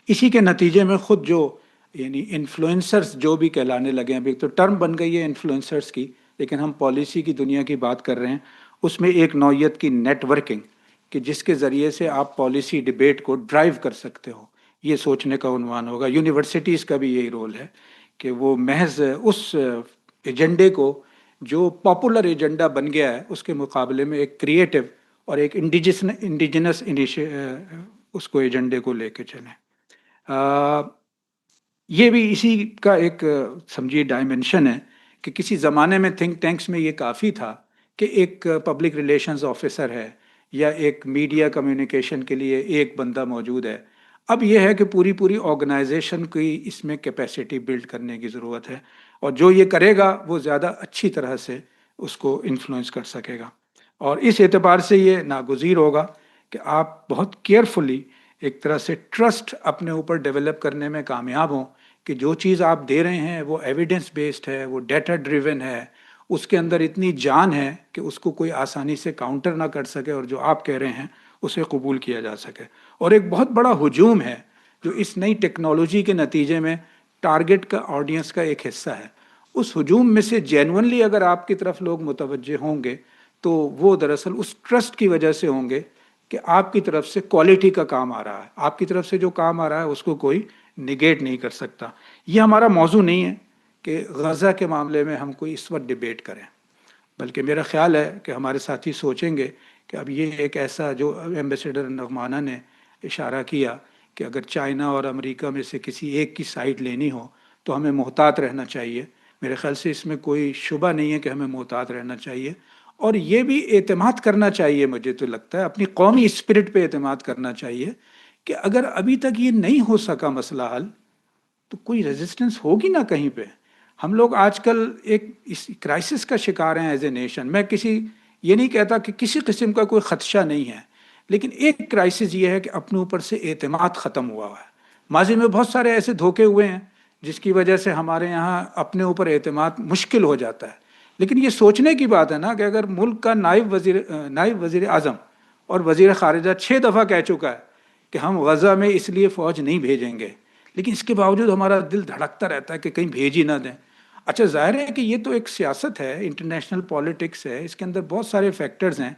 اسی کے نتیجے میں خود جو یعنی انفلوئنسرز جو بھی کہلانے لگے ہیں، ابھی تو ٹرم بن گئی ہے انفلوئنسرز کی، لیکن ہم پالیسی کی دنیا کی بات کر رہے ہیں. اس میں ایک نوعیت کی نیٹ ورکنگ کہ جس کے ذریعے سے آپ پالیسی ڈیبیٹ کو ڈرائیو کر سکتے ہو، یہ سوچنے کا عنوان ہوگا. یونیورسٹیز کا بھی یہی رول ہے کہ وہ محض اس ایجنڈے کو جو پاپولر ایجنڈا بن گیا ہے اس کے مقابلے میں ایک کریٹو اور ایک انڈیجنس اس کو ایجنڈے کو لے کے چلیں. یہ بھی اسی کا ایک سمجھیے ڈائمنشن ہے کہ کسی زمانے میں تھنک ٹینکس میں یہ کافی تھا کہ ایک پبلک ریلیشنز آفیسر ہے یا ایک میڈیا کمیونیکیشن کے لیے ایک بندہ موجود ہے. اب یہ ہے کہ پوری آرگنائزیشن کی اس میں کیپیسٹی بلڈ کرنے کی ضرورت ہے، اور جو یہ کرے گا وہ زیادہ اچھی طرح سے اس کو انفلوئنس کر سکے گا. اور اس اعتبار سے یہ ناگزیر ہوگا کہ آپ بہت کیئرفلی ایک طرح سے ٹرسٹ اپنے اوپر ڈیولپ کرنے میں کامیاب ہوں کہ جو چیز آپ دے رہے ہیں وہ ایویڈنس بیسڈ ہے، وہ ڈیٹا ڈریون ہے، اس کے اندر اتنی جان ہے کہ اس کو کوئی آسانی سے کاؤنٹر نہ کر سکے، اور جو آپ کہہ رہے ہیں اسے قبول کیا جا سکے. اور ایک بہت بڑا ہجوم ہے جو اس نئی ٹیکنالوجی کے نتیجے میں ٹارگٹ کا آڈینس کا ایک حصہ ہے. اس ہجوم میں سے جینونلی اگر آپ کی طرف لوگ متوجہ ہوں گے تو وہ دراصل اس ٹرسٹ کی وجہ سے ہوں گے کہ آپ کی طرف سے کوالٹی کا کام آ رہا ہے. آپ کی طرف سے جو کام آ رہا ہے اس کو کوئی نگیٹ نہیں کر سکتا. یہ ہمارا موضوع نہیں ہے کہ غزہ کے معاملے میں ہم کوئی اس وقت ڈیبیٹ کریں، بلکہ میرا خیال ہے کہ ہمارے ساتھی سوچیں گے کہ اب یہ ایک ایسا جو ایمبیسیڈر نغمانہ نے اشارہ کیا کہ اگر چائنا اور امریکہ میں سے کسی ایک کی سائڈ لینی ہو تو ہمیں محتاط رہنا چاہیے. میرے خیال سے اس میں کوئی شبہ نہیں ہے کہ ہمیں محتاط رہنا چاہیے. اور یہ بھی اعتماد کرنا چاہیے، مجھے تو لگتا ہے اپنی قومی اسپرٹ پہ اعتماد کرنا چاہیے کہ اگر ابھی تک یہ نہیں ہو سکا مسئلہ حل تو کوئی ریزسٹنس ہوگی نہ کہیں پہ. ہم لوگ آج کل ایک اس کرائسس کا شکار ہیں ایز اے نیشن. میں یہ نہیں کہتا کہ کسی قسم کا کوئی خدشہ نہیں ہے، لیکن ایک کرائسس یہ ہے کہ اپنے اوپر سے اعتماد ختم ہوا ہے. ماضی میں بہت سارے ایسے دھوکے ہوئے ہیں جس کی وجہ سے ہمارے یہاں اپنے اوپر اعتماد مشکل ہو جاتا ہے. لیکن یہ سوچنے کی بات ہے نا کہ اگر ملک کا نائب وزیر اعظم اور وزیر خارجہ 6 دفعہ کہہ چکا ہے کہ ہم غزہ میں اس لیے فوج نہیں بھیجیں گے، لیکن اس کے باوجود ہمارا دل دھڑکتا رہتا ہے کہ کہیں بھیج ہی نہ دیں. اچھا، ظاہر ہے کہ یہ تو ایک سیاست ہے، انٹرنیشنل پالیٹکس ہے، اس کے اندر بہت سارے فیکٹرز ہیں.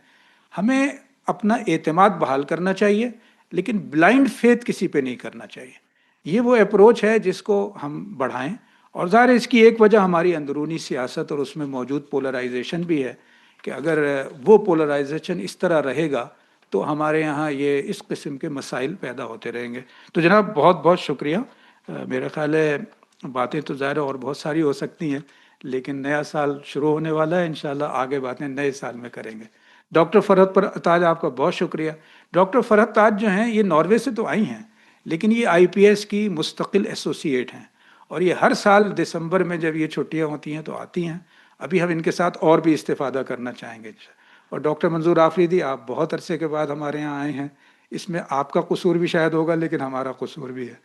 ہمیں اپنا اعتماد بحال کرنا چاہیے، لیکن بلائنڈ فیتھ کسی پہ نہیں کرنا چاہیے. یہ وہ اپروچ ہے جس کو ہم بڑھائیں. اور ظاہر ہے اس کی ایک وجہ ہماری اندرونی سیاست اور اس میں موجود پولرائزیشن بھی ہے کہ اگر وہ پولرائزیشن اس طرح رہے گا تو ہمارے یہاں یہ اس قسم کے مسائل پیدا ہوتے رہیں گے. تو جناب بہت بہت شکریہ. میرا خیال ہے باتیں تو ظاہر اور بہت ساری ہو سکتی ہیں، لیکن نیا سال شروع ہونے والا ہے، انشاءاللہ آگے باتیں نئے سال میں کریں گے. ڈاکٹر فرحت تاج آپ کا بہت شکریہ. ڈاکٹر فرحت تاج جو ہیں یہ ناروے سے تو آئی ہیں، لیکن یہ IPS کی مستقل ایسوسیٹ ہیں، اور یہ ہر سال دسمبر میں جب یہ چھٹیاں ہوتی ہیں تو آتی ہیں. ابھی ہم ان کے ساتھ اور بھی استفادہ کرنا چاہیں گے. اور ڈاکٹر منظور آفریدی، آپ بہت عرصے کے بعد ہمارے یہاں آئے ہیں. اس میں آپ کا قصور بھی شاید ہوگا، لیکن ہمارا قصور بھی ہے.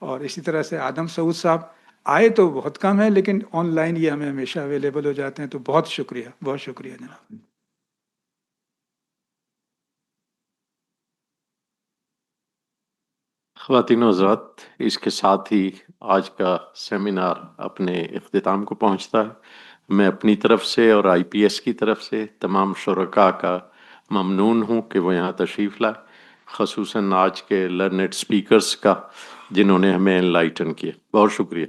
اور اسی طرح سے آدم سعود صاحب آئے تو بہت کم ہے، لیکن آن لائن یہ ہمیں ہمیشہ اویلیبل ہو جاتے ہیں. تو بہت شکریہ، بہت شکریہ جناب. خواتین و حضرات، اس کے ساتھ ہی آج کا سیمینار اپنے اختتام کو پہنچتا ہے. میں اپنی طرف سے اور IPS کی طرف سے تمام شرکاء کا ممنون ہوں کہ وہ یہاں تشریف لائے، خصوصاً آج کے لرنڈ سپیکرز کا جنہوں نے ہمیں انلائٹن کیا. بہت شکریہ.